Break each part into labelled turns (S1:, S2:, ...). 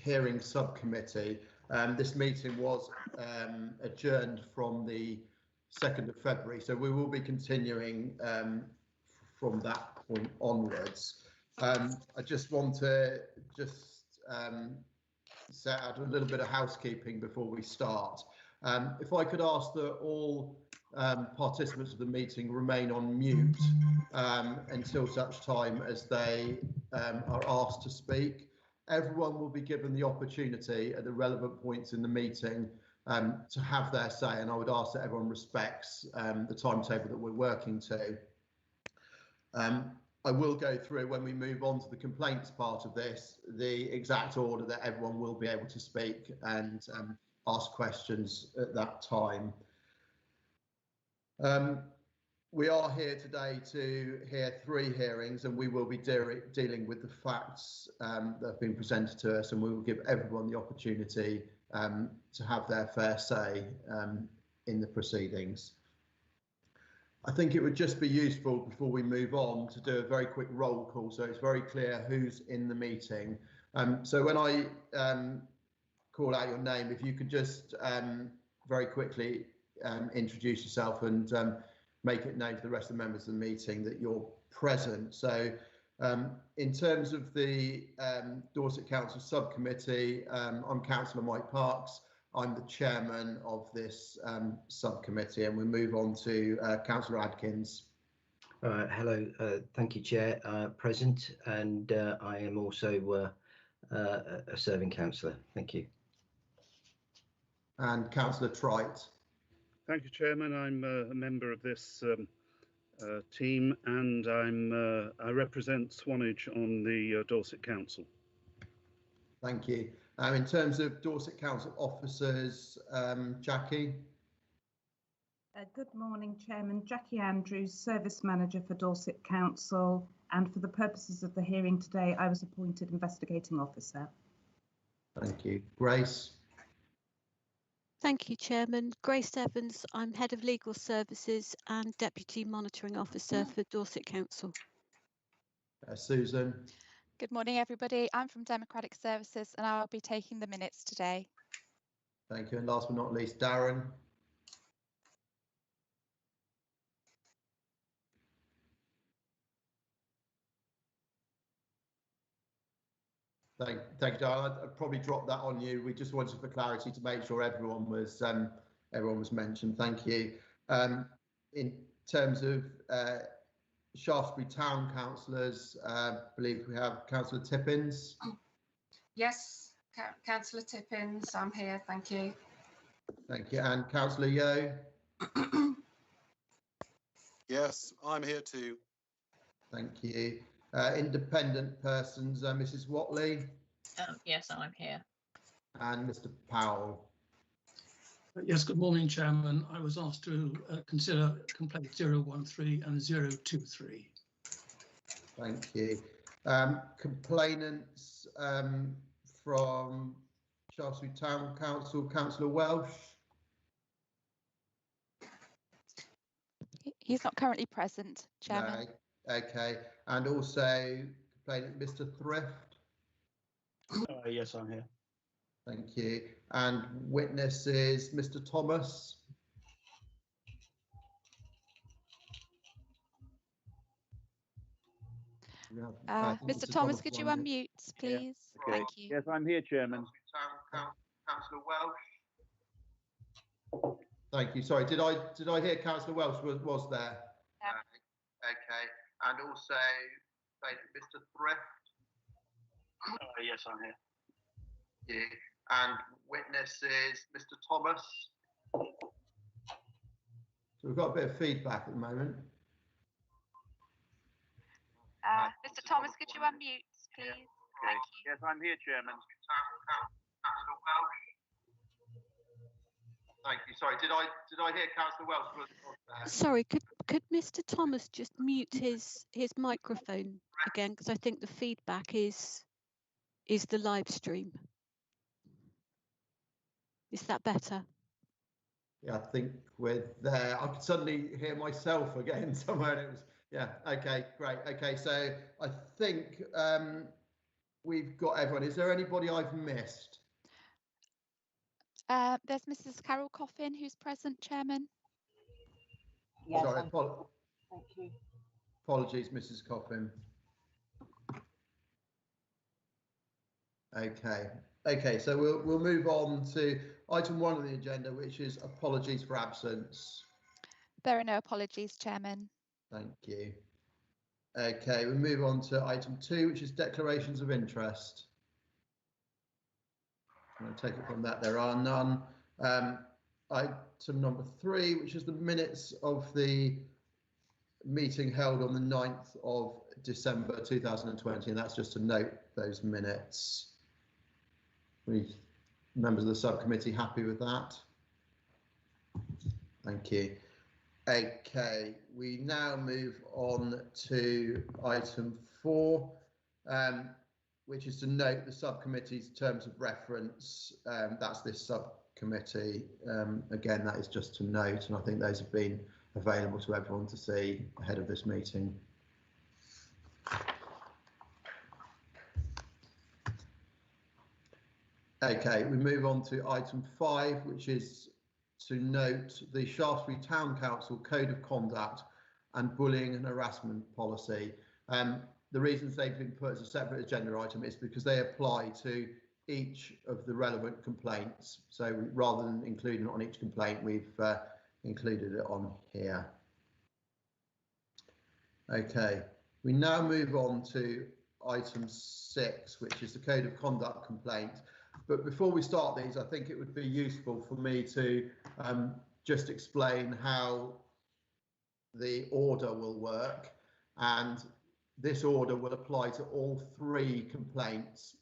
S1: Hearing Subcommittee. This meeting was adjourned from the 2nd of February, so we will be continuing from that point onwards. I just want to set out a little bit of housekeeping before we start. If I could ask that all participants of the meeting remain on mute until such time as they are asked to speak. Everyone will be given the opportunity at the relevant points in the meeting to have their say, and I would ask that everyone respects the timetable that we're working to. I will go through, when we move on to the complaints part of this, the exact order that everyone will be able to speak and ask questions at that time. We are here today to hear 3 hearings, and we will be dealing with the facts that have been presented to us, and we will give everyone the opportunity to have their fair say in the proceedings. I think it would just be useful before we move on to do a very quick roll call, so it's very clear who's in the meeting. So when I call out your name, if you could just very quickly introduce yourself and make it known to the rest of the members of the meeting that you're present. So in terms of the Dorset Council Subcommittee, I'm Councillor Mike Parks. I'm the chairman of this subcommittee, and we move on to Councillor Adkins.
S2: Hello, thank you, Chair. Present, and I am also a serving councillor. Thank you.
S1: And Councillor Trite.
S3: Thank you, Chairman. I'm a member of this team, and I represent Swanage on the Dorset Council.
S1: Thank you. In terms of Dorset Council officers, Jackie.
S4: Good morning, Chairman. Jackie Andrews, Service Manager for Dorset Council, and for the purposes of the hearing today, I was appointed Investigating Officer.
S1: Thank you. Grace.
S5: Thank you, Chairman. Grace Evans, I'm Head of Legal Services and Deputy Monitoring Officer for Dorset Council.
S1: Susan.
S6: Good morning, everybody. I'm from Democratic Services and I'll be taking the minutes today.
S1: Thank you. And last but not least, Darren. Thank you, Darren. I'd probably drop that on you. We just wanted for clarity to make sure everyone was mentioned. Thank you. In terms of Shaftesbury Town councillors, I believe we have Councillor Tippins.
S7: Yes, Councillor Tippins, I'm here, thank you.
S1: Thank you. And Councillor Yeo?
S8: Yes, I'm here too.
S1: Thank you. Independent persons, Mrs. Watley?
S9: Yes, I'm here.
S1: And Mr. Powell?
S10: Yes, good morning, Chairman. I was asked to consider complaint 013 and 023.
S1: Thank you. Complainants from Shaftesbury Town Council, Councillor Welsh?
S6: He's not currently present, Chairman.
S1: No. Okay. And also complainant Mr. Thrift?
S11: Yes, I'm here.
S1: Thank you. And witnesses Mr. Thomas?
S6: Mr. Thomas, could you unmute, please?
S11: Yeah. Okay.
S6: Thank you.
S11: Yes, I'm here, Chairman.
S1: Councillor Welsh? Thank you. Sorry, did I hear Councillor Welsh was there?
S6: Yeah.
S1: Okay. And also Mr. Thrift?
S11: Yes, I'm here.
S1: Yeah. And witnesses Mr. Thomas? So we've got a bit of feedback at the moment.
S6: Mr. Thomas, could you unmute, please?
S1: Yeah.
S6: Thank you.
S11: Yes, I'm here, Chairman.
S1: Councillor Welsh? Thank you. Sorry, did I hear Councillor Welsh was there?
S5: Sorry, could Mr. Thomas just mute his microphone again, because I think the feedback is the live stream. Is that better?
S1: Yeah, I think we're there. I could suddenly hear myself again somewhere, and it was, yeah, okay, great. Okay, so I think we've got everyone. Is there anybody I've missed?
S6: There's Mrs. Carol Coffin who's present, Chairman.
S12: Yes,
S1: Sorry,
S12: thank you.
S1: apologies, Mrs. Coffin. Okay, so we'll move on to item 1 of the agenda, which is apologies for absence.
S6: There are no apologies, Chairman.
S1: Thank you. Okay, we move on to item 2, which is declarations of interest. I'm going to take it from that. There are none. Item number 3, which is the minutes of the meeting held on the 9th of December 2020, and that's just to note those minutes. Members of the subcommittee happy with that? Thank you. Okay, we now move on to item 4, which is to note the subcommittee's terms of reference. That's this subcommittee. Again, that is just to note, and I think those have been available to everyone to see ahead of this meeting. Okay, we move on to item 5, which is to note the Shaftesbury Town Council Code of Conduct and Bullying and Harassment Policy. The reasons they've been put as a separate agenda item is because they apply to each of the relevant complaints. So rather than including it on each complaint, we've included it on here. Okay, we now move on to item 6, which is the Code of Conduct complaint. But before we start these, I think it would be useful for me to just explain how the order will work. And this order will apply to all 3 complaints.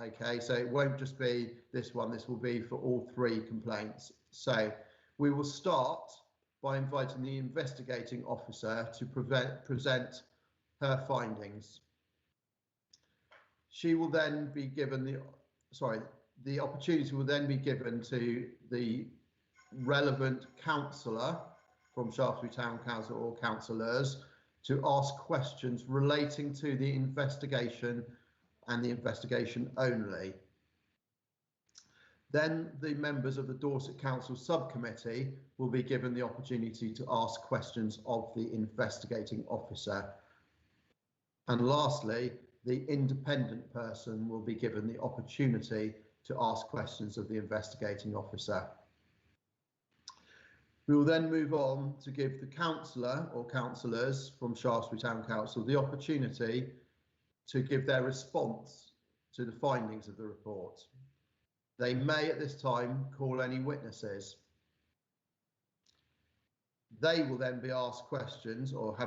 S1: Okay, so it won't just be this one, this will be for all 3 complaints. So we will start by inviting the investigating officer to present her findings. She will then be given the opportunity will then be given to the relevant councillor from Shaftesbury Town Council or councillors to ask questions relating to the investigation and the investigation only. Then the members of the Dorset Council Subcommittee will be given the opportunity to ask questions of the investigating officer. And lastly, the independent person will be given the opportunity to ask questions of the investigating officer. We will then move on to give the councillor or councillors from Shaftesbury Town Council the opportunity to give their response to the findings of the report. They may at this time call any witnesses. They will then be asked questions, or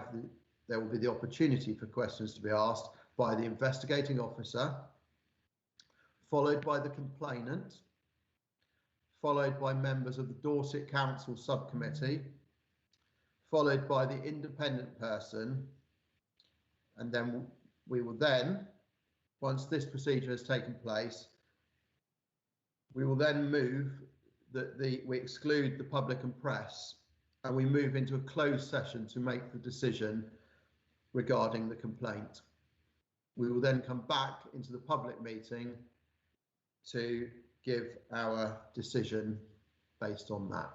S1: there will be the opportunity for questions to be asked by the investigating officer, followed by the complainant, followed by members of the Dorset Council Subcommittee, followed by the independent person, and then we will then, once this procedure has taken place, we will then move we exclude the public and press, and we move into a closed session to make the decision regarding the complaint. We will then come back into the public meeting to give our decision based on that.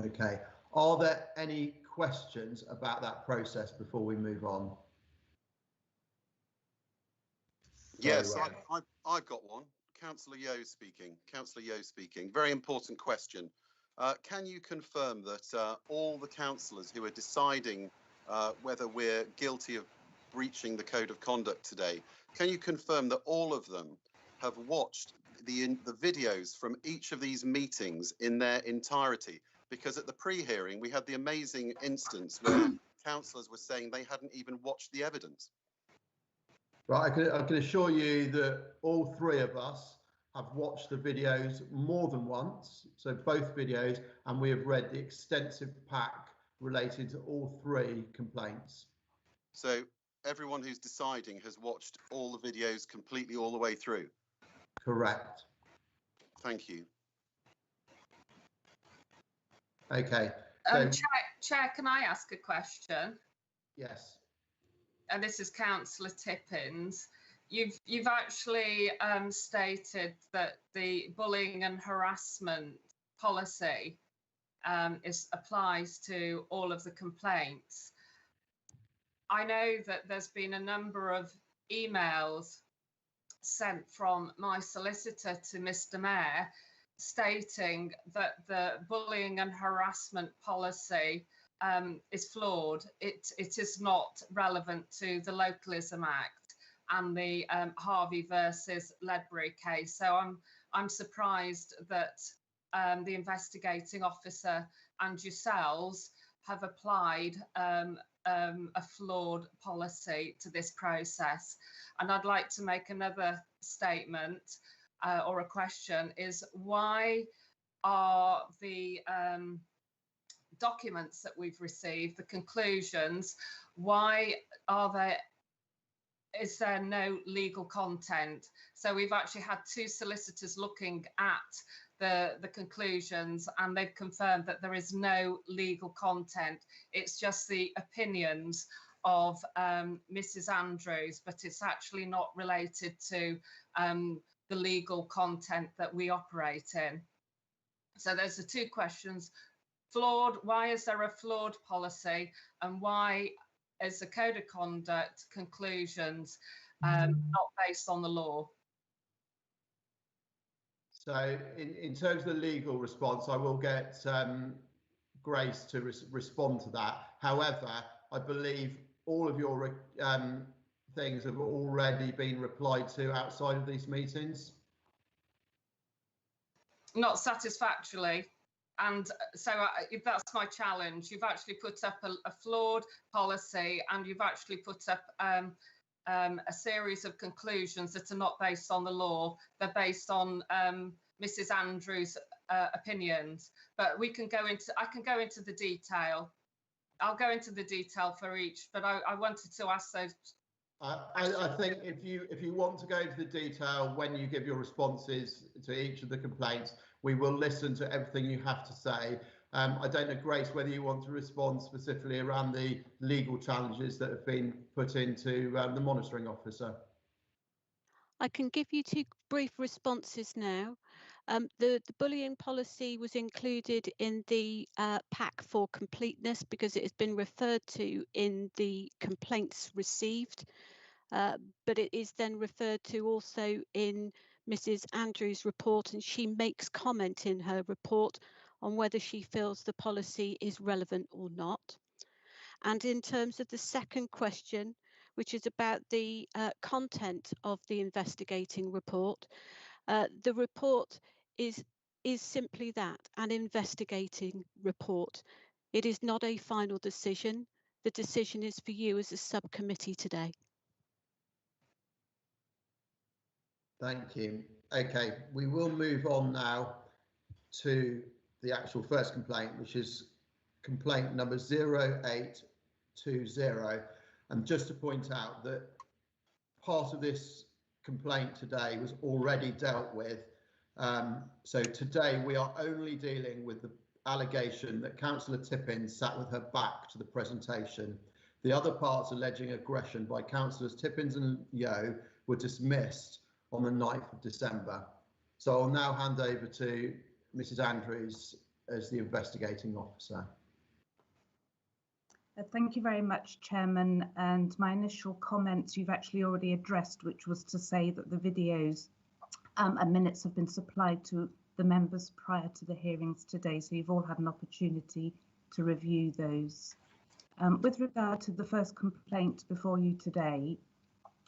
S1: Okay, are there any questions about that process before we move on?
S8: Yes, I've got one. Councillor Yeo speaking. Councillor Yeo speaking. Very important question. Can you confirm that all the councillors who are deciding whether we're guilty of breaching the Code of Conduct today, can you confirm that all of them have watched the videos from each of these meetings in their entirety? Because at the pre-hearing, we had the amazing instance where councillors were saying they hadn't even watched the evidence.
S1: Right, I can assure you that all 3 of us have watched the videos more than once, so both videos, and we have read the extensive pack related to all 3 complaints.
S8: So everyone who's deciding has watched all the videos completely all the way through?
S1: Correct.
S8: Thank you.
S1: Okay. So,
S7: Chair, can I ask a question?
S1: yes.
S7: And this is Councillor Tippins. you've actually stated that the bullying and harassment policy applies to all of the complaints. I know that there's been a number of emails sent from my solicitor to Mr. Mayor stating that the bullying and harassment policy is flawed. It is not relevant to the Localism Act and the Harvey versus Ledbury case. So I'm surprised that the investigating officer and yourselves have applied a flawed policy to this process. And I'd like to make another statement or a question, is why are the documents that we've received, the conclusions, why is there no legal content? So we've actually had two solicitors looking at the conclusions, and they've confirmed that there is no legal content. It's just the opinions of Mrs. Andrews, but it's actually not related to the legal content that we operate in. So there's the two questions. Flawed, why is there a flawed policy, and why is the code of conduct conclusions not based on the law?
S1: So in terms of the legal response, I will get Grace to respond to that. However, I believe all of your things have already been replied to outside of these meetings.
S7: Not satisfactorily. And so that's my challenge. You've actually put up a flawed policy, and you've actually put up a series of conclusions that are not based on the law. They're based on Mrs. Andrews' opinions. But I can go into the detail. I'll go into the detail for each, but I wanted to ask those.
S1: I think if you want to go into the detail when you give your responses to each of the complaints, we will listen to everything you have to say. I don't know, Grace, whether you want to respond specifically around the legal challenges that have been put into the monitoring officer.
S5: I can give you two brief responses now. The bullying policy was included in the pack for completeness because it has been referred to in the complaints received, but it is then referred to also in Mrs. Andrews' report, and she makes comment in her report on whether she feels the policy is relevant or not. And in terms of the second question, which is about the content of the investigating report, the report is simply that, an investigating report. It is not a final decision. The decision is for you as a subcommittee today.
S1: Thank you. Okay, we will move on now to the actual first complaint, which is complaint number 0820. And just to point out that part of this complaint today was already dealt with. So today we are only dealing with the allegation that Councillor Tippins sat with her back to the presentation. The other parts alleging aggression by Councillors Tippins and Yeo were dismissed on the 9th of December. So I'll now hand over to Mrs. Andrews as the investigating officer.
S4: Thank you very much, Chairman. And my initial comments you've actually already addressed, which was to say that the videos and minutes have been supplied to the members prior to the hearings today. So you've all had an opportunity to review those. With regard to the first complaint before you today,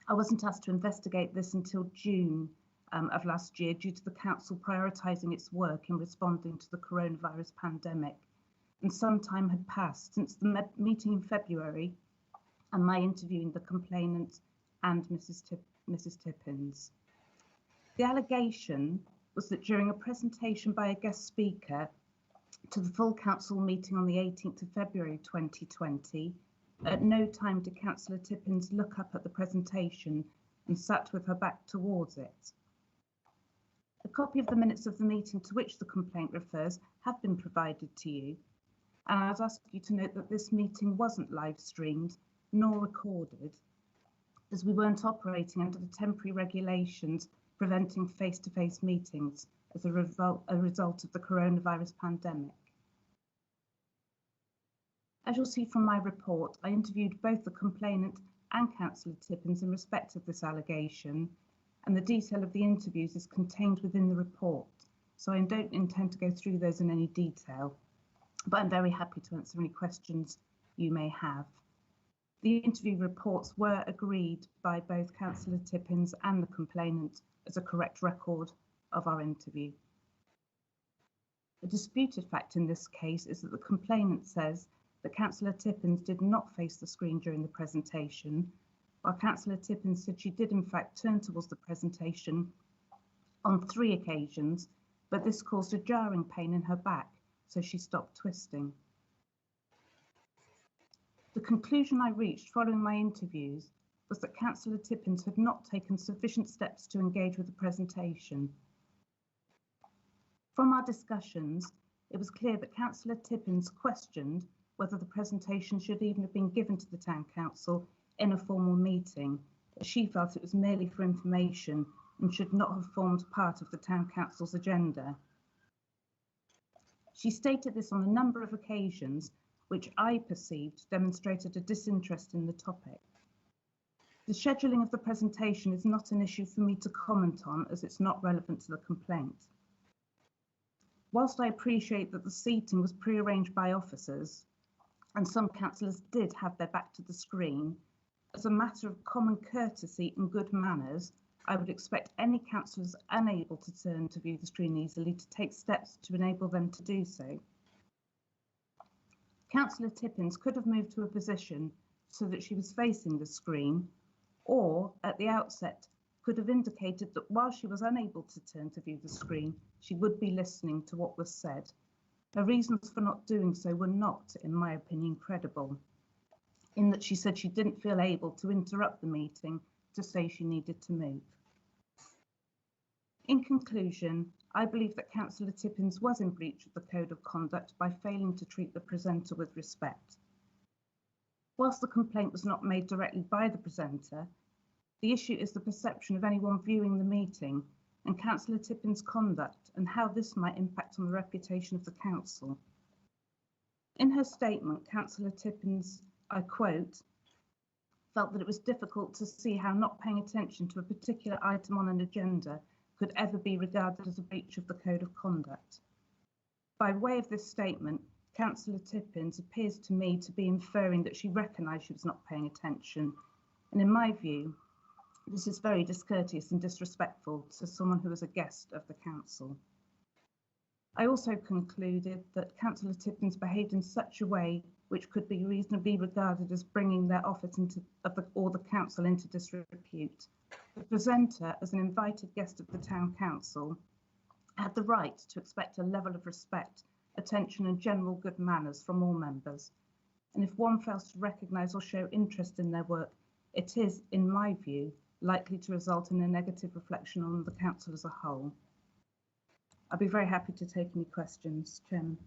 S4: I wasn't asked to investigate this until June of last year due to the council prioritising its work in responding to the coronavirus pandemic. And some time had passed since the meeting in February and my interviewing the complainant and Mrs. Tippins. The allegation was that during a presentation by a guest speaker to the full council meeting on the 18th of February 2020, at no time did Councillor Tippins look up at the presentation and sat with her back towards it. A copy of the minutes of the meeting to which the complaint refers have been provided to you, and I'd ask you to note that this meeting wasn't live streamed nor recorded. as we weren't operating under the temporary regulations preventing face-to-face meetings as a result of the coronavirus pandemic. As you'll see from my report, I interviewed both the complainant and Councillor Tippins in respect of this allegation, and the detail of the interviews is contained within the report, so I don't intend to go through those in any detail, but I'm very happy to answer any questions you may have. The interview reports were agreed by both Councillor Tippins and the complainant as a correct record of our interview. The disputed fact in this case is that the complainant says that Councillor Tippins did not face the screen during the presentation, while Councillor Tippins said she did in fact turn towards the presentation on 3 occasions, but this caused a jarring pain in her back, so she stopped twisting. The conclusion I reached following my interviews was that Councillor Tippins had not taken sufficient steps to engage with the presentation. From our discussions, it was clear that Councillor Tippins questioned whether the presentation should even have been given to the Town Council in a formal meeting, as she felt it was merely for information and should not have formed part of the Town Council's agenda. She stated this on a number of occasions, which I perceived demonstrated a disinterest in the topic. The scheduling of the presentation is not an issue for me to comment on, as it's not relevant to the complaint. Whilst I appreciate that the seating was pre-arranged by officers, and some councillors did have their back to the screen, as a matter of common courtesy and good manners, I would expect any councillors unable to turn to view the screen easily to take steps to enable them to do so. Councillor Tippins could have moved to a position so that she was facing the screen, or at the outset could have indicated that while she was unable to turn to view the screen, she would be listening to what was said. Her reasons for not doing so were not, in my opinion, credible, in that she said she didn't feel able to interrupt the meeting to say she needed to move. In conclusion, I believe that Councillor Tippins was in breach of the Code of Conduct by failing to treat the presenter with respect. Whilst the complaint was not made directly by the presenter, the issue is the perception of anyone viewing the meeting and Councillor Tippins' conduct and how this might impact on the reputation of the council. In her statement, Councillor Tippins, I quote, felt that it was difficult to see how not paying attention to a particular item on an agenda could ever be regarded as a breach of the Code of Conduct. By way of this statement, Councillor Tippins appears to me to be inferring that she recognised she was not paying attention, and in my view, this is very discourteous and disrespectful to someone who is a guest of the council. I also concluded that Councillor Tippins behaved in such a way which could be reasonably regarded as bringing their office or the council into disrepute. The presenter, as an invited guest of the Town Council, had the right to expect a level of respect, attention and general good manners from all members. And if one fails to recognise or show interest in their work, it is, in my view, likely to result in a negative reflection on the council as a whole. I'll be very happy to take any questions, Chairman.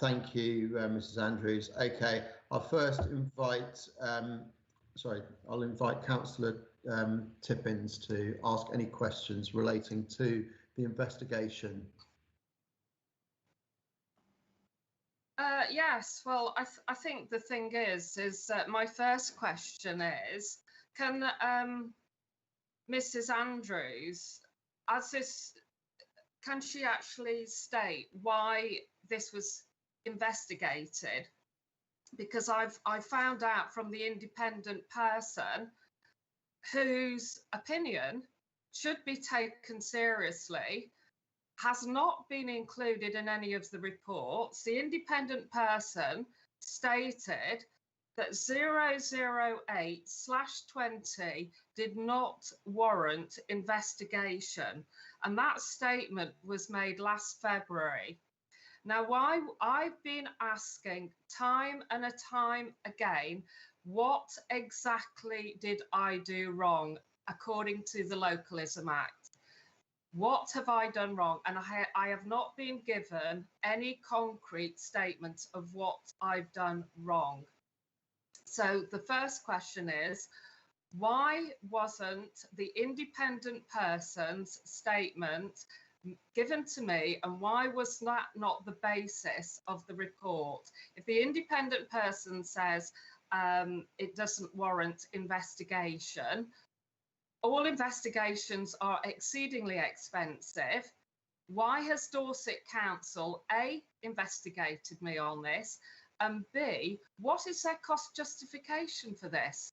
S1: Thank you, Mrs. Andrews. Okay, I'll first invite, I'll invite Councillor Tippins to ask any questions relating to the investigation.
S7: Yes, well, I think the thing is my first question is, can Mrs. Andrews, can she actually state why this was investigated? Because I found out from the independent person whose opinion should be taken seriously has not been included in any of the reports. The independent person stated that 008/20 did not warrant investigation, and that statement was made last February. Now, I've been asking time and time again, what exactly did I do wrong according to the Localism Act? What have I done wrong? And I have not been given any concrete statements of what I've done wrong. So the first question is, why wasn't the independent person's statement given to me, and why was that not the basis of the report? If the independent person says it doesn't warrant investigation, all investigations are exceedingly expensive. Why has Dorset Council A, investigated me on this, and B, what is their cost justification for this?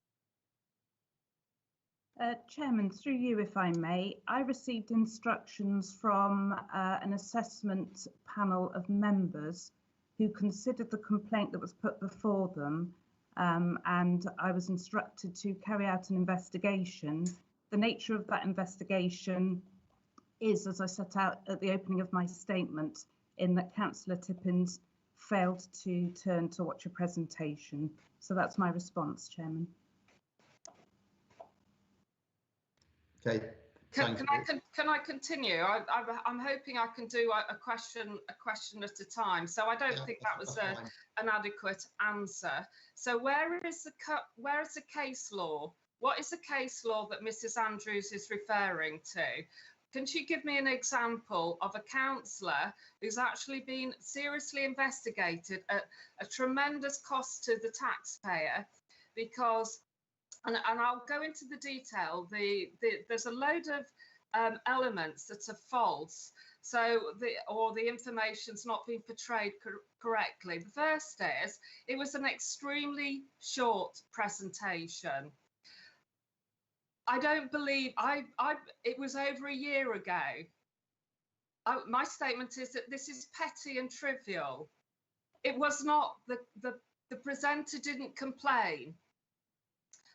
S4: Chairman, through you, if I may, I received instructions from an assessment panel of members who considered the complaint that was put before them, and I was instructed to carry out an investigation. The nature of that investigation is, as I set out at the opening of my statement, in that Councillor Tippins failed to turn to watch a presentation. So that's my response, Chairman.
S1: Okay.
S7: Can I continue? I'm hoping I can do a question at a time. So I don't think that was an adequate answer. So where is the case law? What is the case law that Mrs. Andrews is referring to? Can she give me an example of a councillor who's actually been seriously investigated at a tremendous cost to the taxpayer? Because, and I'll go into the detail, there's a load of elements that are false, so the information's not being portrayed correctly. The first is, it was an extremely short presentation. I don't believe, it was over a year ago. My statement is that this is petty and trivial. It was not, the presenter didn't complain.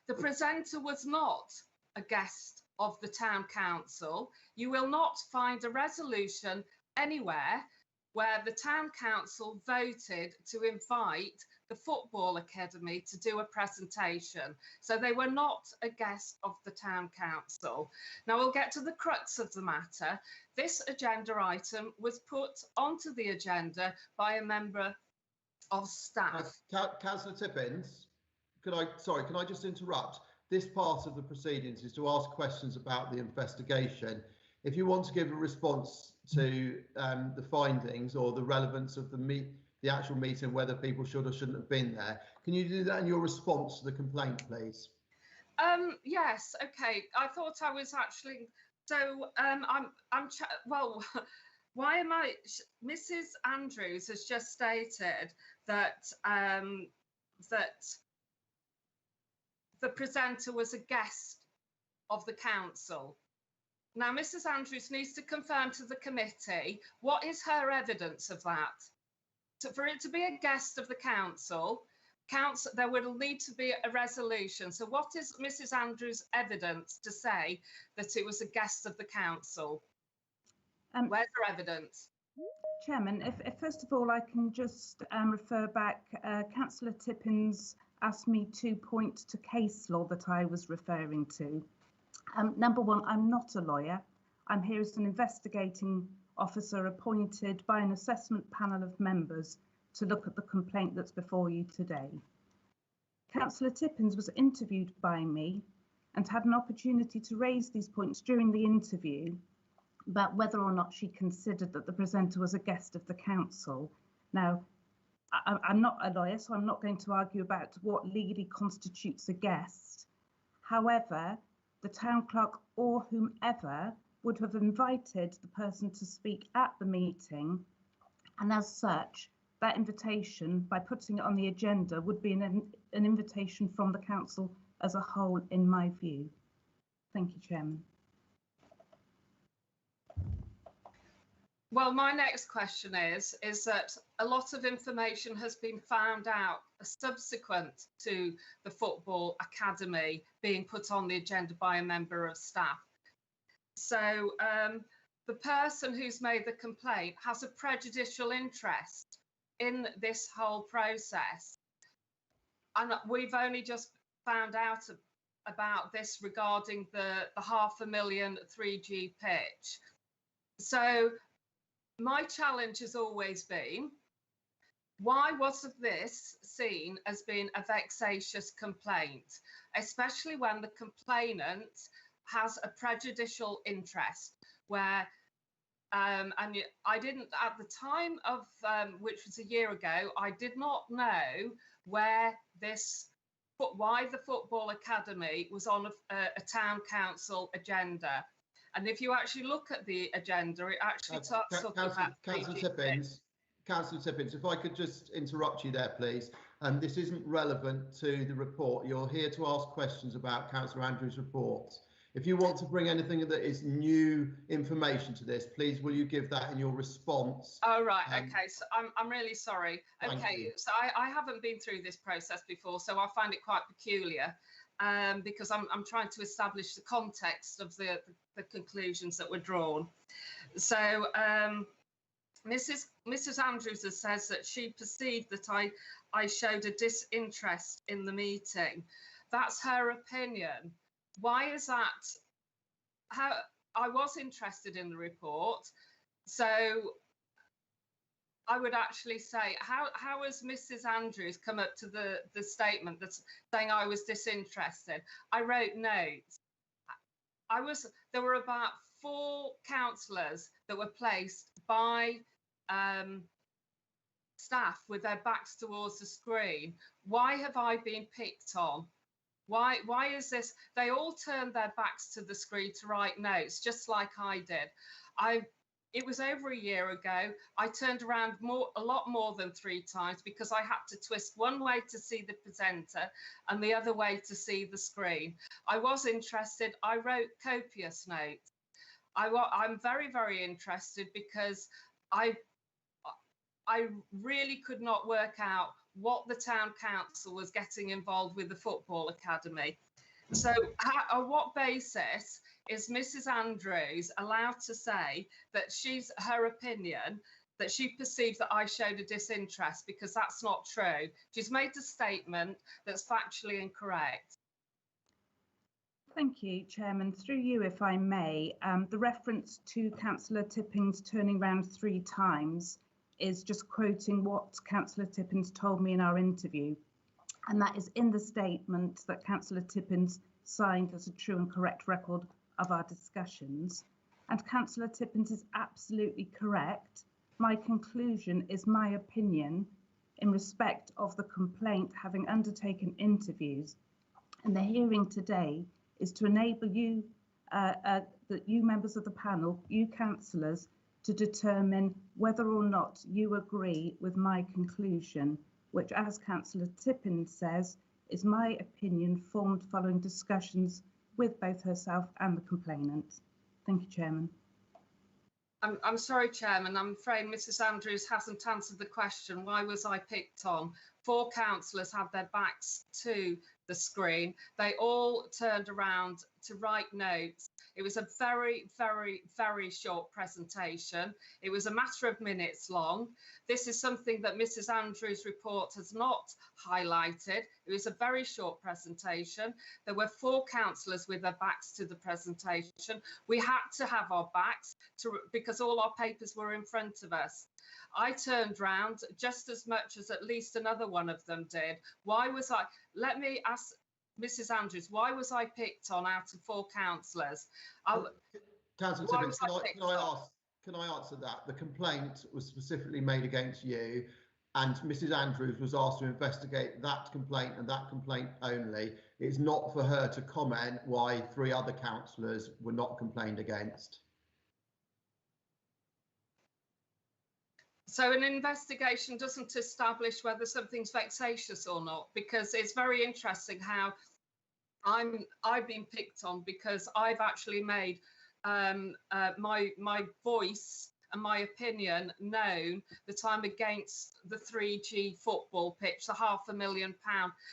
S7: The presenter was not a guest of the town council. You will not find a resolution anywhere where the town council voted to invite the football academy to do a presentation. So they were not a guest of the town council. Now we'll get to the crux of the matter. This agenda item was put onto the agenda by a member of staff.
S1: Councillor Tippins, can I just interrupt? This part of the proceedings is to ask questions about the investigation. If you want to give a response to the findings or the relevance of the actual meeting, whether people should or shouldn't have been there, can you do that in your response to the complaint, please?
S7: Yes, okay. I thought I was actually, so well, why am I, Mrs. Andrews has just stated that that the presenter was a guest of the council. Now, Mrs. Andrews needs to confirm to the committee, what is her evidence of that? So for it to be a guest of the council, there would need to be a resolution. So what is Mrs. Andrews' evidence to say that it was a guest of the council? Where's her evidence?
S4: Chairman, if first of all I can just refer back, Councillor Tippins asked me to point to case law that I was referring to. Number one, I'm not a lawyer. I'm here as an investigating officer appointed by an assessment panel of members to look at the complaint that's before you today. Councillor Tippins was interviewed by me and had an opportunity to raise these points during the interview about whether or not she considered that the presenter was a guest of the council. Now, I'm not a lawyer, so I'm not going to argue about what legally constitutes a guest. However, the town clerk or whomever would have invited the person to speak at the meeting, and as such, that invitation, by putting it on the agenda, would be an invitation from the council as a whole, in my view. Thank you, Chairman.
S7: Well, my next question is that a lot of information has been found out subsequent to the football academy being put on the agenda by a member of staff. So the person who's made the complaint has a prejudicial interest in this whole process. And we've only just found out about this regarding the $500,000 3G pitch. So my challenge has always been Why wasn't this seen as being a vexatious complaint, especially when the complainant has a prejudicial interest where I didn't, at the time of, which was a year ago, I did not know why the Football Academy was on a town council agenda. And if you actually look at the agenda, it actually talks about
S1: Councillor Tippins, if I could just interrupt you there, please. This isn't relevant to the report. You're here to ask questions about Councillor Andrews' report. If you want to bring anything that is new information to this, please will you give that in your response?
S7: Oh, right. Okay. So I'm really sorry. Okay. So I haven't been through this process before, so I find it quite peculiar because I'm trying to establish the context of the conclusions that were drawn. So Mrs. Andrews says that she perceived that I showed a disinterest in the meeting. That's her opinion. Why is that? How I was interested in the report, so I would actually say, how has Mrs. Andrews come up to the statement that's saying I was disinterested? I wrote notes. There were about 4 councillors that were placed by staff with their backs towards the screen. Why have I been picked on? Why is this? They all turned their backs to the screen to write notes, just like I did. It was over a year ago. I turned around a lot more than 3 times because I had to twist one way to see the presenter and the other way to see the screen. I was interested. I wrote copious notes. I'm very, very interested because I really could not work out what the town council was getting involved with the Football Academy. So on what basis is Mrs. Andrews allowed to say that her opinion, that she perceived that I showed a disinterest, because that's not true. She's made a statement that's factually incorrect.
S4: Thank you, Chairman. Through you, if I may, the reference to Councillor Tippins turning round 3 times is just quoting what Councillor Tippins told me in our interview. And that is in the statement that Councillor Tippins signed as a true and correct record of our discussions. And Councillor Tippins is absolutely correct. My conclusion is my opinion in respect of the complaint having undertaken interviews. And the hearing today is to enable you, that you members of the panel, you councillors, to determine whether or not you agree with my conclusion, which, as Councillor Tippins says, is my opinion formed following discussions with both herself and the complainant. Thank you, Chairman.
S7: I'm sorry, Chairman. I'm afraid Mrs. Andrews hasn't answered the question. Why was I picked on? 4 councillors had their backs to the screen. They all turned around to write notes. It was a very, very, very short presentation. It was a matter of minutes long. This is something that Mrs. Andrews' report has not highlighted. It was a very short presentation. There were 4 councillors with their backs to the presentation. We had to have our backs because all our papers were in front of us. I turned round just as much as at least another one of them did. Why was I? Let me ask Mrs. Andrews, why was I picked on out of 4 councillors?
S1: Councillor Tippins, can I answer that? The complaint was specifically made against you, and Mrs. Andrews was asked to investigate that complaint and that complaint only. It's not for her to comment why 3 other councillors were not complained against.
S7: So an investigation doesn't establish whether something's vexatious or not, because it's very interesting how I've been picked on because I've actually made my voice and my opinion known that I'm against the 3G football pitch, the £500,000.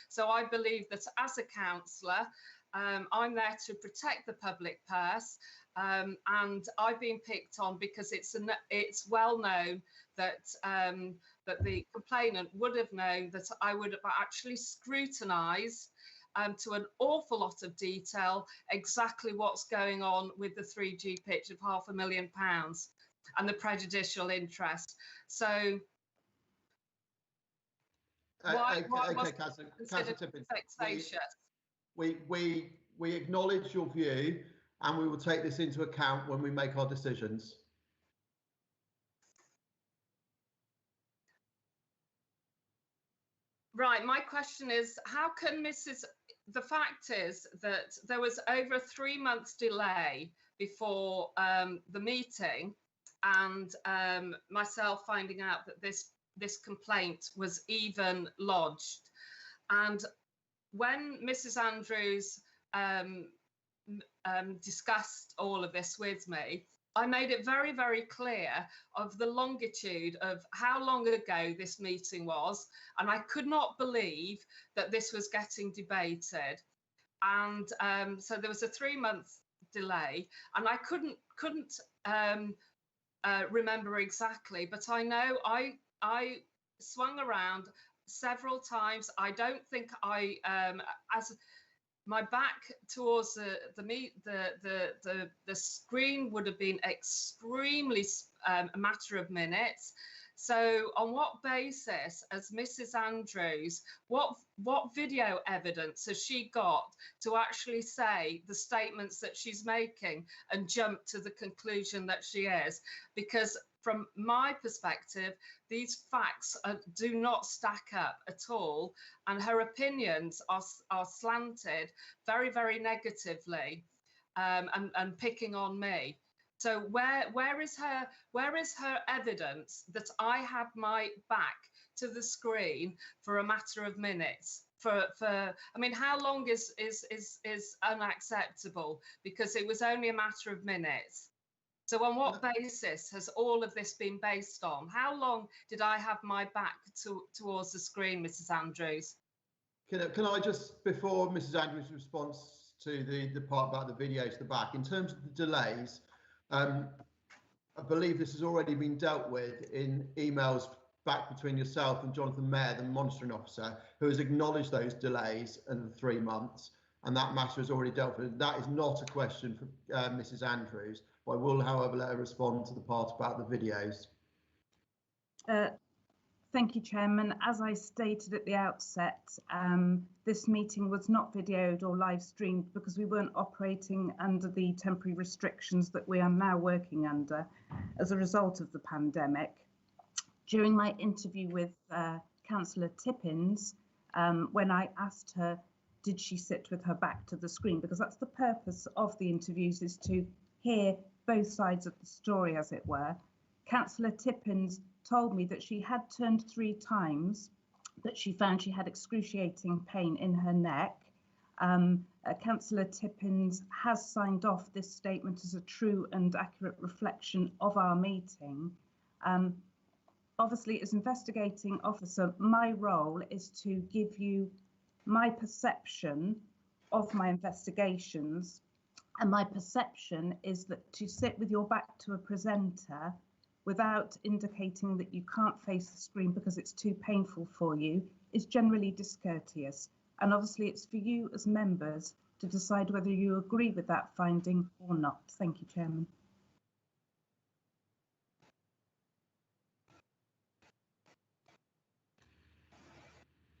S7: So I believe that as a councillor, I'm there to protect the public purse, and I've been picked on because it's well known that that the complainant would have known that I would have actually scrutinised to an awful lot of detail exactly what's going on with the 3G pitch of £500,000 and the prejudicial interest. So Why was it
S1: Councillor
S7: considered
S1: Tippins,
S7: vexatious?
S1: we acknowledge your view, and we will take this into account when we make our decisions.
S7: Right, my question is, how can the fact is that there was over a 3-month delay before the meeting, and myself finding out that this complaint was even lodged. And when Mrs. Andrews discussed all of this with me, I made it very, very clear of the longitude of how long ago this meeting was, and I could not believe that this was getting debated. And so there was a 3-month delay, and I couldn't remember exactly, but I know I swung around several times. I don't think as my back towards the screen would have been extremely a matter of minutes. So on what basis, as Mrs. Andrews, what video evidence has she got to actually say the statements that she's making and jump to the conclusion that she is? Because from my perspective, these facts do not stack up at all, and her opinions are slanted very, very negatively, and picking on me. So where is her evidence that I had my back to the screen for a matter of minutes? I mean, how long is unacceptable? Because it was only a matter of minutes. So on what basis has all of this been based on? How long did I have my back towards the screen, Mrs. Andrews?
S1: Can I just, before Mrs. Andrews' response to the part about the video to the back, in terms of the delays, I believe this has already been dealt with in emails back between yourself and Jonathan Mayer, the monitoring officer, who has acknowledged those delays in the 3 months, and that matter is already dealt with. That is not a question for Mrs. Andrews. I will, however, let her respond to the part about the videos.
S4: Thank you, Chairman. As I stated at the outset, this meeting was not videoed or live streamed because we weren't operating under the temporary restrictions that we are now working under as a result of the pandemic. During my interview with Councillor Tippins, when I asked her, did she sit with her back to the screen? Because that's the purpose of the interviews, is to hear both sides of the story, as it were. Councillor Tippins told me that she had turned 3 times, that she found she had excruciating pain in her neck. Councillor Tippins has signed off this statement as a true and accurate reflection of our meeting. Obviously, as investigating officer, my role is to give you my perception of my investigations. And my perception is that to sit with your back to a presenter without indicating that you can't face the screen because it's too painful for you is generally discourteous. And obviously it's for you as members to decide whether you agree with that finding or not. Thank you, Chairman.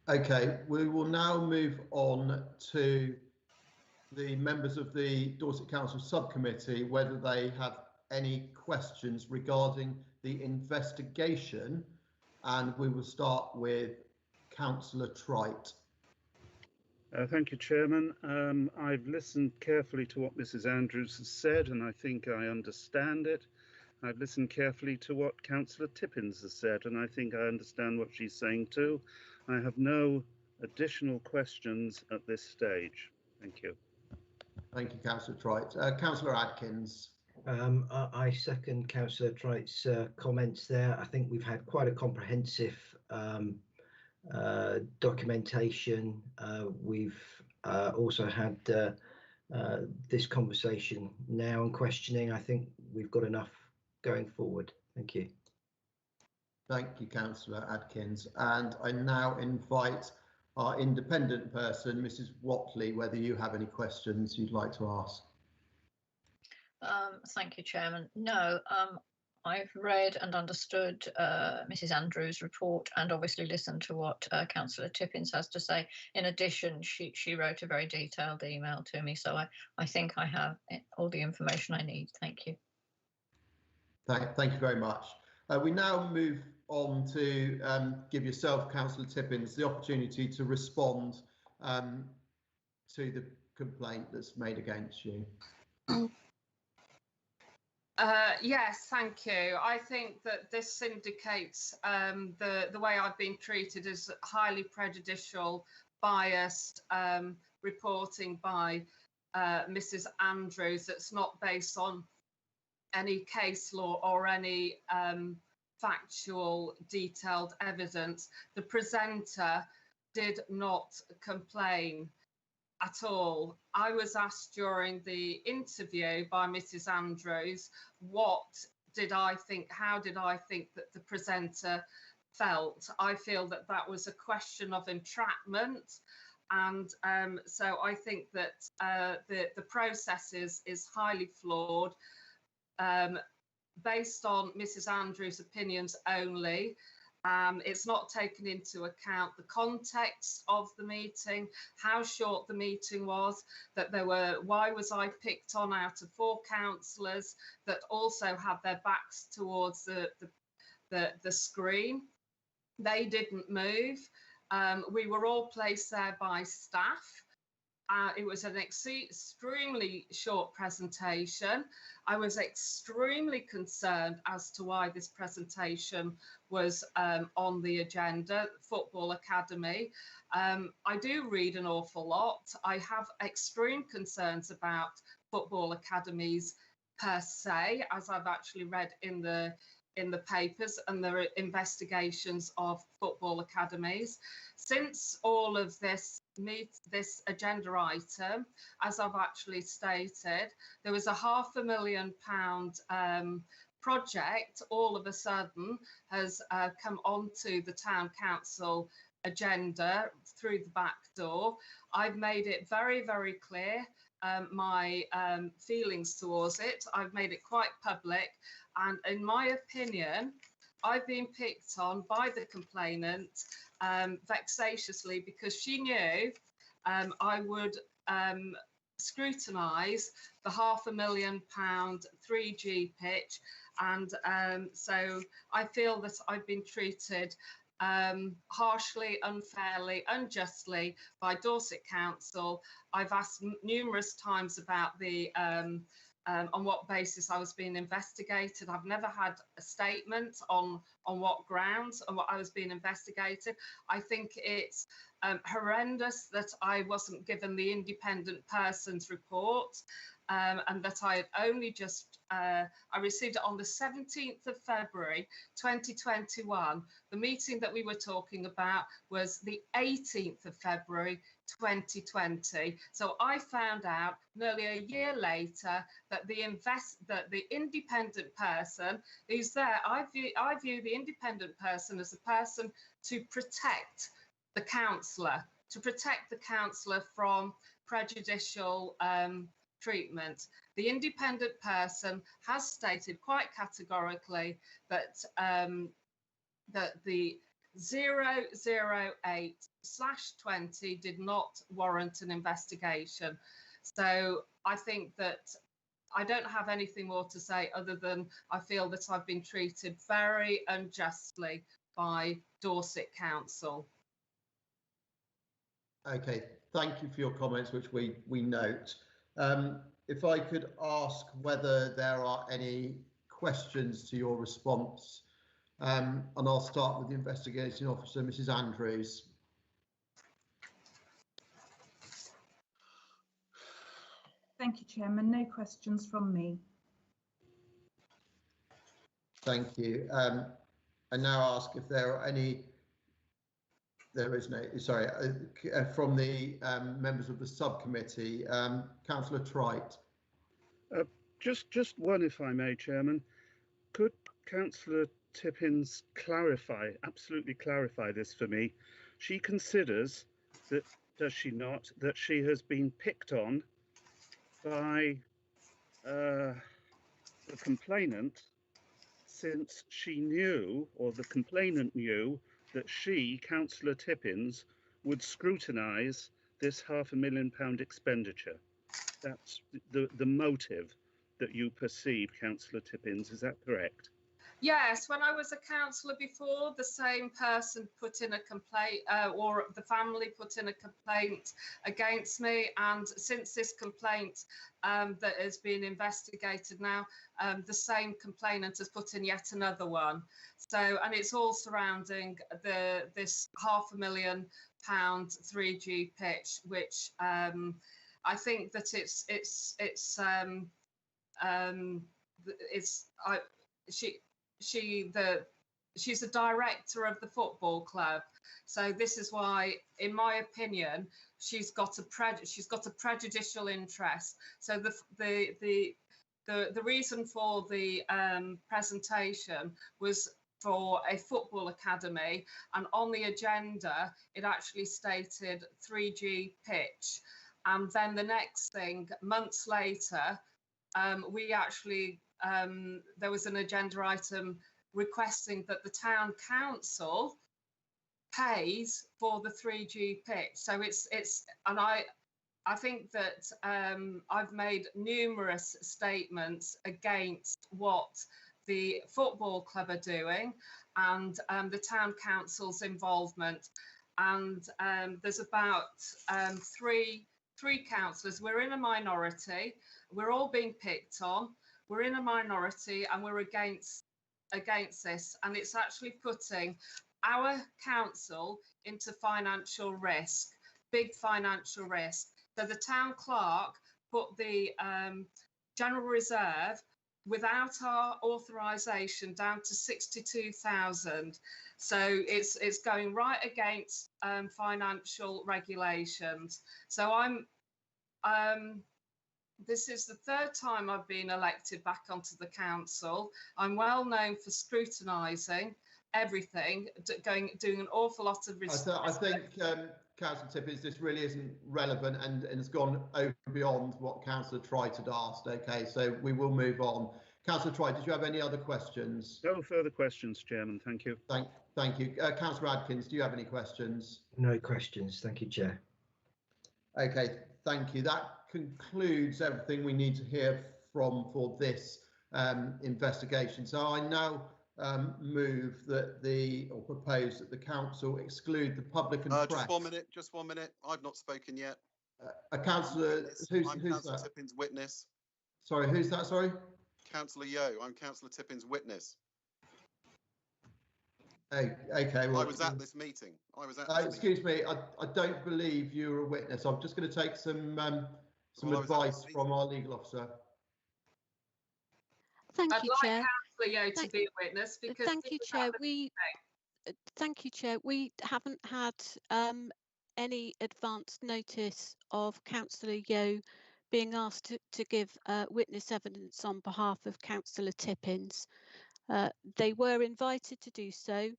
S1: Okay, we will now move on to the members of the Dorset Council Subcommittee, whether they have any questions regarding the investigation, and we will start with Councillor Trite.
S3: Thank you, Chairman. I've listened carefully to what Mrs. Andrews has said, and I think I understand it. I've listened carefully to what Councillor Tippins has said, and I think I understand what she's saying too. I have no additional questions at this stage. Thank you.
S1: Thank you, Councillor Trite. Councillor Adkins.
S2: I second Councillor Trite's comments there. I think we've had quite a comprehensive documentation. We've also had this conversation now and questioning. I think we've got enough going forward. Thank you.
S1: Thank you, Councillor Adkins. And I now invite our independent person, Mrs. Watley, whether you have any questions you'd like to ask.
S9: Thank you, Chairman. No, I've read and understood Mrs. Andrews' report and obviously listened to what Councillor Tippins has to say. In addition, she wrote a very detailed email to me, so I think I have all the information I need. Thank you.
S1: Thank you very much. We now move on to give yourself, Councillor Tippins, the opportunity to respond to the complaint that's made against you.
S7: Yes, thank you. I think that this indicates the way I've been treated as highly prejudicial, biased reporting by Mrs. Andrews that's not based on any case law or any factual detailed evidence. The presenter did not complain at all. I was asked during the interview by Mrs. Andrews, what did I think, how did I think that the presenter felt? I feel that that was a question of entrapment. And so I think that the process is highly flawed, based on Mrs. Andrews' opinions only. It's not taken into account the context of the meeting, how short the meeting was, that there were, why was I picked on out of 4 councillors that also had their backs towards the screen. They didn't move. We were all placed there by staff. It was an extremely short presentation. I was extremely concerned as to why this presentation was on the agenda, Football Academy. I do read an awful lot. I have extreme concerns about football academies per se, as I've actually read in the papers and the investigations of football academies. Since all of this agenda item, as I've actually stated, there was a £500,000 project all of a sudden has come onto the town council agenda through the back door. I've made it very, very clear my feelings towards it. I've made it quite public, and in my opinion, I've been picked on by the complainant vexatiously because she knew I would scrutinise the £500,000 3G pitch, and so I feel that I've been treated harshly, unfairly, unjustly by Dorset Council. I've asked numerous times about the on what basis I was being investigated. I've never had a statement on what grounds and what I was being investigated. I think it's horrendous that I wasn't given the independent person's report, and that I had only just, I received it on the 17th of February 2021. The meeting that we were talking about was the 18th of February 2020. So I found out nearly a year later that the independent person who's there, I view the independent person as a person to protect the councillor, from prejudicial treatment. The independent person has stated quite categorically that that the 008/20 did not warrant an investigation. So I think that I don't have anything more to say other than I feel that I've been treated very unjustly by Dorset Council.
S1: Okay, thank you for your comments, which we note. If I could ask whether there are any questions to your response, and I'll start with the investigating officer, Mrs. Andrews.
S4: Thank you, Chairman. No questions from me.
S1: Thank you. I now ask if there are any. There is no. Sorry, from the members of the subcommittee, Councillor Trite.
S3: Just one, if I may, Chairman. Could Councillor Tippins absolutely clarify this for me? She considers that, does she not, that she has been picked on by the complainant since she knew, or the complainant knew, that she, Councillor Tippins, would scrutinise this £500,000 expenditure. That's the motive that you perceive, Councillor Tippins, is that correct?
S7: Yes, when I was a councillor before, the same person put in a complaint, or the family put in a complaint against me. And since this complaint that has been investigated now, the same complainant has put in yet another one. So, and it's all surrounding this £500,000 3G pitch, which I think that she's a director of the football club, so this is why, in my opinion, she's got a prejudicial interest. So the reason for the presentation was for a football academy, and on the agenda it actually stated 3G pitch, and then the next thing, months later, we actually there was an agenda item requesting that the town council pays for the 3G pitch. So it's and I think that I've made numerous statements against what the football club are doing and the town council's involvement. And there's about three councillors. We're in a minority. We're all being picked on. We're in a minority and we're against this. And it's actually putting our council into financial risk, big financial risk. So the town clerk put the general reserve without our authorisation down to 62,000. So it's going right against financial regulations. So this is the third time I've been elected back onto the council. I'm well known for scrutinising everything, doing an awful lot of research.
S1: I think, Councillor Tippins, this really isn't relevant and has gone over beyond what Councillor Triton had asked. Okay, so we will move on. Councillor Triton, did you have any other questions?
S3: No further questions, Chairman. Thank you.
S1: Thank you. Councillor Adkins, do you have any questions?
S2: No questions. Thank you, Chair.
S1: Okay, thank you. That concludes everything we need to hear from for this investigation. So I now move that or propose that the council exclude the public and press.
S8: Just 1 minute. I've not spoken yet.
S1: Councillor, who's
S8: Councillor
S1: that?
S8: Tippins' witness.
S1: Sorry, who's that? Sorry.
S8: Councillor Yeo. I'm Councillor Tippins' witness.
S1: Okay. Well,
S8: I was at this meeting.
S1: Excuse me. I don't believe you were a witness. I'm just going to take some advice from our legal officer.
S5: Thank you, Chair.
S7: Councillor Yeo to be a witness because.
S5: Thank you, Chair. Thank you, Chair. We haven't had any advance notice of Councillor Yeo being asked to give witness evidence on behalf of Councillor Tippins. They were invited to do so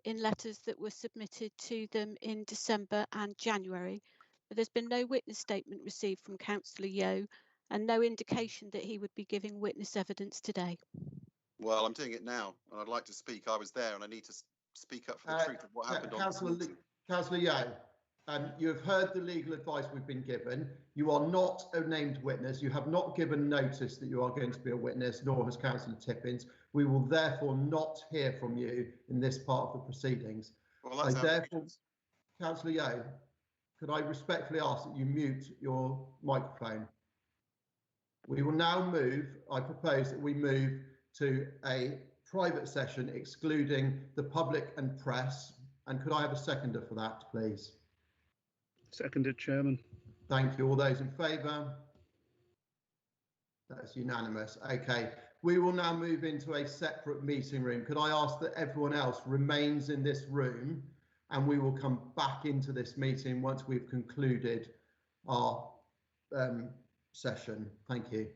S5: in letters that were submitted to them in December and January, but there's been no witness statement received from Councillor Yeo and no indication that he would be giving witness evidence today.
S8: Well, I'm doing it now, and I'd like to speak. I was there, and I need to speak up for the truth of what happened on this meeting.
S1: Councillor Yeo, you have heard the legal advice we've been given. You are not a named witness. You have not given notice that you are going to be a witness, nor has Councillor Tippins. We will therefore not hear from you in this part of the proceedings.
S8: Well, that's
S1: therefore, Councillor Yeo, could I respectfully ask that you mute your microphone? We will now move. I propose that we move to a private session excluding the public and press. And could I have a seconder for that, please?
S3: Seconded, Chairman.
S1: Thank you. All those in favour? That's unanimous. Okay. We will now move into a separate meeting room. Could I ask that everyone else remains in this room, and we will come back into this meeting once we've concluded our session. Thank you.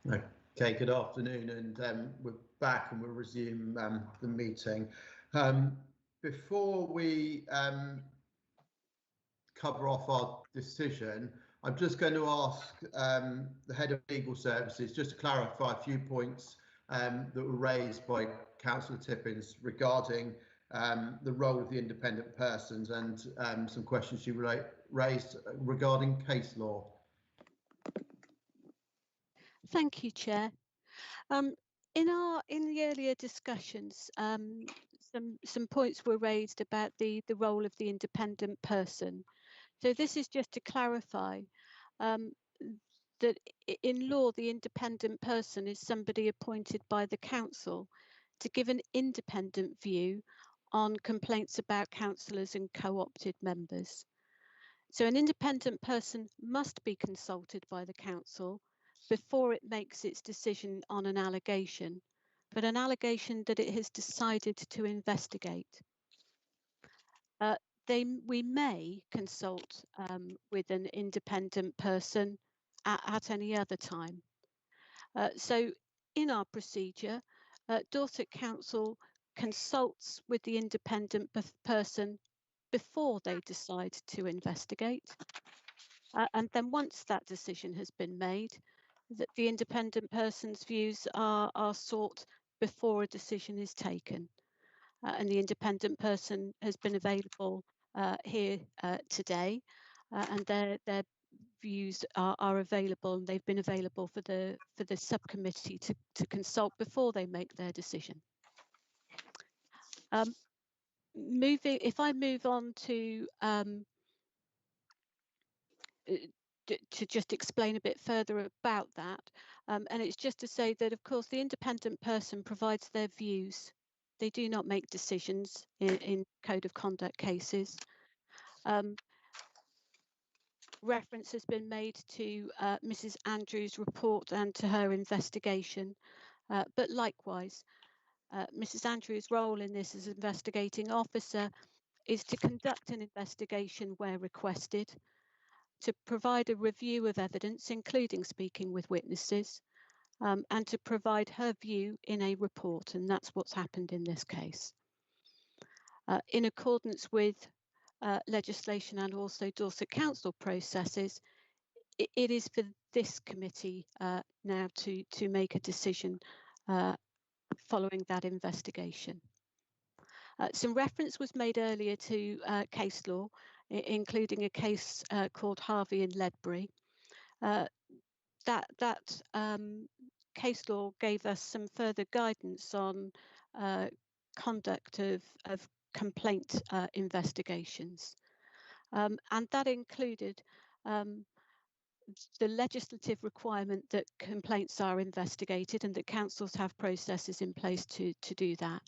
S1: Okay, good afternoon, and we're back and we'll resume the meeting. Before we cover off our decision, I'm just going to ask the Head of Legal Services just to clarify a few points that were raised by Councillor Tippins regarding the role of the independent persons and some questions she raised regarding case law.
S5: Thank you, Chair. In the earlier discussions, some points were raised about the role of the independent person. So this is just to clarify that in law, the independent person is somebody appointed by the council to give an independent view on complaints about councillors and co-opted members. So an independent person must be consulted by the council before it makes its decision on an allegation, but an allegation that it has decided to investigate. We may consult with an independent person at any other time. So in our procedure, Dorset Council consults with the independent person before they decide to investigate. And then once that decision has been made, that the independent person's views are sought before a decision is taken. And the independent person has been available here today, and their views are available, and they've been available for the subcommittee to consult before they make their decision. If I move on to just explain a bit further about that, and it's just to say that, of course, the independent person provides their views. They do not make decisions in code of conduct cases. Reference has been made to Mrs. Andrews' report and to her investigation, but likewise, Mrs. Andrews' role in this as investigating officer is to conduct an investigation where requested, to provide a review of evidence, including speaking with witnesses, and to provide her view in a report, and that's what's happened in this case. In accordance with legislation and also Dorset Council processes, it is for this committee now to make a decision following that investigation. Some reference was made earlier to case law, including a case called Harvey and Ledbury. That case law gave us some further guidance on conduct of complaint investigations, and that included the legislative requirement that complaints are investigated and that councils have processes in place to do that.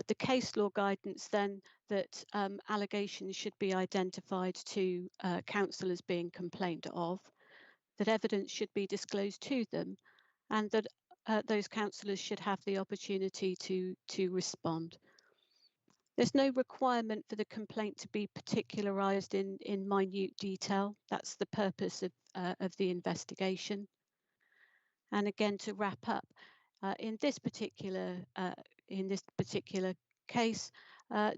S5: The case law guidance then that allegations should be identified to councillors being complained of, that evidence should be disclosed to them, and that those councillors should have the opportunity to respond. There's no requirement for the complaint to be particularised in minute detail. That's the purpose of the investigation. And again, to wrap up, in this particular case,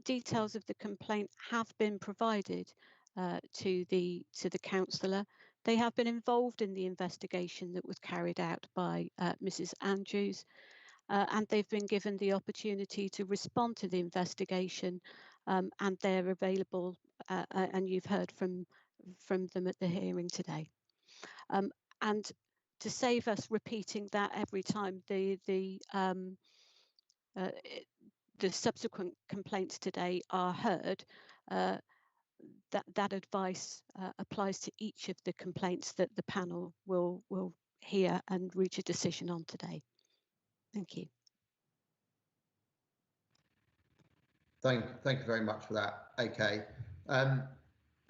S5: details of the complaint have been provided to the councillor. They have been involved in the investigation that was carried out by Mrs. Andrews. And they've been given the opportunity to respond to the investigation, and they're available, and you've heard from them at the hearing today. And to save us repeating that every time the subsequent complaints today are heard, that advice applies to each of the complaints that the panel will hear and reach a decision on today. Thank you.
S1: Thank you very much for that. Okay.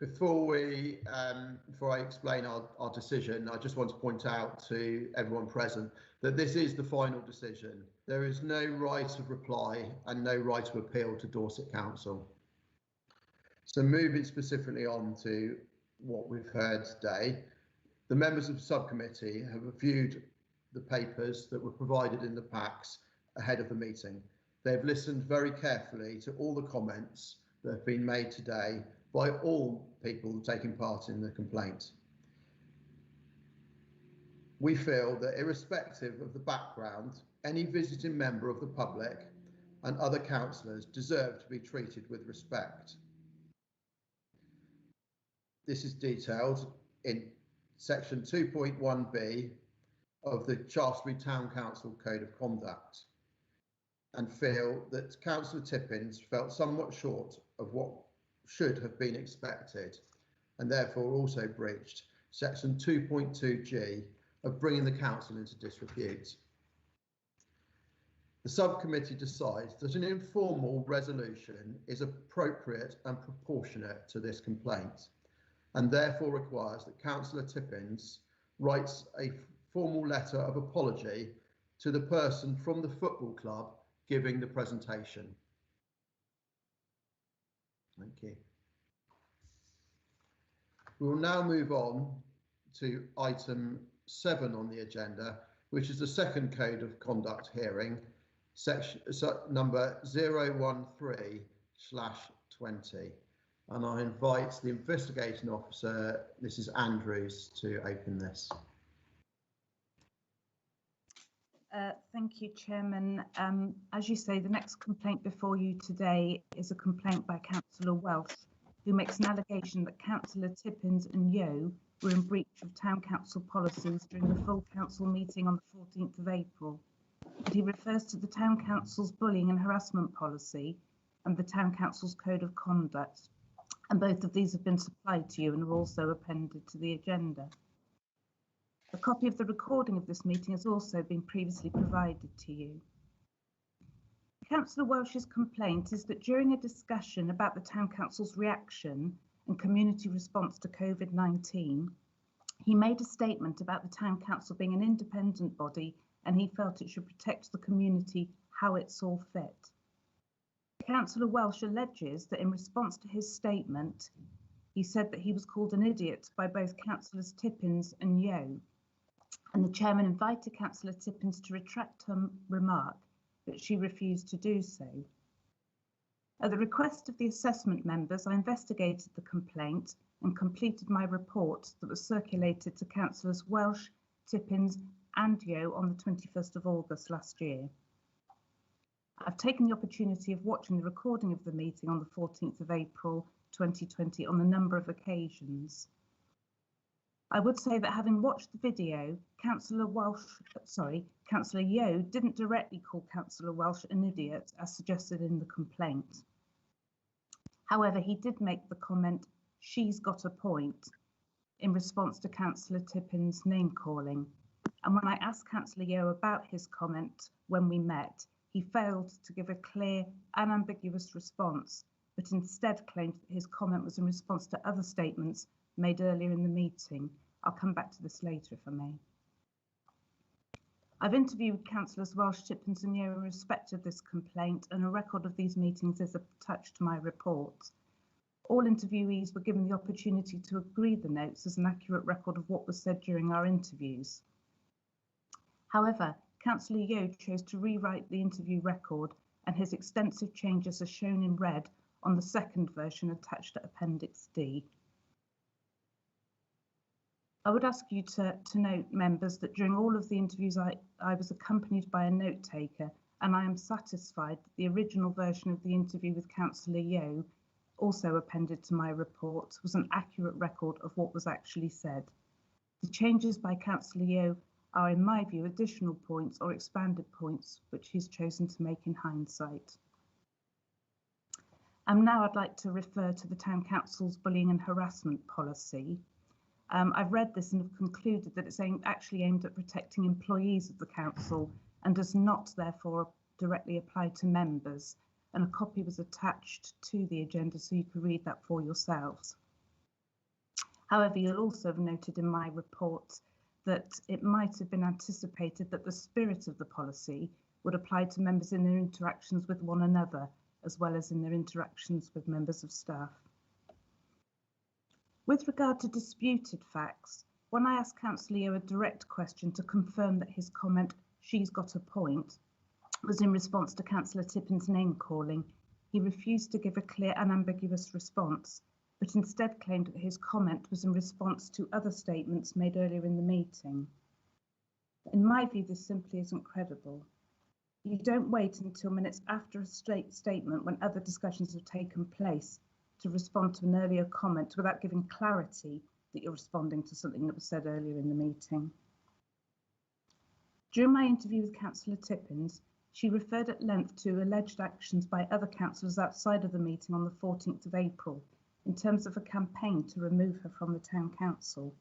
S1: Before I explain our decision, I just want to point out to everyone present that this is the final decision. There is no right of reply and no right of appeal to Dorset Council. So moving specifically on to what we've heard today, The members of the subcommittee have reviewed the papers that were provided in the packs ahead of the meeting. They've listened very carefully to all the comments that have been made today by all people taking part in the complaint. We feel that irrespective of the background, any visiting member of the public and other councillors deserve to be treated with respect. This is detailed in section 2.1b of the Shaftesbury Town Council Code of Conduct, and feel that Councillor Tippins felt somewhat short of what should have been expected, and therefore also breached section 2.2g of bringing the council into disrepute. The subcommittee decides that an informal resolution is appropriate and proportionate to this complaint, and therefore requires that Councillor Tippins writes a formal letter of apology to the person from the football club giving the presentation. Thank you. We will now move on to item 7 on the agenda, which is the second code of conduct hearing, section number 013/20. And I invite the investigating officer, Mrs. Andrews, to open this.
S4: Thank you, Chairman. As you say, the next complaint before you today is a complaint by Councillor Welsh, who makes an allegation that Councillor Tippins and Yeo were in breach of Town Council policies during the full council meeting on the 14th of April. And he refers to the Town Council's bullying and harassment policy and the Town Council's Code of Conduct. And both of these have been supplied to you and are also appended to the agenda. A copy of the recording of this meeting has also been previously provided to you. Councillor Welsh's complaint is that during a discussion about the Town Council's reaction and community response to COVID-19, he made a statement about the Town Council being an independent body and he felt it should protect the community how it saw fit. Councillor Welsh alleges that in response to his statement, he said that he was called an idiot by both Councillors Tippins and Yeo, and the chairman invited Councillor Tippins to retract her remark, but she refused to do so. At the request of the assessment members, I investigated the complaint and completed my report that was circulated to Councillors Welsh, Tippins and Yeo on the 21st of August last year. I've taken the opportunity of watching the recording of the meeting on the 14th of April 2020 on a number of occasions. I would say that having watched the video, Councillor Yeo didn't directly call Councillor Welsh an idiot as suggested in the complaint. However, he did make the comment, "She's got a point," in response to Councillor Tippins' name calling. And when I asked Councillor Yeo about his comment when we met, he failed to give a clear and ambiguous response, but instead claimed that his comment was in response to other statements made earlier in the meeting. I'll come back to this later if I may. I've interviewed Councillors Welsh, Tippins and Yeo in respect of this complaint, and a record of these meetings is attached to my report. All interviewees were given the opportunity to agree the notes as an accurate record of what was said during our interviews. However, Councillor Yeo chose to rewrite the interview record, and his extensive changes are shown in red on the second version attached to Appendix D. I would ask you to note, members, that during all of the interviews I was accompanied by a note taker, and I am satisfied that the original version of the interview with Councillor Yeo, also appended to my report, was an accurate record of what was actually said. The changes by Councillor Yeo are, in my view, additional points or expanded points which he's chosen to make in hindsight. And now I'd like to refer to the Town Council's bullying and harassment policy. I've read this and have concluded that it's actually aimed at protecting employees of the council and does not therefore directly apply to members, and a copy was attached to the agenda so you could read that for yourselves. However, you'll also have noted in my report that it might have been anticipated that the spirit of the policy would apply to members in their interactions with one another, as well as in their interactions with members of staff. With regard to disputed facts, When I asked Councillor Yeo a direct question to confirm that his comment, "she's got a point," was in response to Councillor Tippin's name calling, he refused to give a clear and ambiguous response, but instead claimed that his comment was in response to other statements made earlier in the meeting. In my view, this simply isn't credible. You don't wait until minutes after a statement when other discussions have taken place to respond to an earlier comment without giving clarity that you're responding to something that was said earlier in the meeting. During my interview with Councillor Tippins, she referred at length to alleged actions by other councillors outside of the meeting on the 14th of April in terms of a campaign to remove her from the Town Council.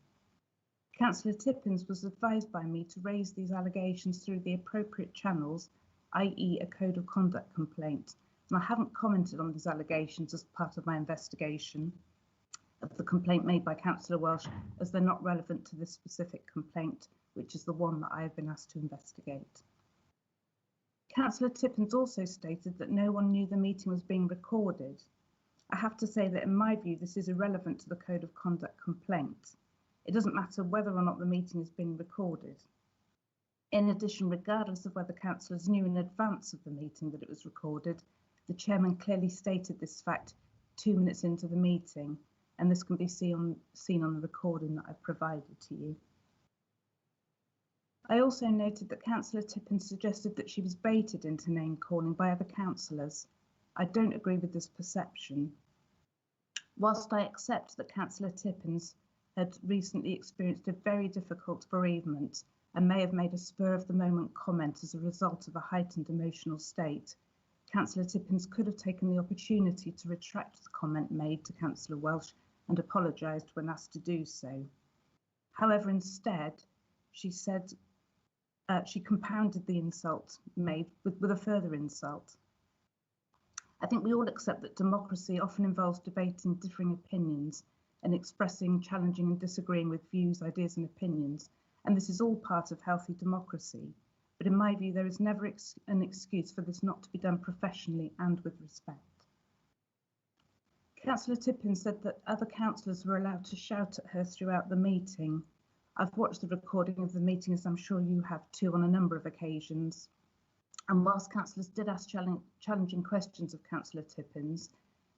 S4: Councillor Tippins was advised by me to raise these allegations through the appropriate channels, i.e. a code of conduct complaint, and I haven't commented on these allegations as part of my investigation of the complaint made by Councillor Welsh, as they're not relevant to this specific complaint, which is the one that I have been asked to investigate. Councillor Tippins also stated that no one knew the meeting was being recorded. I have to say that in my view, this is irrelevant to the code of conduct complaint. It doesn't matter whether or not the meeting is being recorded. In addition, regardless of whether councillors knew in advance of the meeting that it was recorded, the chairman clearly stated this fact 2 minutes into the meeting, and this can be seen on the recording that I've provided to you. I also noted that Councillor Tippins suggested that she was baited into name calling by other councillors. I don't agree with this perception. Whilst I accept that Councillor Tippins had recently experienced a very difficult bereavement and may have made a spur-of-the-moment comment as a result of a heightened emotional state, Councillor Tippins could have taken the opportunity to retract the comment made to Councillor Welsh and apologised when asked to do so. However, instead, she said she compounded the insult made with a further insult. I think we all accept that democracy often involves debating differing opinions and expressing, challenging and disagreeing with views, ideas and opinions, and this is all part of healthy democracy. But in my view, there is never an excuse for this not to be done professionally and with respect. Councillor Tippins said that other councillors were allowed to shout at her throughout the meeting. I've watched the recording of the meeting, as I'm sure you have too, on a number of occasions. And whilst councillors did ask challenging questions of Councillor Tippins,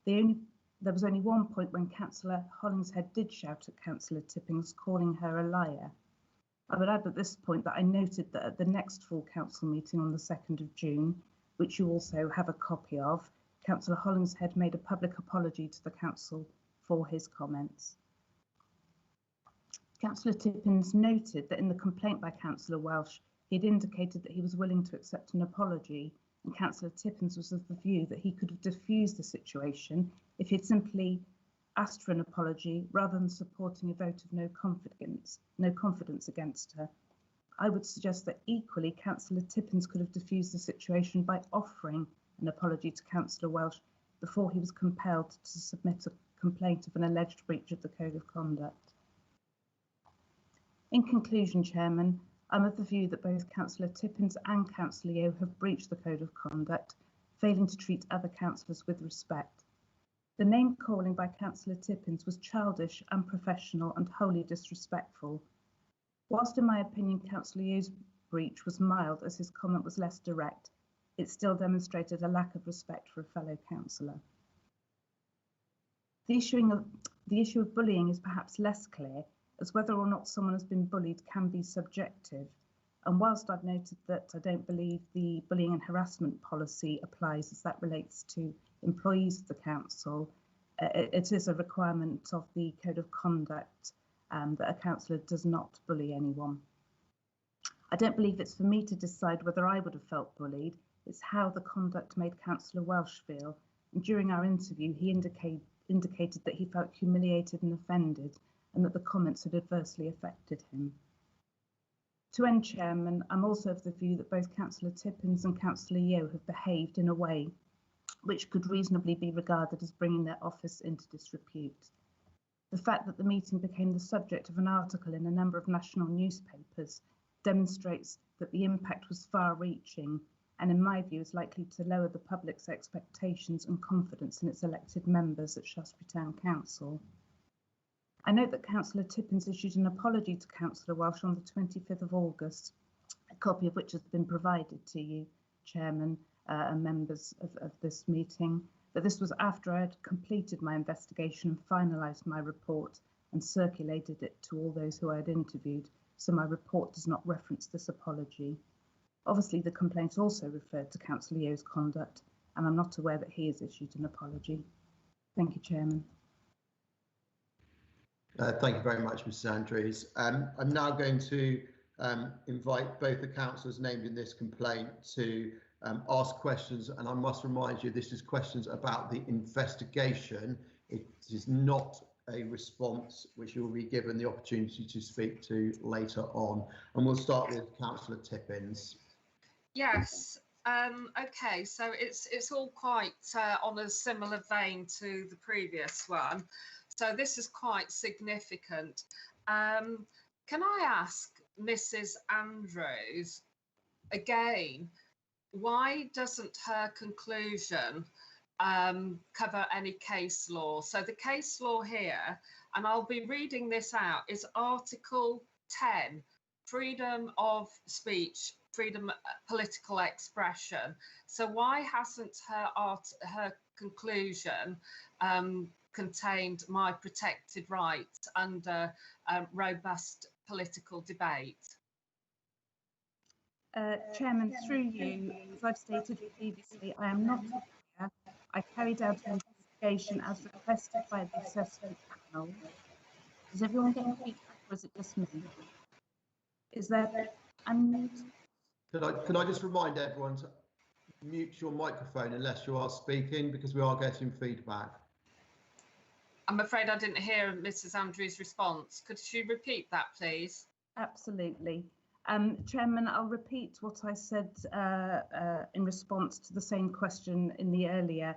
S4: there was only one point when Councillor Hollingshead did shout at Councillor Tippins, calling her a liar. I would add at this point that I noted that at the next full council meeting on the 2nd of June, which you also have a copy of, Councillor Hollingshead made a public apology to the council for his comments. Councillor Tippins noted that in the complaint by Councillor Welsh, he had indicated that he was willing to accept an apology, and Councillor Tippins was of the view that he could have diffused the situation if he had simply asked for an apology rather than supporting a vote of no confidence against her. I would suggest that equally Councillor Tippins could have diffused the situation by offering an apology to Councillor Welsh before he was compelled to submit a complaint of an alleged breach of the Code of Conduct. In conclusion, Chairman, I'm of the view that both Councillor Tippins and Councillor Yeo have breached the Code of Conduct, failing to treat other councillors with respect. The name calling by Councillor Tippins was childish, unprofessional and wholly disrespectful. Whilst in my opinion Councillor Yeo's breach was mild as his comment was less direct, it still demonstrated a lack of respect for a fellow councillor. The issue of bullying is perhaps less clear, as whether or not someone has been bullied can be subjective. And whilst I've noted that I don't believe the bullying and harassment policy applies as that relates to employees of the council, it is a requirement of the Code of Conduct that a councillor does not bully anyone. I don't believe it's for me to decide whether I would have felt bullied. It's how the conduct made Councillor Welsh feel. And during our interview, he indicated that he felt humiliated and offended, and that the comments had adversely affected him. To end, Chairman, I'm also of the view that both Councillor Tippins and Councillor Yeo have behaved in a way which could reasonably be regarded as bringing their office into disrepute. The fact that the meeting became the subject of an article in a number of national newspapers demonstrates that the impact was far-reaching and, in my view, is likely to lower the public's expectations and confidence in its elected members at Shaftesbury Town Council. I note that Councillor Tippins issued an apology to Councillor Welsh on the 25th of August, a copy of which has been provided to you, Chairman, and members of this meeting, but this was after I had completed my investigation and finalised my report and circulated it to all those who I had interviewed, so my report does not reference this apology. Obviously, the complaint also referred to Councillor Yeo's conduct, and I'm not aware that he has issued an apology. Thank you, Chairman.
S1: Thank you very much, Mrs Andrews. I'm now going to invite both the councillors named in this complaint to ask questions, and I must remind you this is questions about the investigation. It is not a response which you will be given the opportunity to speak to later on. And we'll start with Councillor Tippins.
S7: Yes. Okay, so it's all quite on a similar vein to the previous one. So this is quite significant. Can I ask Mrs Andrews again, why doesn't her conclusion cover any case law? So the case law here, and I'll be reading this out, is Article 10, freedom of speech, freedom political expression. So why hasn't her conclusion contained my protected right under robust political debate?
S4: Chairman, through you, as I've stated previously, I am not a lawyer. I carried out an investigation as requested by the assessment panel. Is everyone getting feedback, or is it just me? Is there unmute?
S1: Can I just remind everyone to mute your microphone unless you are speaking, because we are getting feedback.
S7: I'm afraid I didn't hear Mrs Andrews' response. Could she repeat that, please?
S4: Absolutely. Chairman, I'll repeat what I said in response to the same question in the earlier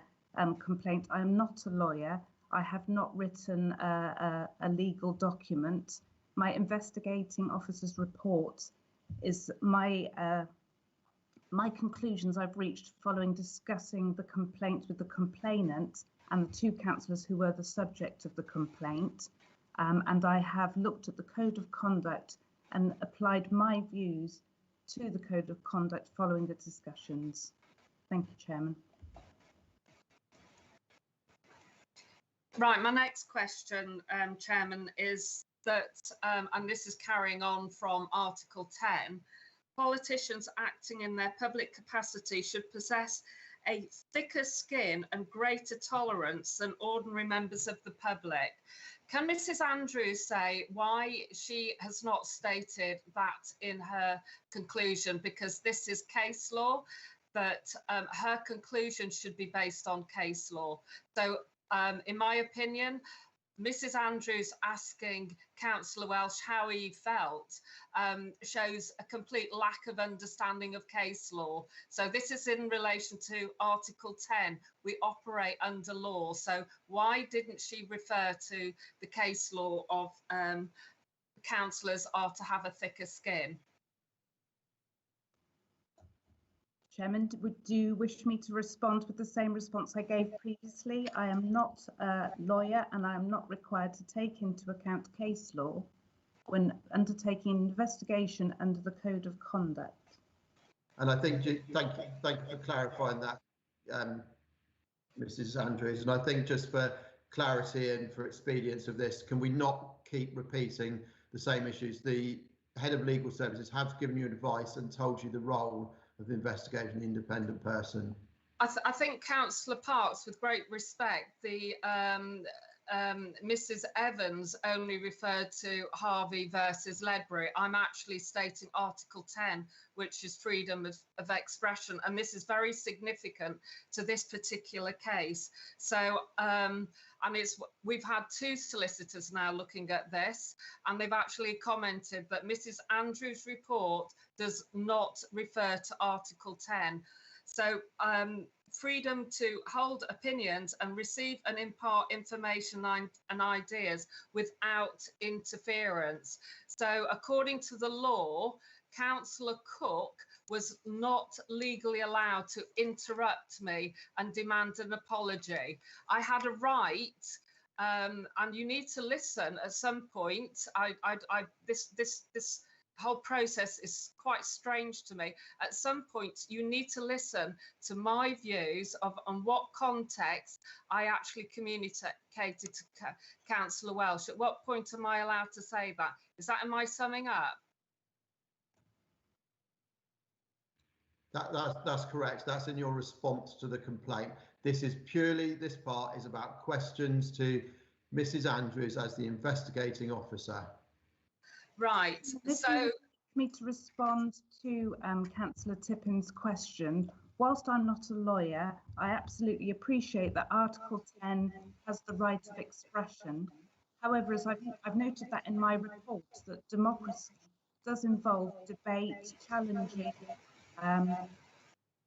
S4: complaint. I am not a lawyer. I have not written a legal document. My investigating officer's report is my conclusions I've reached following discussing the complaint with the complainant and the two councillors who were the subject of the complaint. And I have looked at the code of conduct and applied my views to the code of conduct following the discussions. Thank you, Chairman.
S7: Right, my next question, Chairman, is that, and this is carrying on from Article 10, politicians acting in their public capacity should possess a thicker skin and greater tolerance than ordinary members of the public. Can Mrs Andrews say why she has not stated that in her conclusion? Because this is case law, that her conclusion should be based on case law. So in my opinion, Mrs Andrews asking Councillor Welsh how he felt shows a complete lack of understanding of case law. So this is in relation to Article 10. We operate under law. So why didn't she refer to the case law of councillors are to have a thicker skin?
S4: Chairman, do you wish me to respond with the same response I gave previously? I am not a lawyer and I am not required to take into account case law when undertaking an investigation under the Code of Conduct.
S1: And I think, thank you for clarifying that, Mrs Andrews. And I think just for clarity and for expedience of this, can we not keep repeating the same issues? The Head of Legal Services has given you advice and told you the role of the investigation independent person.
S7: I think Councillor Parks, with great respect, the Mrs Evans only referred to Harvey versus Ledbury. I'm actually stating Article 10, which is freedom of expression, and this is very significant to this particular case. So and we've had two solicitors now looking at this, and they've actually commented that Mrs Andrews' report does not refer to Article 10. So freedom to hold opinions and receive and impart information and ideas without interference. So according to the law, Councillor Cook was not legally allowed to interrupt me and demand an apology. I had a right and you need to listen at some point. This whole process is quite strange to me. At some point, you need to listen to my views of on what context I actually communicated to Councillor Welsh. At what point am I allowed to say that? Am I summing up?
S1: That's correct. That's in your response to the complaint. This part is about questions to Mrs. Andrews as the investigating officer.
S7: Right. So,
S4: me to respond to Councillor Tippin's question. Whilst I'm not a lawyer, I absolutely appreciate that Article 10 has the right of expression. However, as I've noted that in my report, that democracy does involve debate, challenging,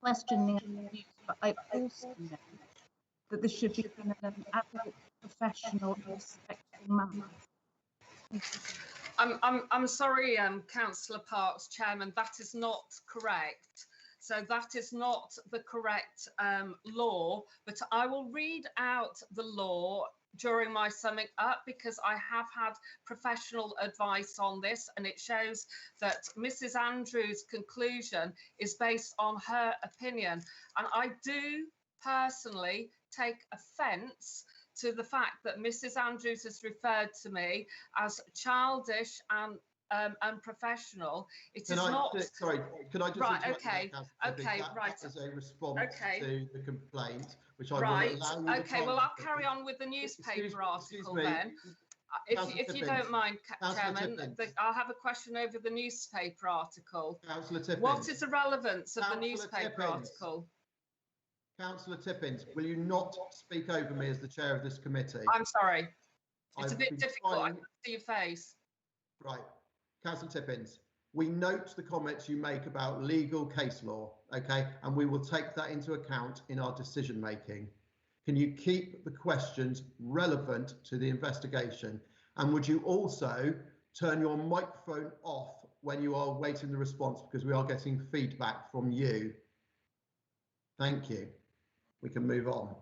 S4: questioning and views, but I also know that this should be done in an adult, professional, and respectful manner.
S7: I'm sorry, Councillor Parks, Chairman, that is not correct. So that is not the correct law, but I will read out the law during my summing up because I have had professional advice on this, and it shows that Mrs. Andrews' conclusion is based on her opinion. And I do personally take offence to the fact that Mrs. Andrews has referred to me as childish and unprofessional. It is not.
S1: Sorry, can I just
S7: right?
S1: Okay,
S7: Right.
S1: As a response to the complaint, which I
S7: right.
S1: will allow you.
S7: Okay. Well, I'll carry on with the newspaper article then. If you don't mind, Chairman, I'll have a question over the newspaper article.
S1: Councillor Tippins.
S7: What is the relevance of the newspaper article?
S1: Councillor Tippins, will you not speak over me as the chair of this committee?
S7: I'm sorry. It's a bit difficult. I can see your face.
S1: Right. Councillor Tippins, we note the comments you make about legal case law, okay, and we will take that into account in our decision making. Can you keep the questions relevant to the investigation? And would you also turn your microphone off when you are waiting the response, because we are getting feedback from you? Thank you. We can move on.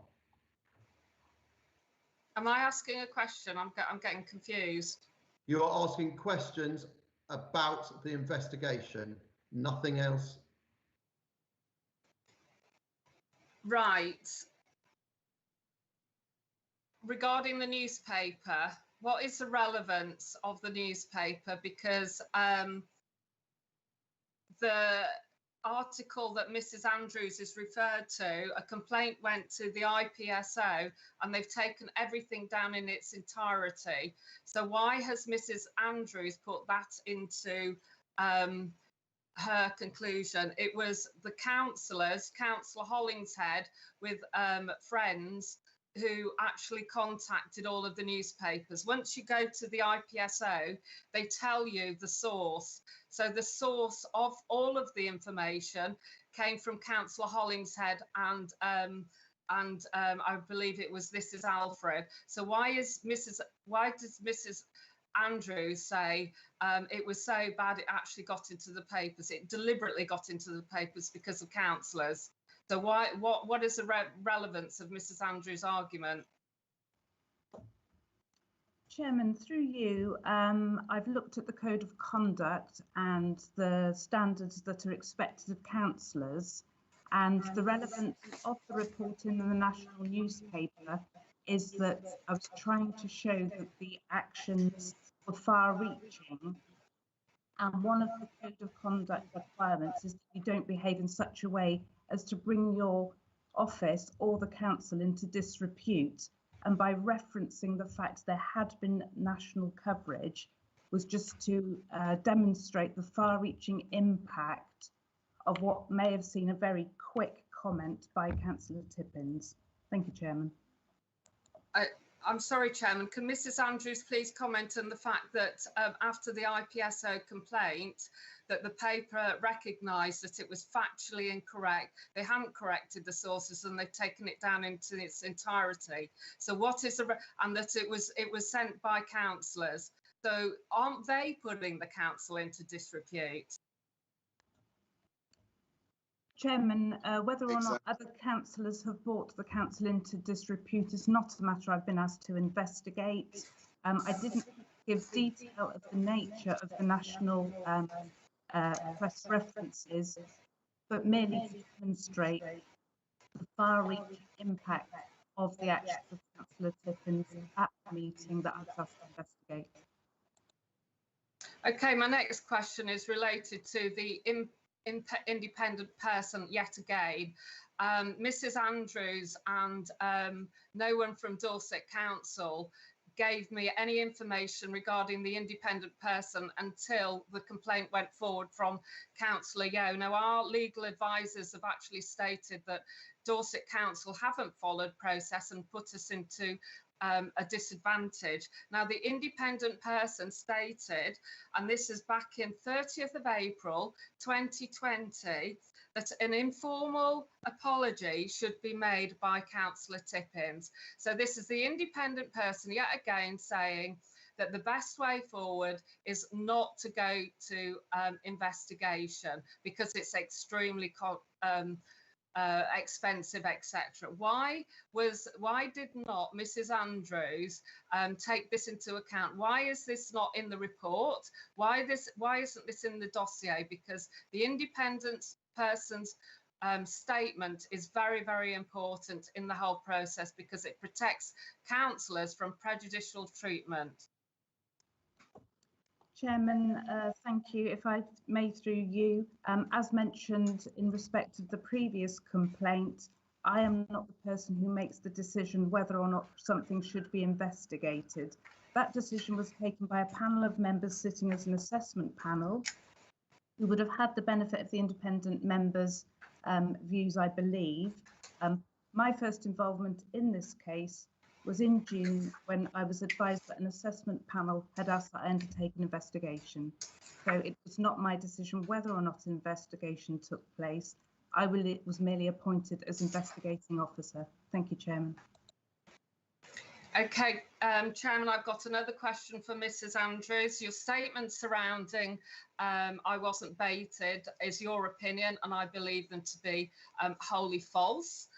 S7: Am I asking a question? I'm getting confused.
S1: You are asking questions about the investigation, nothing else.
S7: Right. Regarding the newspaper, what is the relevance of the newspaper? Because the article that Mrs. Andrews is referred to, a complaint went to the IPSO and they've taken everything down in its entirety. So why has Mrs. Andrews put that into her conclusion? It was the councillors, Councillor Hollingshead with friends, who actually contacted all of the newspapers. Once you go to the IPSO, they tell you the source. So the source of all of the information came from Councillor Hollingshead and I believe it was this is Alfred. So why does Mrs. Andrews say it was so bad it actually got into the papers? It deliberately got into the papers because of councillors. So what is the relevance of Mrs. Andrews' argument?
S4: Chairman, through you, I've looked at the Code of Conduct and the standards that are expected of councillors, and the relevance of the report in the national newspaper is that I was trying to show that the actions were far-reaching, and one of the Code of Conduct requirements is that you don't behave in such a way as to bring your office or the council into disrepute. And by referencing the fact there had been national coverage was just to demonstrate the far-reaching impact of what may have seen a very quick comment by Councillor Tippins. Thank you, Chairman.
S7: I'm sorry, Chairman. Can Mrs. Andrews please comment on the fact that after the IPSO complaint, that the paper recognised that it was factually incorrect. They hadn't corrected the sources and they've taken it down into its entirety. So what is and that it was sent by councillors. So aren't they putting the council into disrepute?
S4: Chairman, whether or not other councillors have brought the council into disrepute is not a matter I've been asked to investigate. I didn't give detail of the nature of the national press references, but merely to demonstrate the far-reaching impact of the actions of Councillor Tippins at the meeting that I was asked to investigate.
S7: Okay, my next question is related to the independent person yet again. Mrs. Andrews and no one from Dorset Council gave me any information regarding the independent person until the complaint went forward from Councillor Yeo. Now, our legal advisors have actually stated that Dorset Council haven't followed process and put us into a disadvantage. Now, the independent person stated, and this is back in 30th of April 2020, that an informal apology should be made by Councillor Tippins. So this is the independent person yet again saying that the best way forward is not to go to investigation because it's extremely expensive, etc. Why did not Mrs. Andrews take this into account? Why is this not in the report? Why isn't this in the dossier? Because the independent person's statement is very, very important in the whole process because it protects councillors from prejudicial treatment.
S4: Chairman, thank you. If I may, through you, as mentioned in respect of the previous complaint, I am not the person who makes the decision whether or not something should be investigated. That decision was taken by a panel of members sitting as an assessment panel, who would have had the benefit of the independent members' views, I believe. My first involvement in this case was in June when I was advised that an assessment panel had asked that I undertake an investigation. So it was not my decision whether or not an investigation took place. I was merely appointed as investigating officer. Thank you, Chairman.
S7: Okay, Chairman, I've got another question for Mrs. Andrews. Your statement surrounding I wasn't baited is your opinion, and I believe them to be wholly false.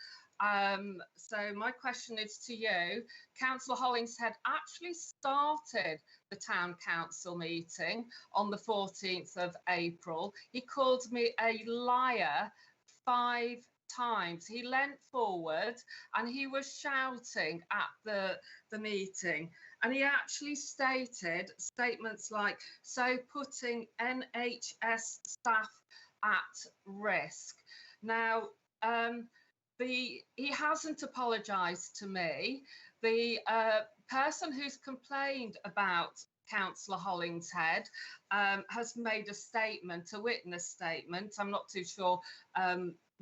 S7: So my question is to you. Councillor Hollingshead actually started the town council meeting on the 14th of April. He called me a liar 5 times. He leant forward and he was shouting at the meeting, and he actually stated statements like, so putting NHS staff at risk. Now, he hasn't apologised to me. The person who's complained about Councillor Hollingshead has made a statement, a witness statement. I'm not too sure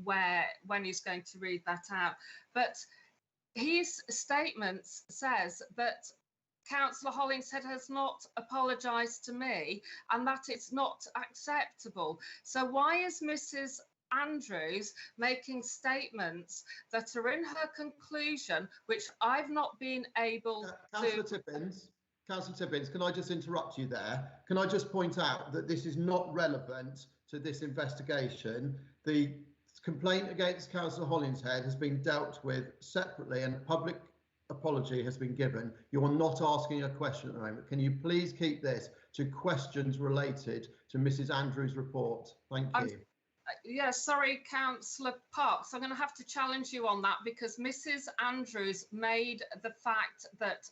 S7: when he's going to read that out, but his statement says that Councillor Hollingshead has not apologised to me and that it's not acceptable. So why is Mrs. Andrews making statements that are in her conclusion, which I've not been able to...
S1: Councillor Tippins, can I just interrupt you there? Can I just point out that this is not relevant to this investigation? The complaint against Councillor Hollingshead has been dealt with separately and a public apology has been given. You are not asking a question at the moment. Can you please keep this to questions related to Mrs. Andrews' report? Thank you.
S7: Yeah, sorry, Councillor Parks. I'm going to have to challenge you on that because Mrs. Andrews made the fact that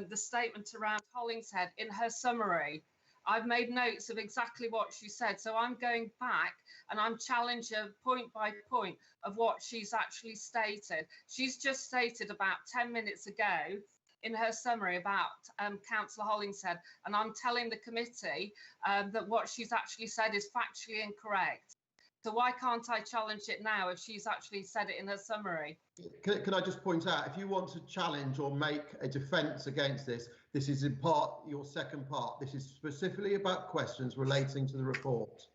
S7: the statement around Hollingshead in her summary. I've made notes of exactly what she said. So I'm going back and I'm challenging point by point of what she's actually stated. She's just stated about 10 minutes ago in her summary about Councillor Hollingshead, and I'm telling the committee that what she's actually said is factually incorrect. So why can't I challenge it now if she's actually said it in her summary?
S1: Can I just point out, if you want to challenge or make a defence against this, this is in part your second part. This is specifically about questions relating to the report.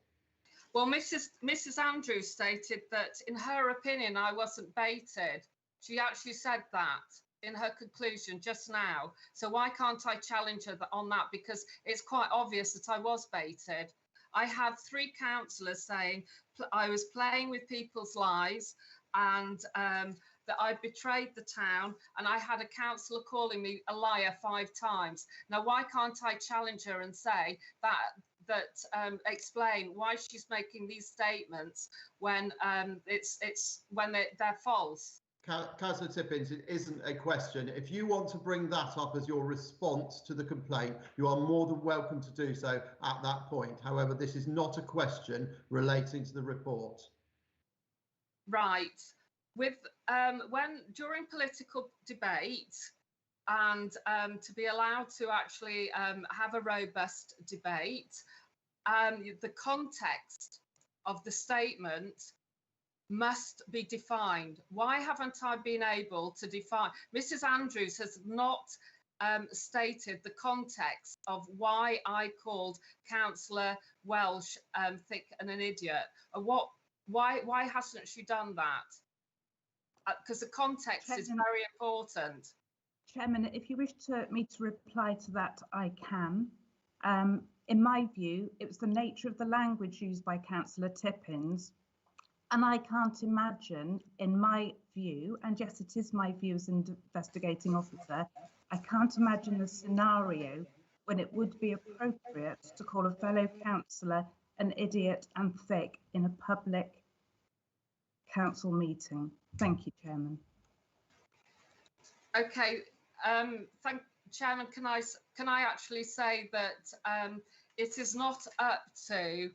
S7: Well, Mrs. Andrews stated that in her opinion, I wasn't baited. She actually said that in her conclusion just now. So why can't I challenge her on that? Because it's quite obvious that I was baited. I had 3 councillors saying I was playing with people's lives and that I betrayed the town, and I had a councillor calling me a liar 5 times. Now, why can't I challenge her and say explain why she's making these statements when they're false?
S1: Councillor Tippins, it isn't a question. If you want to bring that up as your response to the complaint, you are more than welcome to do so at that point. However, this is not a question relating to the report.
S7: Right. With when during political debate and to be allowed to actually have a robust debate, the context of the statement must be defined. Why haven't I been able to define? Mrs. Andrews has not stated the context of why I called Councillor Welsh thick and an idiot. Why hasn't she done that? Because the context is very important.
S4: Chairman, if you wish me to reply to that, I can. In my view, it was the nature of the language used by Councillor Tippins, and I can't imagine, in my view, and yes, it is my view as an investigating officer, I can't imagine a scenario when it would be appropriate to call a fellow councillor an idiot and thick in a public council meeting. Thank you, Chairman.
S7: Okay, Chairman, can I actually say that it is not up to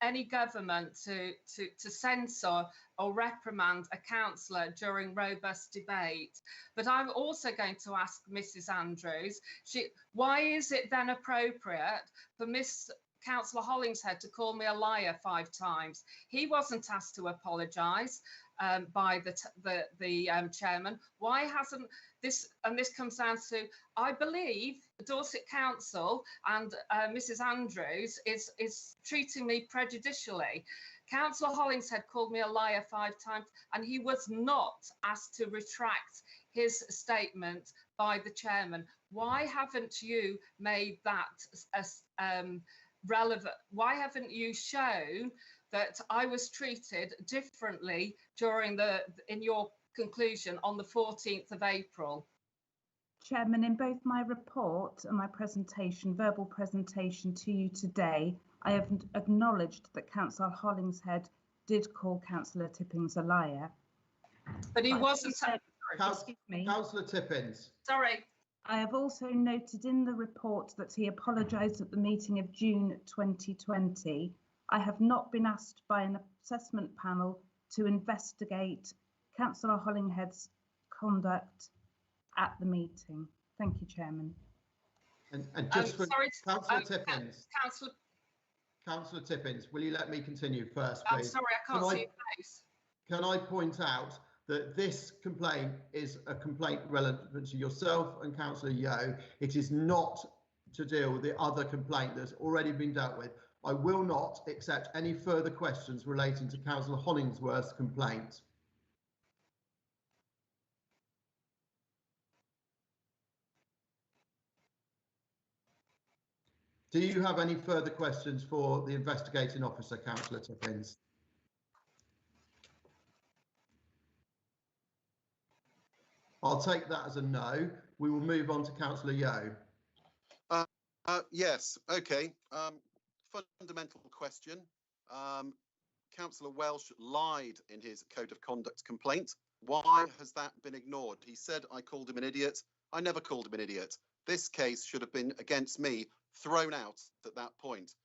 S7: any government to censor or reprimand a councillor during robust debate. But I'm also going to ask Mrs. Andrews, why is it then appropriate for Councillor Hollingshead to call me a liar 5 times? He wasn't asked to apologise by the chairman. Why hasn't this? And this comes down to, I believe, the Dorset Council and Mrs. Andrews is treating me prejudicially. Councillor Hollingshead called me a liar 5 times, and he was not asked to retract his statement by the chairman. Why haven't you made that relevant? Why haven't you shown that I was treated differently in your conclusion on the 14th of April?
S4: Chairman, in both my report and my presentation, verbal presentation to you today, I have acknowledged that Councillor Hollingshead did call Councillor Tippins a liar.
S7: But he wasn't.
S4: Excuse me.
S1: Councillor Tippins.
S7: Sorry.
S4: I have also noted in the report that he apologised at the meeting of June 2020. I have not been asked by an assessment panel to investigate Councillor Hollingshead's conduct at the meeting. Thank you, Chairman.
S1: And just for Councillor Tippins.
S7: Councillor
S1: Tippins, will you let me continue first, please?
S7: I'm sorry, I can't see your face.
S1: Can I point out that this complaint is a complaint relevant to yourself and Councillor Yeo? It is not to deal with the other complaint that's already been dealt with. I will not accept any further questions relating to Councillor Hollingsworth's complaint. Do you have any further questions for the investigating officer, Councillor Tippins? I'll take that as a no. We will move on to Councillor Yeo.
S8: Yes, okay. Fundamental question. Councillor Welsh lied in his code of conduct complaint. Why has that been ignored? He said I called him an idiot. I never called him an idiot. This case should have been against me, thrown out at that point.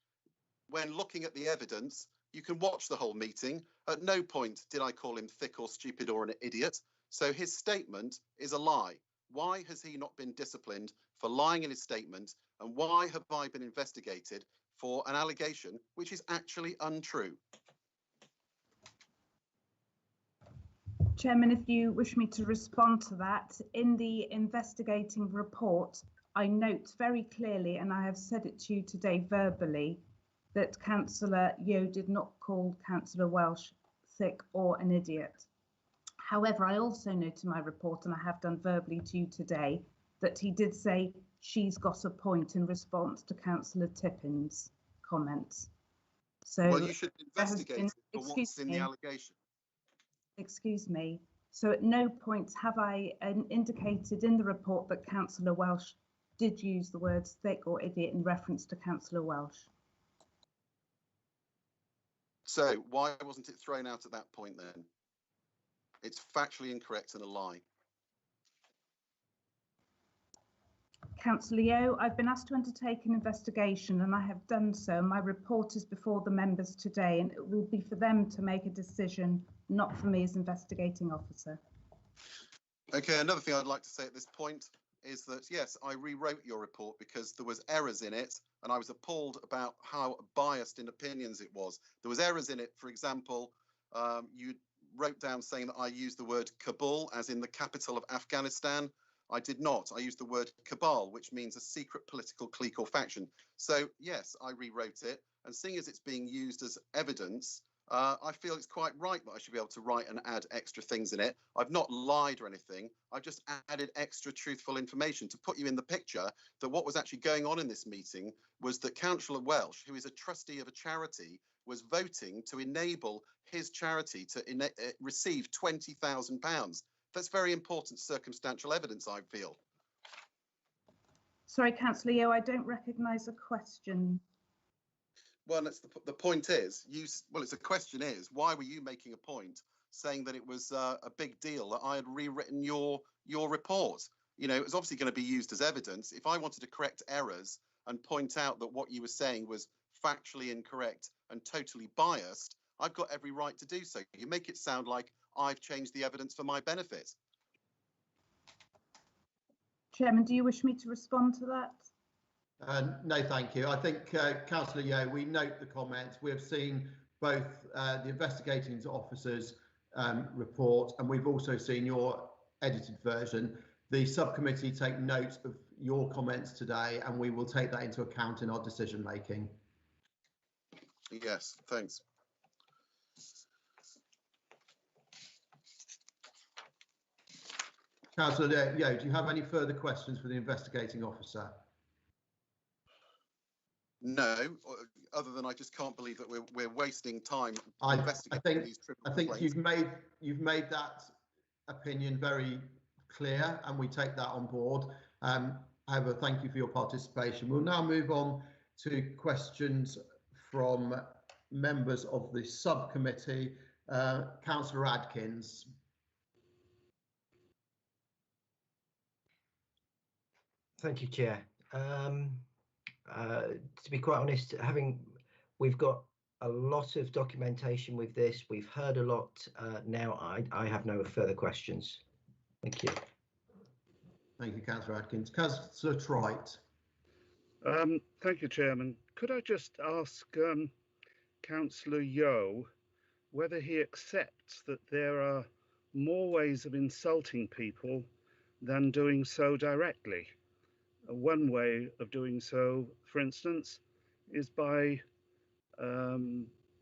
S8: When looking at the evidence, you can watch the whole meeting. At no point did I call him thick or stupid or an idiot. So his statement is a lie. Why has he not been disciplined for lying in his statement? And why have I been investigated for an allegation which is actually untrue?
S4: Chairman, if you wish me to respond to that, in the investigating report, I note very clearly, and I have said it to you today verbally, that Councillor Yeo did not call Councillor Welsh thick or an idiot. However, I also note in my report, and I have done verbally to you today, that he did say she's got a point in response to Councillor Tippins' comments. So
S8: well, you should investigate it for what's in the allegation.
S4: Excuse me. So at no point have I indicated in the report that Councillor Welsh did use the words thick or idiot in reference to Councillor Welsh.
S8: So why wasn't it thrown out at that point then? It's factually incorrect and a lie.
S4: Councillor Yeo, I've been asked to undertake an investigation and I have done so. My report is before the members today and it will be for them to make a decision, not for me as investigating officer.
S8: Okay, another thing I'd like to say at this point is that, yes, I rewrote your report because there was errors in it and I was appalled about how biased in opinions it was. There was errors in it. For example, you wrote down saying that I used the word Kabul as in the capital of Afghanistan. I did not. I used the word cabal, which means a secret political clique or faction. So, yes, I rewrote it. And seeing as it's being used as evidence, I feel it's quite right that I should be able to write and add extra things in it. I've not lied or anything. I've just added extra truthful information to put you in the picture that what was actually going on in this meeting was that Councillor Welsh, who is a trustee of a charity, was voting to enable his charity to receive £20,000. That's very important circumstantial evidence, I feel.
S4: Sorry, Councillor Yeo, I don't recognise a question.
S8: Well, that's the point is, it's a question is, why were you making a point saying that it was a big deal that I had rewritten your report? You know, it was obviously going to be used as evidence. If I wanted to correct errors and point out that what you were saying was factually incorrect and totally biased, I've got every right to do so. You make it sound like I've changed the evidence for my benefit.
S4: Chairman, do you wish me to respond to that?
S1: No, thank you. I think, Councillor Yeo, we note the comments. We have seen both the investigating officer's report and we've also seen your edited version. The subcommittee take note of your comments today and we will take that into account in our decision making.
S8: Yes, thanks.
S1: Councillor Yeo, do you have any further questions for the investigating officer?
S8: No, other than I just can't believe that we're wasting time investigating these trivial complaints.
S1: I think you've made that opinion very clear, and we take that on board. However, thank you for your participation. We'll now move on to questions from members of the subcommittee. Councillor Adkins.
S2: Thank you, Chair. To be quite honest, we've got a lot of documentation with this. We've heard a lot. Now I have no further questions. Thank you.
S1: Thank you, Councillor Adkins. Councillor Trite.
S3: Thank you, Chairman. Could I just ask Councillor Yeo whether he accepts that there are more ways of insulting people than doing so directly? One way of doing so, for instance, is by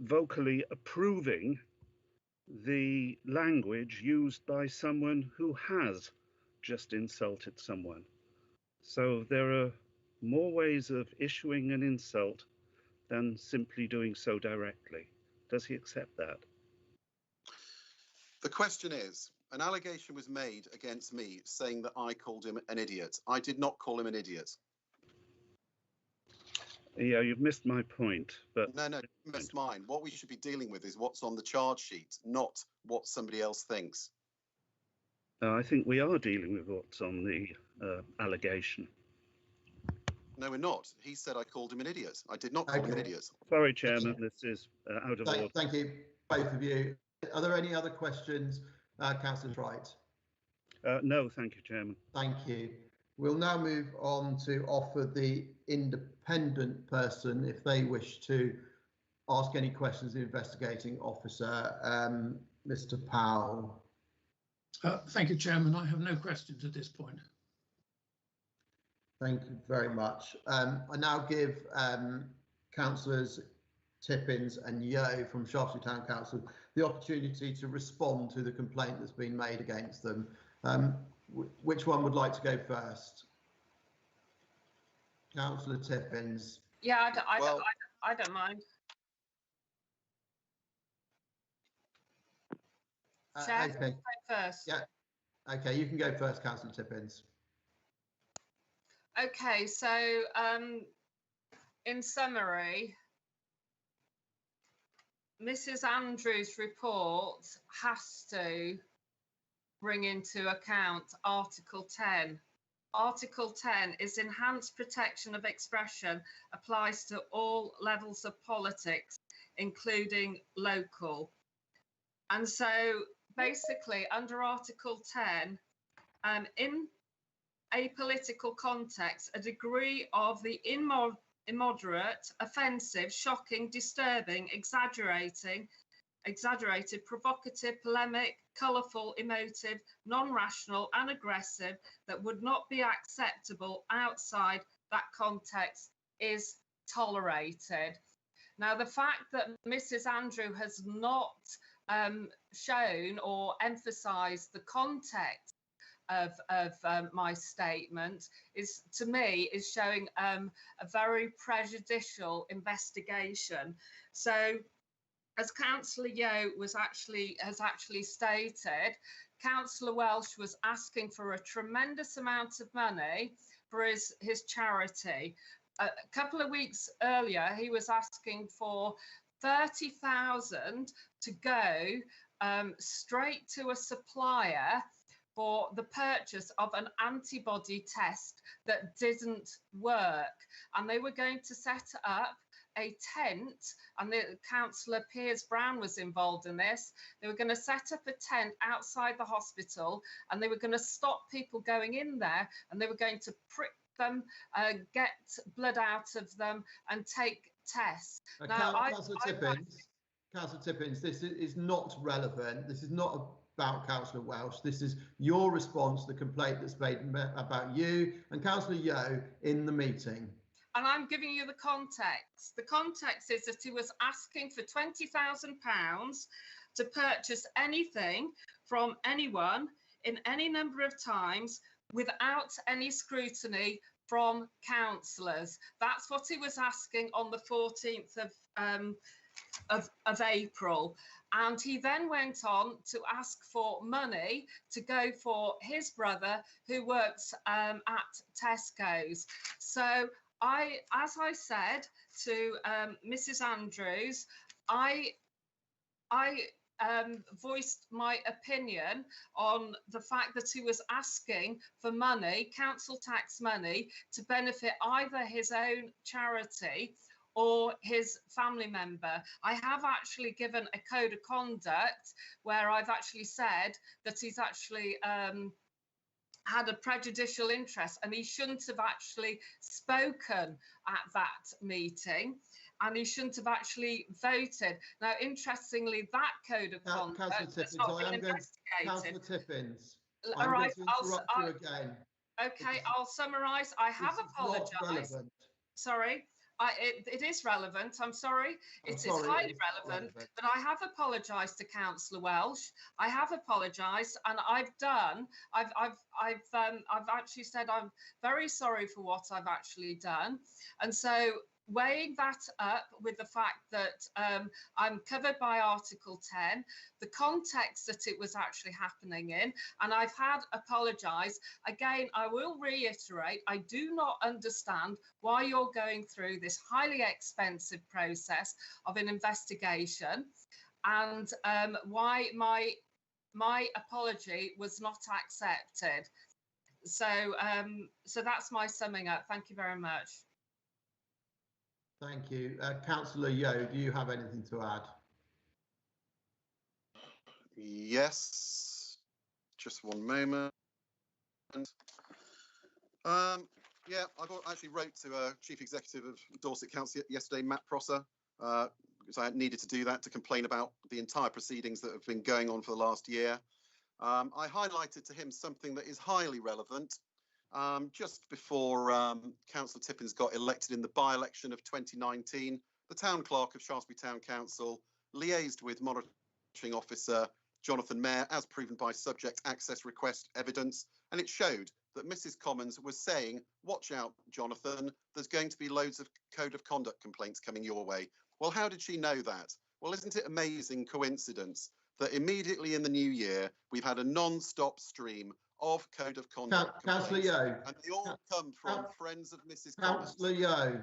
S3: vocally approving the language used by someone who has just insulted someone. So there are more ways of issuing an insult than simply doing so directly. Does he accept that?
S8: The question is, an allegation was made against me saying that I called him an idiot. I did not call him an idiot.
S3: Yeah, you've missed my point. But
S8: no, you missed mine. What we should be dealing with is what's on the charge sheet, not what somebody else thinks.
S3: I think we are dealing with what's on the allegation.
S8: No, we're not. He said I called him an idiot. I did not call him an idiot.
S3: Sorry, Chairman, this is out of order.
S1: Thank you, both of you. Are there any other questions? Councillor Trite.
S3: No, thank you, Chairman.
S1: Thank you. We'll now move on to offer the independent person, if they wish to ask any questions of the investigating officer. Mr. Powell.
S10: Thank you, Chairman. I have no questions at this point.
S1: Thank you very much. I now give Councillors Tippins and Yeo from Shaftesbury Town Council the opportunity to respond to the complaint that's been made against them. Which one would like to go first? Councillor Tippins.
S7: Yeah, I don't mind. Chair,
S1: Okay.
S7: go first.
S1: Yeah. Okay, you can go first, Councillor Tippins.
S7: Okay, so in summary, Mrs. Andrews' report has to bring into account Article 10. Article 10 is enhanced protection of expression, applies to all levels of politics, including local. And so basically under Article 10, in a political context, a degree of the immoderate, offensive, shocking, disturbing, exaggerated, provocative, polemic, colourful, emotive, non-rational and aggressive that would not be acceptable outside that context is tolerated. Now, the fact that Mrs. Andrew has not shown or emphasised the context of my statement is, to me, is showing a very prejudicial investigation. So, as Councillor Yeo has actually stated, Councillor Welsh was asking for a tremendous amount of money for his charity. A couple of weeks earlier, he was asking for 30,000 to go straight to a supplier for the purchase of an antibody test that didn't work. And they were going to set up a tent, and the Councillor Piers Brown was involved in this. They were going to set up a tent outside the hospital, and they were going to stop people going in there, and they were going to prick them, get blood out of them, and take tests.
S1: Councillor Tippins, this is not relevant. This is not about Councillor Welsh. This is your response to the complaint that's made about you and Councillor Yeo in the meeting.
S7: And I'm giving you the context. The context is that he was asking for £20,000 to purchase anything from anyone in any number of times without any scrutiny from councillors. That's what he was asking on the 14th of April. And he then went on to ask for money to go for his brother who works at Tesco's. So as I said to Mrs. Andrews, I voiced my opinion on the fact that he was asking for money, council tax money, to benefit either his own charity or his family member. I have actually given a code of conduct where I've actually said that he's actually had a prejudicial interest, and he shouldn't have actually spoken at that meeting, and he shouldn't have actually voted. Now, interestingly, that code of conduct has not been investigated.
S1: Councillor Tippins,
S7: all right,
S1: you again.
S7: Okay, I'll summarise. I have apologised. Sorry. It is relevant. I'm sorry. It's highly relevant. But I have apologised to Councillor Welsh. I have apologised, and I've actually said I'm very sorry for what I've actually done. And so, weighing that up with the fact that I'm covered by Article 10, the context that it was actually happening in, and I've had apologised. Again, I will reiterate, I do not understand why you're going through this highly expensive process of an investigation, and why my apology was not accepted. So, so that's my summing up. Thank you very much.
S1: Thank you. Councillor Yeo, do you have anything to add?
S8: Yes, just one moment. Yeah, I actually wrote to Chief Executive of Dorset Council yesterday, Matt Prosser, because I needed to do that to complain about the entire proceedings that have been going on for the last year. I highlighted to him something that is highly relevant. Just before Councillor Tippins got elected in the by-election of 2019, the Town Clerk of Shaftesbury Town Council liaised with Monitoring Officer Jonathan Mayer, as proven by subject access request evidence, and it showed that Mrs. Commons was saying, watch out, Jonathan, there's going to be loads of code of conduct complaints coming your way. Well, how did she know that? Well, isn't it amazing coincidence that immediately in the new year, we've had a non-stop stream of code of conduct
S1: Councillor
S8: complaints,
S1: Yeo.
S8: and they all come from friends of Mrs.
S1: Councillor
S8: Commons.
S1: Yeo,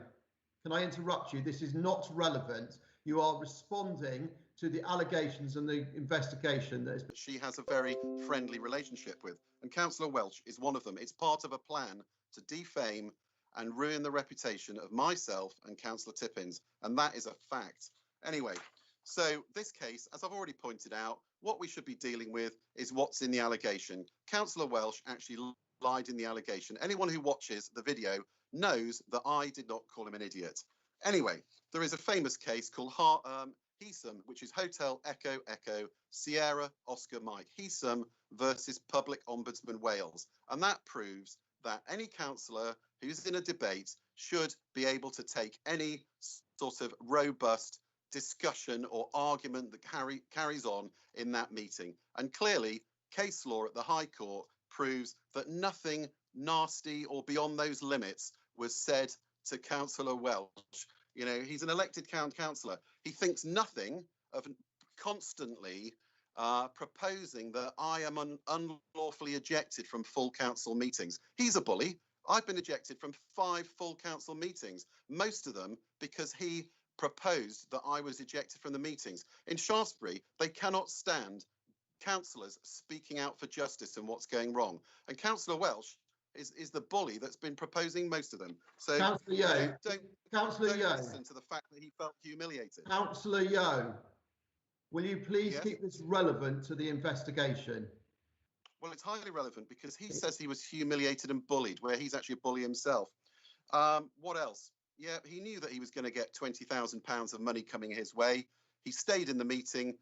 S1: can I interrupt you? This is not relevant. You are responding to the allegations and the investigation that is.
S8: She has a very friendly relationship with, and Councillor Welch is one of them. It's part of a plan to defame and ruin the reputation of myself and Councillor Tippins, and that is a fact. Anyway, so this case, as I've already pointed out, what we should be dealing with is what's in the allegation. Councillor Welch actually lied in the allegation. Anyone who watches the video knows that I did not call him an idiot. Anyway, there is a famous case called Heesum, which is Hotel Echo Echo Sierra Oscar Mike Heesum versus Public Ombudsman Wales, and that proves that any councillor who's in a debate should be able to take any sort of robust discussion or argument that carries on in that meeting. And clearly, case law at the High Court proves that nothing nasty or beyond those limits was said to Councillor Welch. You know, he's an elected councillor. He thinks nothing of constantly proposing that I am unlawfully ejected from full council meetings. He's a bully. I've been ejected from 5 full council meetings, most of them because he proposed that I was ejected from the meetings. In Shaftesbury, they cannot stand councillors speaking out for justice and what's going wrong. And Councillor Welch is the bully that's been proposing most of them. So
S1: Councillor Yeo,
S8: don't listen to the fact that he felt humiliated.
S1: Councillor Yeo, will you please keep this relevant to the investigation?
S8: Well, it's highly relevant because he says he was humiliated and bullied, where he's actually a bully himself. What else? Yeah, he knew that he was going to get £20,000 of money coming his way. He stayed in the meeting,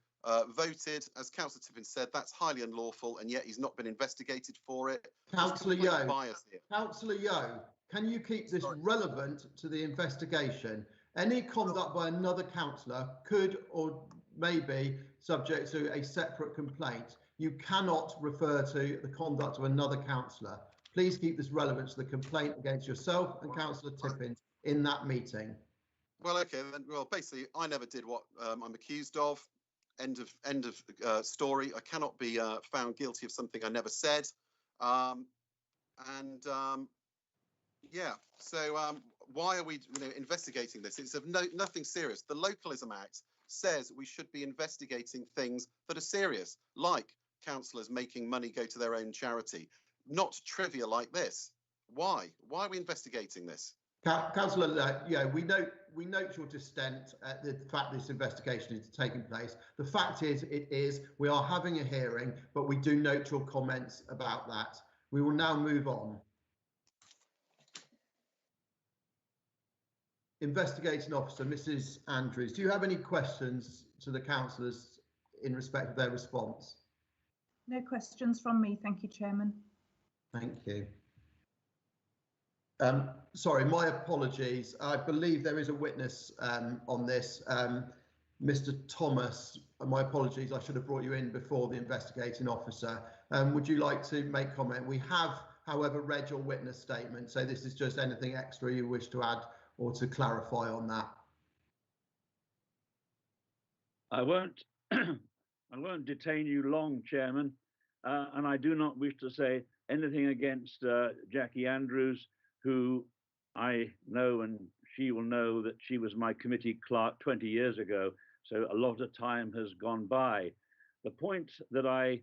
S8: voted. As Councillor Tippins said, that's highly unlawful, and yet he's not been investigated for it.
S1: Councillor Yeo, can you keep this relevant to the investigation? Any conduct by another councillor could or may be subject to a separate complaint. You cannot refer to the conduct of another councillor. Please keep this relevant to the complaint against yourself and Councillor Tippins in that meeting.
S8: Well, okay, then. Well, basically, I never did what I'm accused of. End of story. I cannot be found guilty of something I never said. Yeah. So why are we, investigating this? It's of nothing serious. The Localism Act says we should be investigating things that are serious, like councillors making money go to their own charity, not trivia like this. Why? Why are we investigating this?
S1: Councillor, yeah, we note your dissent at the fact this investigation is taking place. The fact is, we are having a hearing, but we do note your comments about that. We will now move on. Investigating Officer, Mrs. Andrews, do you have any questions to the councillors in respect of their response?
S4: No questions from me, thank you, Chairman.
S1: Thank you. Sorry, my apologies. I believe there is a witness on this. Mr. Thomas, my apologies, I should have brought you in before the investigating officer. Would you like to make comment? We have, however, read your witness statement, so this is just anything extra you wish to add or to clarify on that.
S11: I won't I won't detain you long, Chairman, and I do not wish to say anything against Jackie Andrews, who I know, and she will know that she was my committee clerk 20 years ago, so a lot of time has gone by. The point that I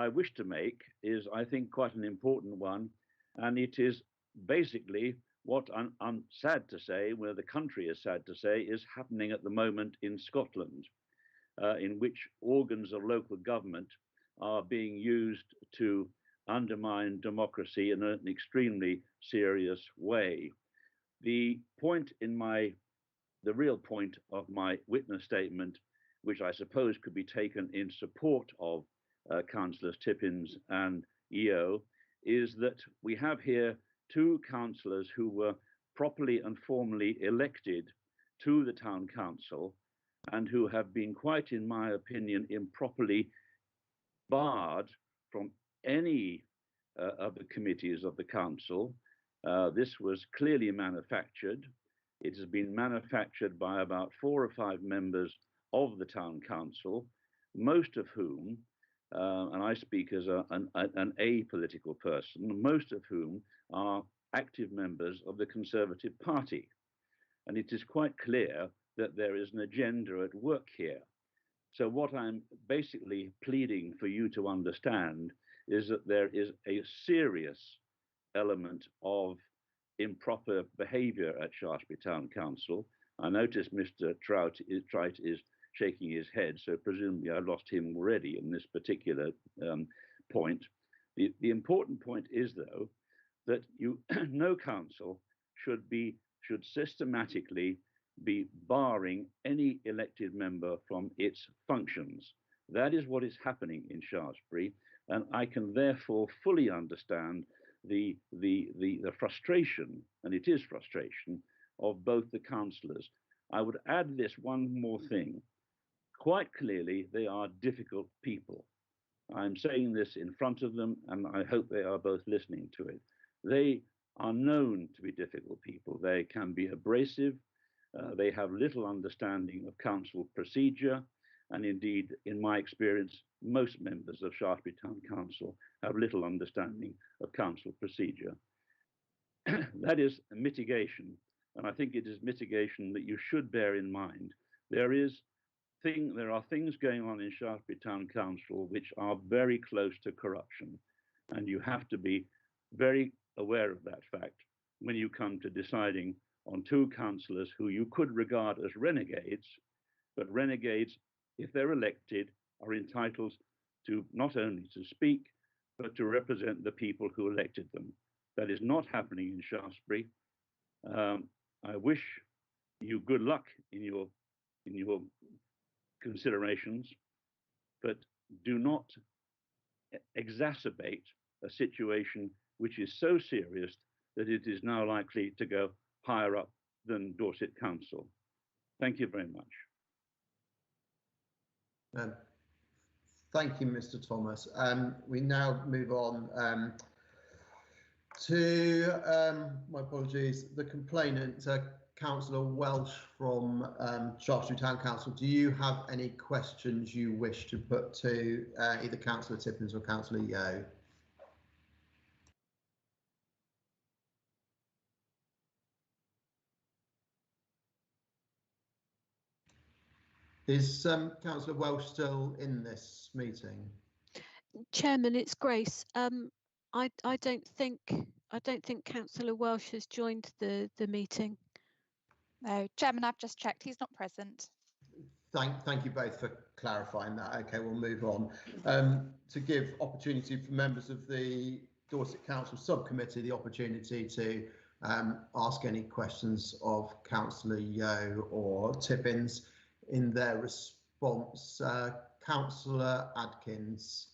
S11: wish to make is, I think, quite an important one, and it is basically what I'm sad to say, where the country is sad to say, is happening at the moment in Scotland, in which organs of local government are being used to undermine democracy in an extremely serious way. The real point of my witness statement, which I suppose could be taken in support of Councillors Tippins and Yeo, is that we have here 2 councillors who were properly and formally elected to the town council and who have been quite, in my opinion, improperly barred from any of the committees of the council. This was clearly manufactured. It has been manufactured by about 4 or 5 members of the town council, most of whom, and I speak as an apolitical person, most of whom are active members of the Conservative Party. And it is quite clear that there is an agenda at work here. So what I'm basically pleading for you to understand is that there is a serious element of improper behaviour at Shaftesbury Town Council. I notice Mr. Trite is shaking his head, so presumably I lost him already in this particular point. The important point is, though, that no council should systematically be barring any elected member from its functions. That is what is happening in Shaftesbury, and I can therefore fully understand the frustration, and it is frustration, of both the councillors. I would add this one more thing. Quite clearly, they are difficult people. I'm saying this in front of them, and I hope they are both listening to it. They are known to be difficult people. They can be abrasive. They have little understanding of council procedure. And indeed, in my experience, most members of Shaftesbury Town Council have little understanding of council procedure. That is a mitigation. And I think it is mitigation that you should bear in mind. There are things going on in Shaftesbury Town Council which are very close to corruption. And you have to be very aware of that fact when you come to deciding on 2 councillors who you could regard as renegades, but renegades, if they're elected, are entitled to not only to speak, but to represent the people who elected them. That is not happening in Shaftesbury. I wish you good luck in your considerations, but do not exacerbate a situation which is so serious that it is now likely to go higher up than Dorset Council. Thank you very much.
S1: Thank you, Mr. Thomas. We now move on to, my apologies, the complainant, Councillor Welsh from Shaftesbury Town Council. Do you have any questions you wish to put to either Councillor Tippins or Councillor Yeo? Is Councillor Welsh still in this meeting?
S5: Chairman, it's Grace. I don't think Councillor Welsh has joined the meeting.
S6: No, Chairman, I've just checked. He's not present.
S1: Thank you both for clarifying that. Okay, we'll move on to give opportunity for members of the Dorset Council Subcommittee the opportunity to ask any questions of Councillor Yeo or Tippins in their response. Councillor Adkins.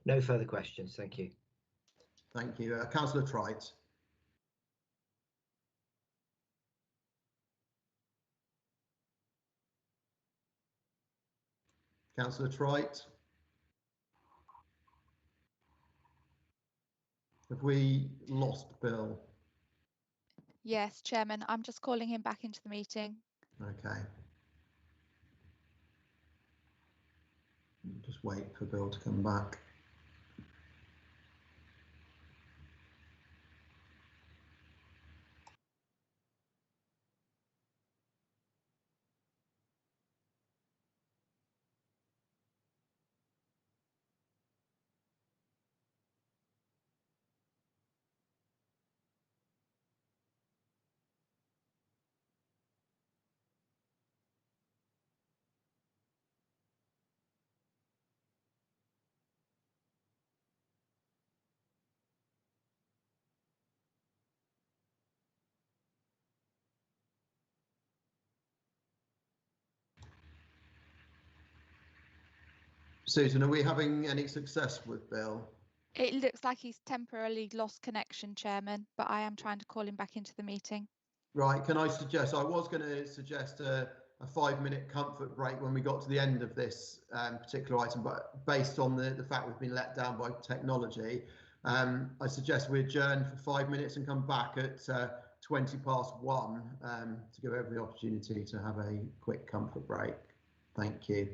S2: No further questions, thank you.
S1: Thank you. Councillor Trite. Councillor Trite. Have we lost Bill?
S6: Yes, Chairman, I'm just calling him back into the meeting.
S1: Okay. Just wait for Bill to come back. Susan, are we having any success with Bill?
S6: It looks like he's temporarily lost connection, Chairman, but I am trying to call him back into the meeting.
S1: Right, can I suggest, I was going to suggest a 5-minute comfort break when we got to the end of this particular item, but based on the fact we've been let down by technology, I suggest we adjourn for 5 minutes and come back at 1:20 to give every opportunity to have a quick comfort break. Thank you.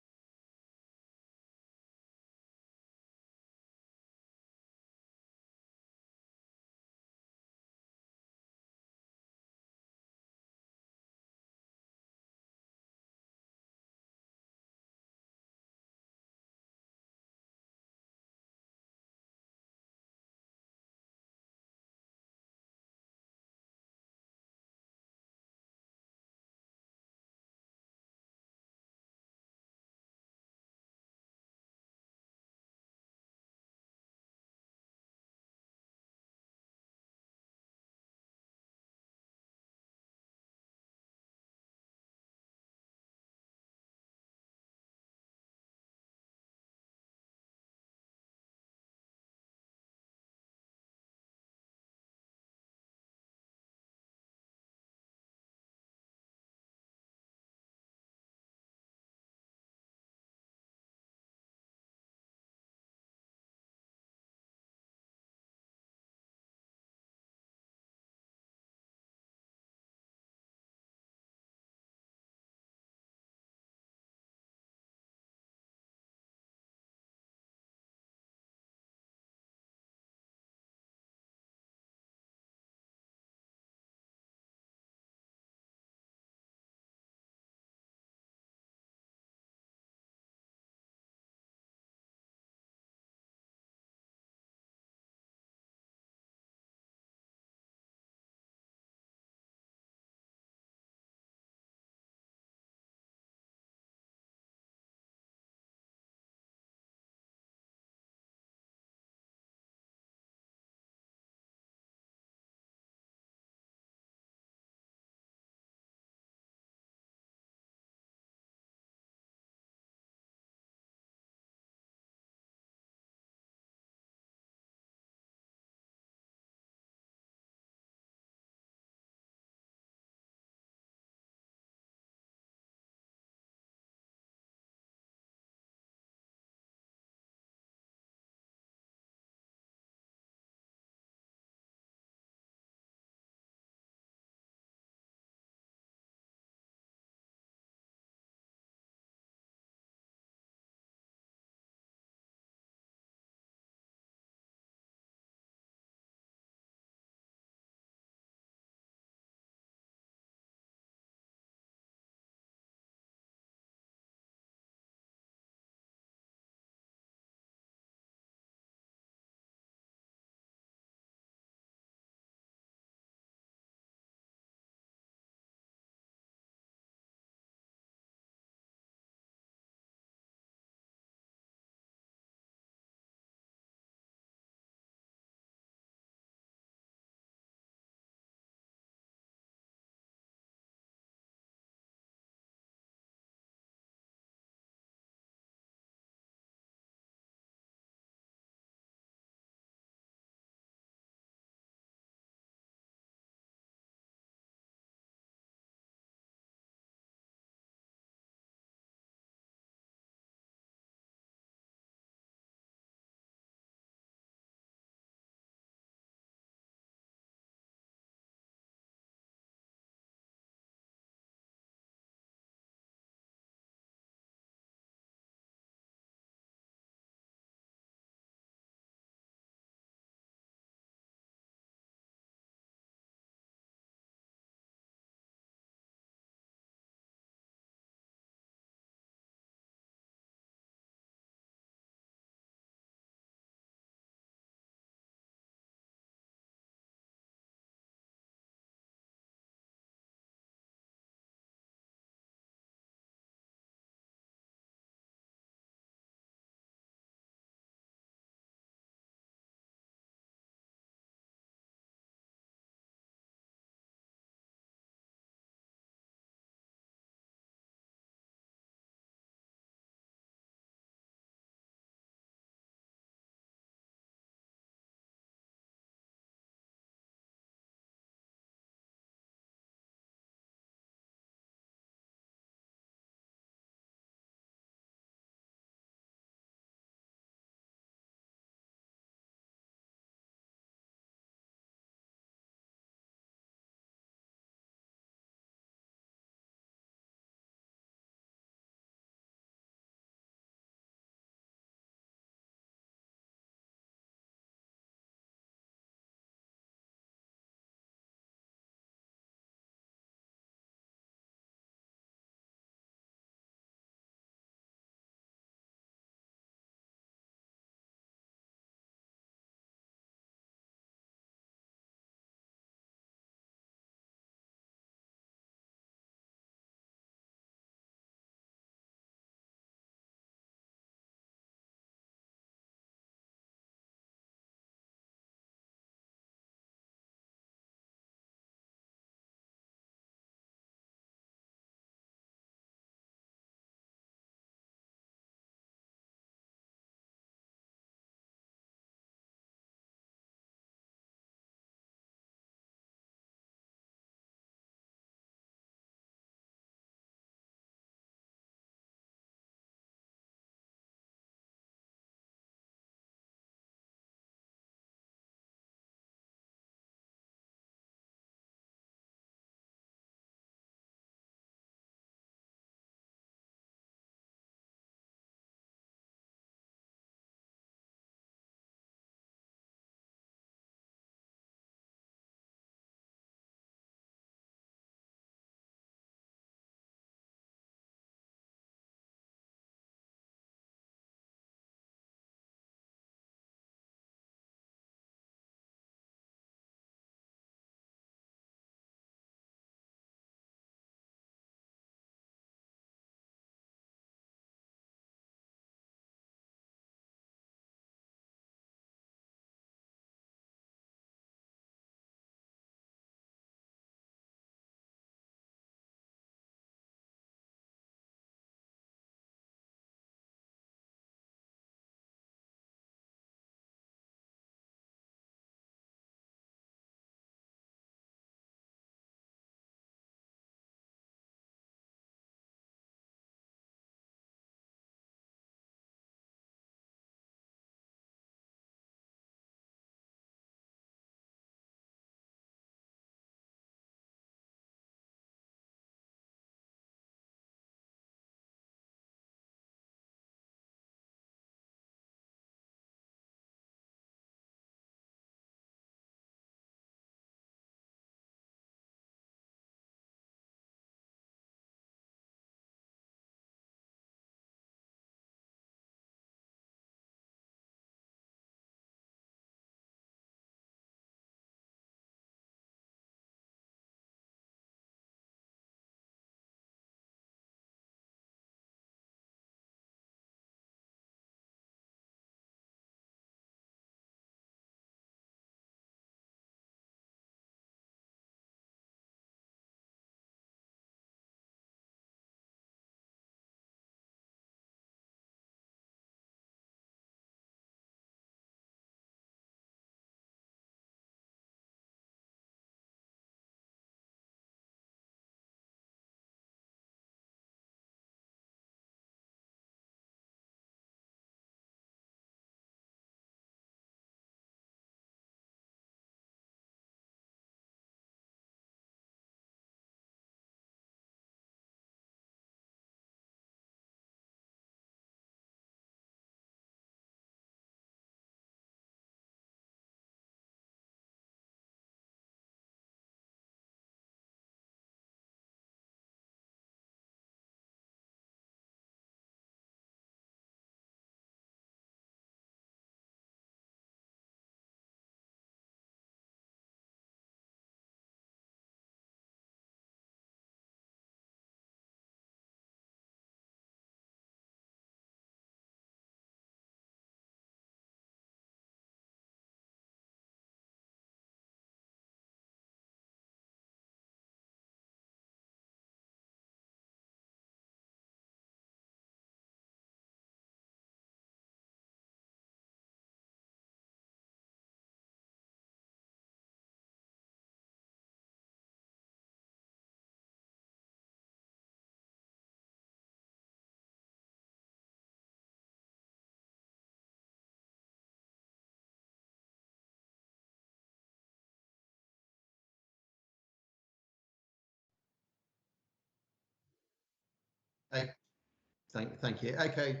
S1: Thank you. Okay,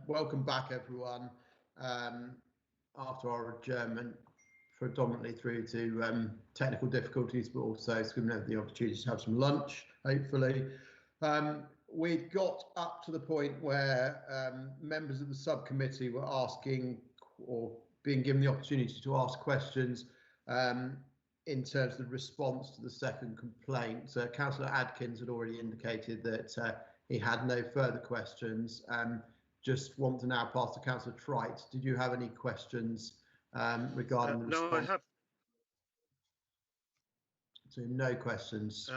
S1: welcome back, everyone. After our adjournment, predominantly through to technical difficulties, but also it's given us the opportunity to have some lunch, hopefully. We've got up to the point where members of the subcommittee were asking or being given the opportunity to ask questions in terms of the response to the second complaint. Councillor Adkins had already indicated that he had no further questions. Just want to now pass to Councillor Trite. Did you have any questions regarding the response?
S3: No, I have.
S1: So no questions.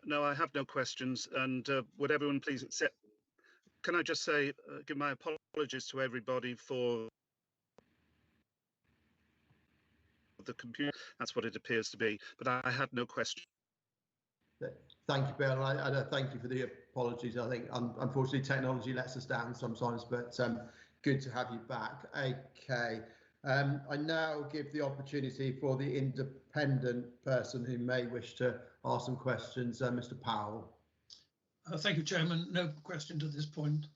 S3: No, I have no questions. And would everyone please accept? Can I just say, give my apologies to everybody for the computer. That's what it appears to be. But I had no question.
S1: Thank you, Bill. I thank you for the apologies. I think unfortunately technology lets us down sometimes, but good to have you back. Okay. I now give the opportunity for the independent person who may wish to ask some questions, Mr. Powell.
S10: Thank you, Chairman. No questions at this point.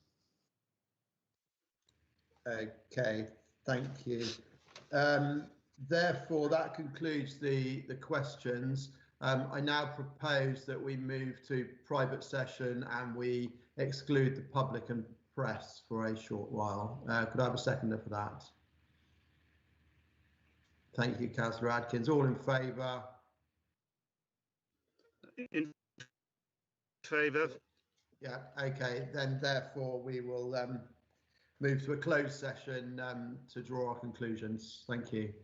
S1: Okay, thank you. Therefore, that concludes the questions. I now propose that we move to private session and we exclude the public and press for a short while. Could I have a seconder for that? Thank you, Councillor Adkins. All in favour?
S3: In favour?
S1: Yeah, okay. Then therefore we will move to a closed session to draw our conclusions. Thank you.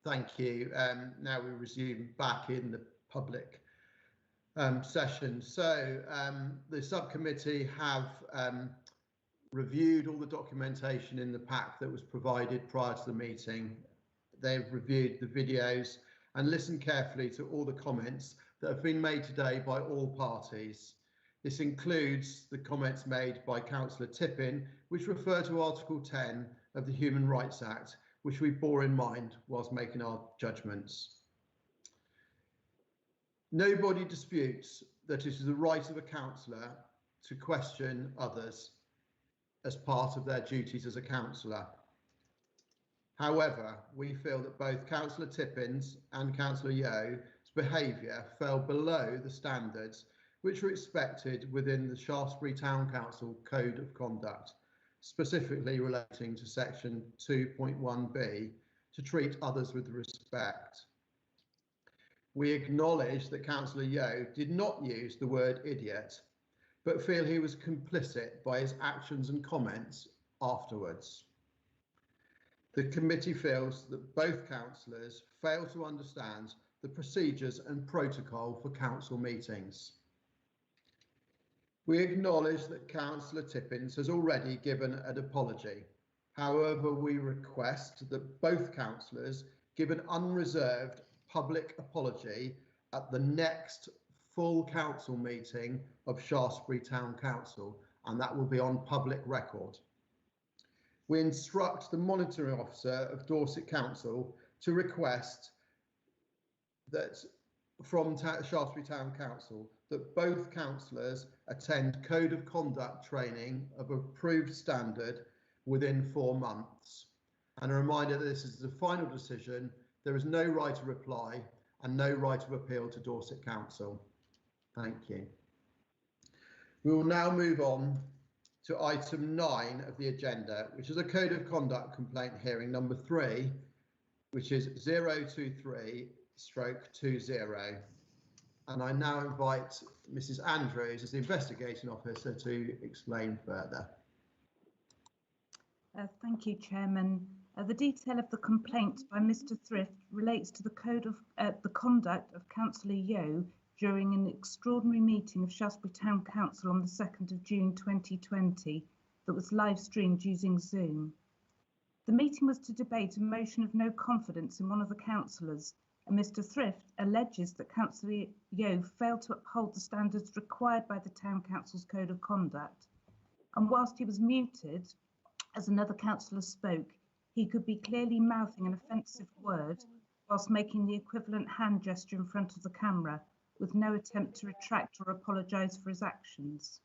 S1: Thank you. Now we resume back in the public session. So the subcommittee have reviewed all the documentation in the pack that was provided prior to the meeting. They've reviewed the videos and listened carefully to all the comments that have been made today by all parties. This includes the comments made by Councillor Tippin, which refer to Article 10 of the Human Rights Act, which we bore in mind whilst making our judgments. Nobody disputes that it is the right of a councillor to question others as part of their duties as a councillor. However, we feel that both Councillor Tippin's and Councillor Yeo's behaviour fell below the standards which were expected within the Shaftesbury Town Council Code of Conduct, specifically relating to section 2.1b, to treat others with respect. We acknowledge that Councillor Yeo did not use the word idiot, but feel he was complicit by his actions and comments afterwards. The committee feels that both councillors fail to understand the procedures and protocol for council meetings. We acknowledge that Councillor Tippins has already given an apology. However, we request that both councillors give an unreserved public apology at the next full council meeting of Shaftesbury Town Council, and that will be on public record. We instruct the monitoring officer of Dorset Council to request that from Shaftesbury Town Council that both councillors attend code of conduct training of approved standard within 4 months. And a reminder that this is the final decision. There is no right of reply and no right of appeal to Dorset Council. Thank you. We will now move on to item 9 of the agenda, which is a code of conduct complaint hearing number 3, which is 023/20. And I now invite Mrs. Andrews as the investigating officer to explain further.
S4: Thank you, Chairman. The detail of the complaint by Mr. Thrift relates to the code of the conduct of Councillor Yeo during an extraordinary meeting of Shaftesbury Town Council on the 2nd of June 2020 that was live streamed using Zoom. The meeting was to debate a motion of no confidence in one of the councillors, and Mr. Thrift alleges that Councillor Yeo failed to uphold the standards required by the Town Council's Code of Conduct. And whilst he was muted, as another councillor spoke, he could be clearly mouthing an offensive word whilst making the equivalent hand gesture in front of the camera, with no attempt to retract or apologise for his actions.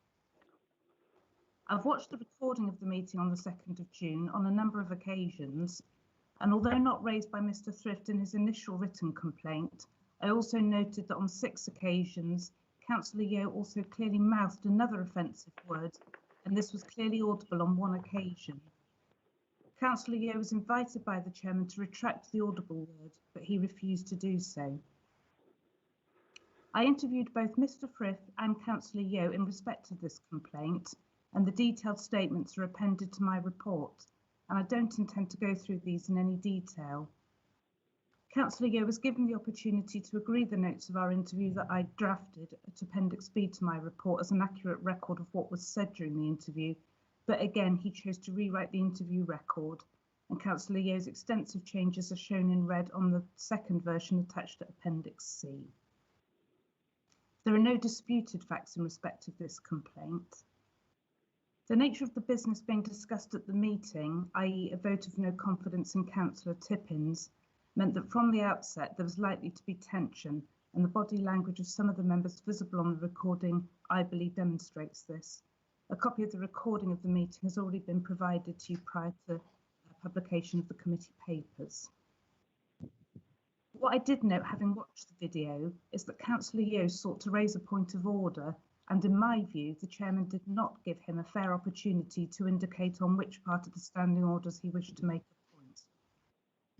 S4: I've watched the recording of the meeting on the 2nd of June on a number of occasions, and although not raised by Mr. Thrift in his initial written complaint, I also noted that on 6 occasions, Councillor Yeo also clearly mouthed another offensive word, and this was clearly audible on 1 occasion. Councillor Yeo was invited by the chairman to retract the audible word, but he refused to do so. I interviewed both Mr. Thrift and Councillor Yeo in respect of this complaint, and the detailed statements are appended to my report, and I don't intend to go through these in any detail. Councillor Yeo was given the opportunity to agree the notes of our interview that I drafted at Appendix B to my report as an accurate record of what was said during the interview, but again he chose to rewrite the interview record, and Councillor Yeo's extensive changes are shown in red on the second version attached to Appendix C. There are no disputed facts in respect of this complaint. The nature of the business being discussed at the meeting, i.e. a vote of no confidence in Councillor Tippins, meant that from the outset there was likely to be tension, and the body language of some of the members visible on the recording, I believe, demonstrates this. A copy of the recording of the meeting has already been provided to you prior to publication of the committee papers. What I did note, having watched the video, is that Councillor Yeo sought to raise a point of order, and in my view, the chairman did not give him a fair opportunity to indicate on which part of the standing orders he wished to make a point.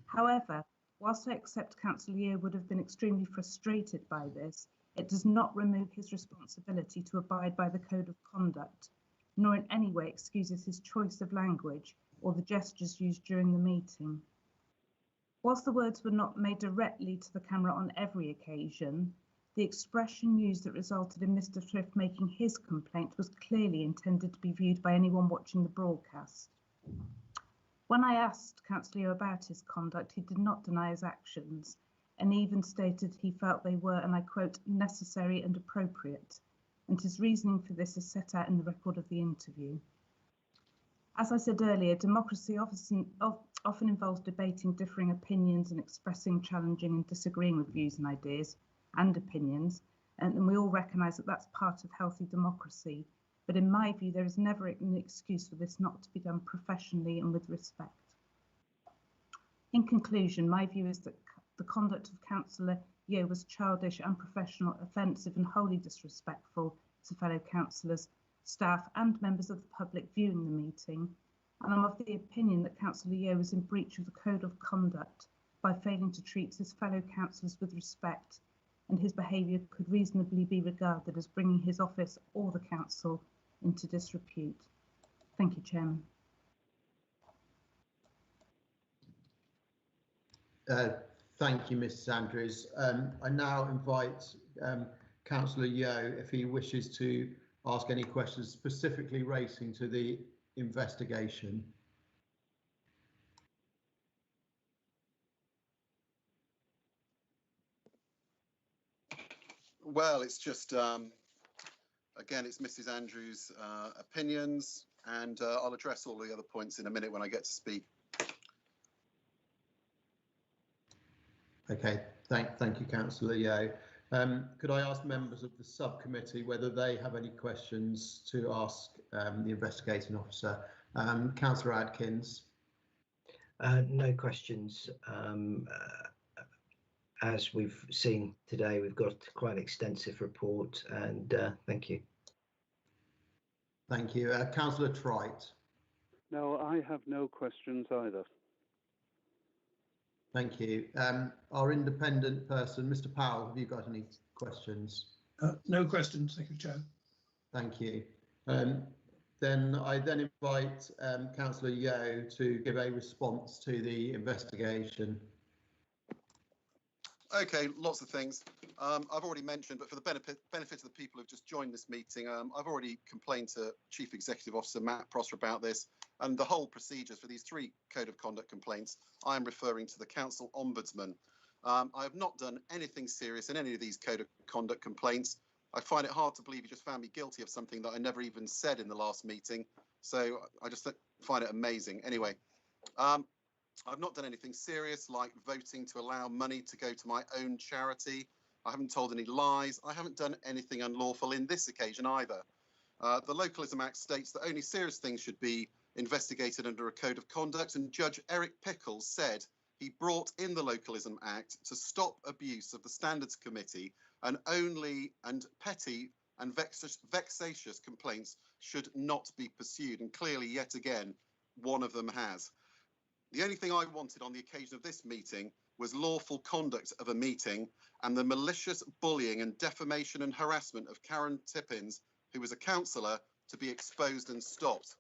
S4: However, whilst I accept Councillor Yeo would have been extremely frustrated by this, it does not remove his responsibility to abide by the Code of Conduct, nor in any way excuses his choice of language or the gestures used during the meeting. Whilst the words were not made directly to the camera on every occasion, the expression used that resulted in Mr. Thrift making his complaint was clearly intended to be viewed by anyone watching the broadcast. When I asked Councillor Yeo about his conduct, he did not deny his actions and even stated he felt they were, and I quote, necessary and appropriate, and his reasoning for this is set out in the record of the interview. As I said earlier, democracy often involves debating differing opinions and expressing, challenging and disagreeing with views and ideas and opinions, and we all recognise that that's part of healthy democracy. But in my view, there is never an excuse for this not to be done professionally and with respect. In conclusion, my view is that the conduct of Councillor Yeo was childish, unprofessional, offensive and wholly disrespectful to fellow councillors, staff and members of the public viewing the meeting, and I'm of the opinion that Councillor Yeo was in breach of the Code of Conduct by failing to treat his fellow councillors with respect, and his behaviour could reasonably be regarded as bringing his office or the council into disrepute. Thank you, Chairman.
S1: Thank you, Mrs. Andrews. I now invite Councillor Yeo, if he wishes to ask any questions specifically relating to the investigation.
S8: Well, it's just, again, it's Mrs. Andrews' opinions, and I'll address all the other points in a minute when I get to speak.
S1: Okay, thank you, Councillor Yeo. Could I ask members of the subcommittee whether they have any questions to ask the investigating officer? Councillor Adkins.
S2: No questions. As we've seen today, we've got quite an extensive report, and thank you.
S1: Thank you. Councillor Trite.
S3: No, I have no questions either.
S1: Thank you. Our independent person, Mr. Powell, have you got any questions?
S10: No questions, thank you, Chair.
S1: Thank you. Then I invite Councillor Yeo to give a response to the investigation.
S8: Okay, lots of things. I've already mentioned, but for the benefit of the people who've just joined this meeting, I've already complained to Chief Executive Officer Matt Prosser about this, and the whole procedures for these 3 Code of Conduct complaints. I am referring to the Council Ombudsman. I have not done anything serious in any of these Code of Conduct complaints. I find it hard to believe you just found me guilty of something that I never even said in the last meeting. So I just find it amazing. Anyway, I've not done anything serious like voting to allow money to go to my own charity. I haven't told any lies. I haven't done anything unlawful in this occasion either. The Localism Act states that only serious things should be investigated under a Code of Conduct, and Judge Eric Pickles said he brought in the Localism Act to stop abuse of the Standards Committee, and petty and vexatious complaints should not be pursued, and clearly yet again one of them has. The only thing I wanted on the occasion of this meeting was lawful conduct of a meeting, and the malicious bullying and defamation and harassment of Karen Tippins, who was a councillor, to be exposed and stopped.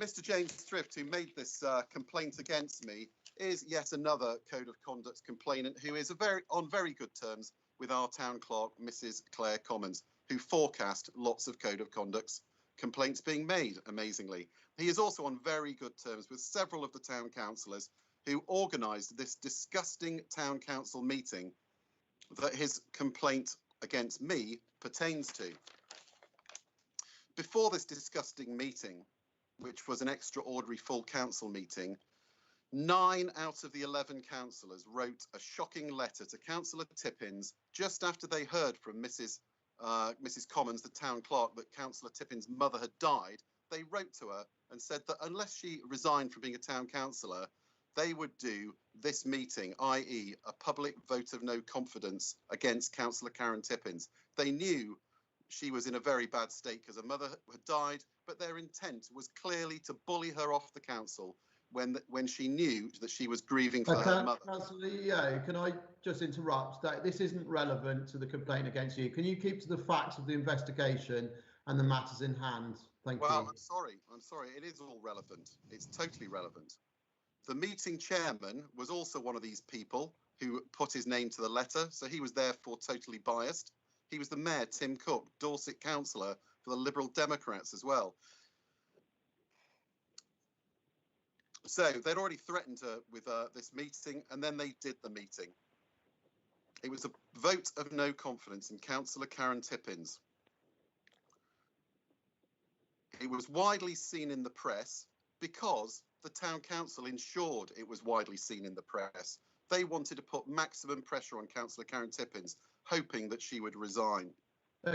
S8: Mr. James Thrift, who made this complaint against me, is yet another Code of Conduct complainant who is on very good terms with our town clerk, Mrs. Claire Commons, who forecast lots of Code of Conduct complaints being made, amazingly. He is also on very good terms with several of the town councillors who organised this disgusting town council meeting that his complaint against me pertains to. Before this disgusting meeting, which was an extraordinary full council meeting, 9 out of the 11 councillors wrote a shocking letter to Councillor Tippins just after they heard from Mrs. Commons, the town clerk, that Councillor Tippins' mother had died. They wrote to her and said that unless she resigned from being a town councillor, they would do this meeting, i.e. a public vote of no confidence against Councillor Karen Tippins. They knew she was in a very bad state because her mother had died, but their intent was clearly to bully her off the council when she knew that she was grieving for her mother.
S1: Councillor Yeo, can I just interrupt? This isn't relevant to the complaint against you. Can you keep to the facts of the investigation and the matters in hand? Thank you.
S8: Well, I'm sorry. It is all relevant. It's totally relevant. The meeting chairman was also one of these people who put his name to the letter, so he was therefore totally biased. He was the mayor, Tim Cook, Dorset councillor for the Liberal Democrats as well. So they'd already threatened her with this meeting, and then they did the meeting. It was a vote of no confidence in Councillor Karen Tippins. It was widely seen in the press because the town council ensured it was widely seen in the press. They wanted to put maximum pressure on Councillor Karen Tippins, hoping that she would resign.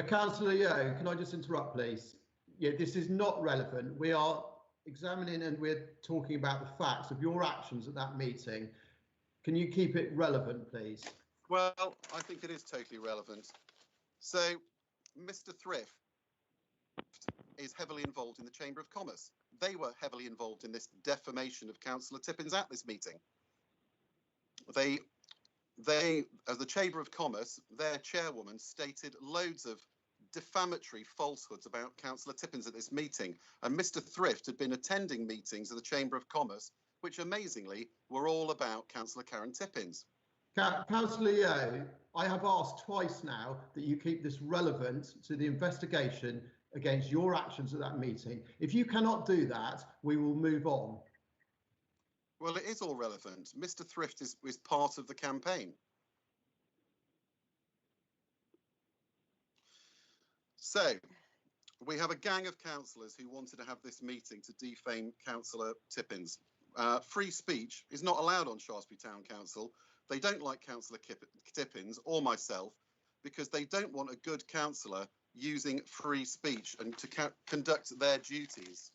S1: Councillor Yeo, can I just interrupt, please? Yeah, this is not relevant. We are examining and we're talking about the facts of your actions at that meeting. Can you keep it relevant, please?
S8: Well, I think it is totally relevant. So, Mr. Thrift is heavily involved in the Chamber of Commerce. They were heavily involved in this defamation of Councillor Tippins at this meeting. They, as the Chamber of Commerce, their chairwoman stated loads of defamatory falsehoods about Councillor Tippins at this meeting. And Mr. Thrift had been attending meetings of the Chamber of Commerce, which amazingly were all about Councillor Karen Tippins.
S1: Councillor Yeo, I have asked twice now that you keep this relevant to the investigation against your actions at that meeting. If you cannot do that, we will move on.
S8: Well, it is all relevant. Mr. Thrift is part of the campaign. So, we have a gang of councillors who wanted to have this meeting to defame Councillor Tippins. Free speech is not allowed on Shaftesbury Town Council. They don't like Councillor Tippins or myself because they don't want a good councillor using free speech and to conduct their duties.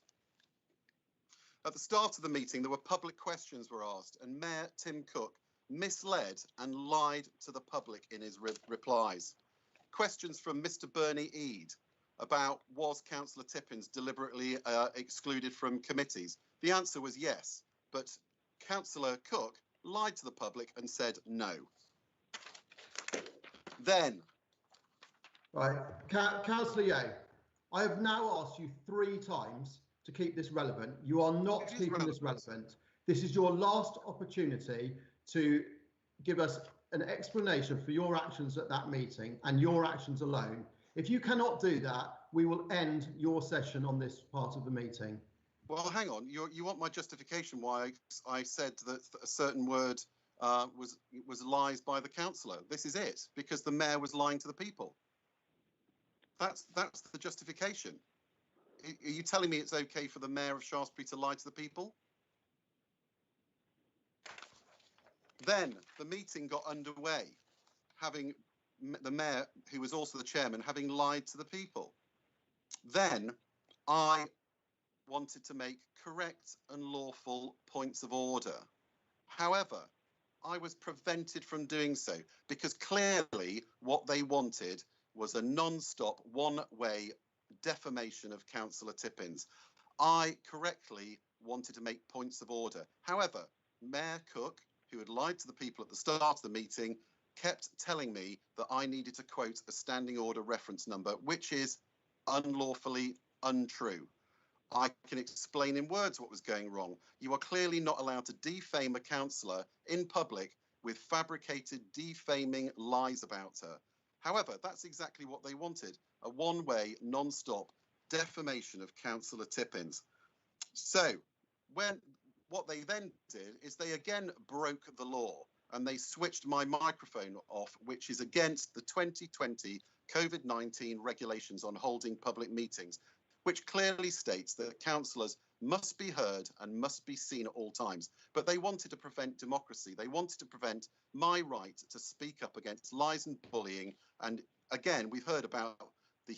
S8: At the start of the meeting, there were public questions were asked, and Mayor Tim Cook misled and lied to the public in his replies. Questions from Mr. Bernie Eade about was Councillor Tippins deliberately excluded from committees? The answer was yes, but Councillor Cook lied to the public and said no. Then,
S1: right, Councillor Yeo, I have now asked you 3 times to keep this relevant. You are not keeping this relevant. This is your last opportunity to give us an explanation for your actions at that meeting and your actions alone. If you cannot do that, we will end your session on this part of the meeting.
S8: Well, hang on. You want my justification why I said that a certain word was lies by the councillor. This is it, because the mayor was lying to the people. That's the justification. Are you telling me it's okay for the mayor of Shaftesbury to lie to the people? Then the meeting got underway, having the mayor, who was also the chairman, having lied to the people. Then I wanted to make correct and lawful points of order. However, I was prevented from doing so because clearly what they wanted was a non-stop, one-way defamation of Councillor Tippins. I correctly wanted to make points of order. However, Mayor Cook, who had lied to the people at the start of the meeting, kept telling me that I needed to quote a standing order reference number, which is unlawfully untrue. I can explain in words what was going wrong. You are clearly not allowed to defame a councillor in public with fabricated, defaming lies about her. However, that's exactly what they wanted, a one-way, non-stop defamation of Councillor Tippins. So, what they then did is they again broke the law and they switched my microphone off, which is against the 2020 COVID-19 regulations on holding public meetings, which clearly states that councillors must be heard and must be seen at all times. But they wanted to prevent democracy. They wanted to prevent my right to speak up against lies and bullying. And again, we've heard about the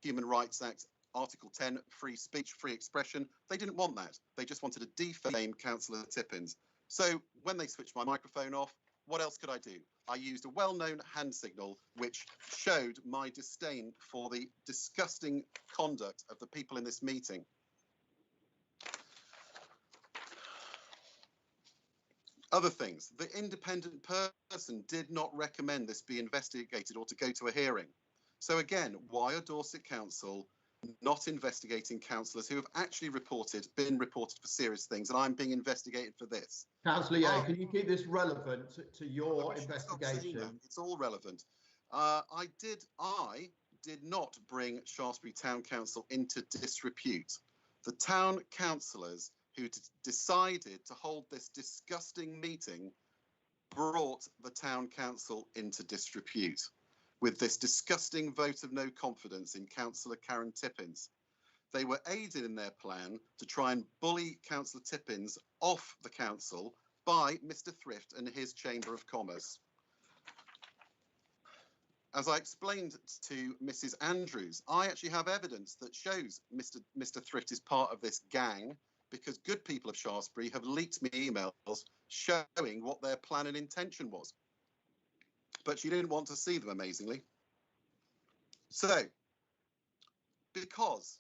S8: Human Rights Act, Article 10, free speech, free expression. They didn't want that. They just wanted to defame Councillor Tippins. So when they switched my microphone off, what else could I do? I used a well-known hand signal which showed my disdain for the disgusting conduct of the people in this meeting. Other things, the independent person did not recommend this be investigated or to go to a hearing. So again, why are Dorset Council not investigating councillors who have actually been reported for serious things, and I'm being investigated for this.
S1: Councillor Yeo, can you keep this relevant to your investigation?
S8: It's all relevant. I did not bring Shaftesbury Town Council into disrepute. The town councillors who decided to hold this disgusting meeting brought the town council into disrepute with this disgusting vote of no confidence in Councillor Karen Tippins. They were aided in their plan to try and bully Councillor Tippins off the council by Mr. Thrift and his Chamber of Commerce. As I explained to Mrs. Andrews, I actually have evidence that shows Mr. Thrift is part of this gang, because good people of Shaftesbury have leaked me emails showing what their plan and intention was. But she didn't want to see them, amazingly. So, because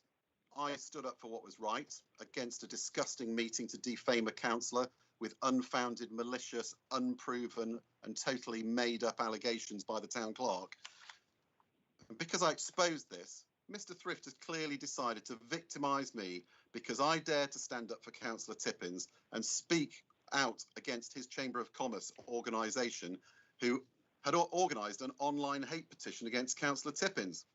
S8: I stood up for what was right against a disgusting meeting to defame a councillor with unfounded, malicious, unproven and totally made up allegations by the town clerk, and because I exposed this, Mr. Thrift has clearly decided to victimise me because I dared to stand up for Councillor Tippins and speak out against his Chamber of Commerce organisation, who had organised an online hate petition against Councillor Tippins.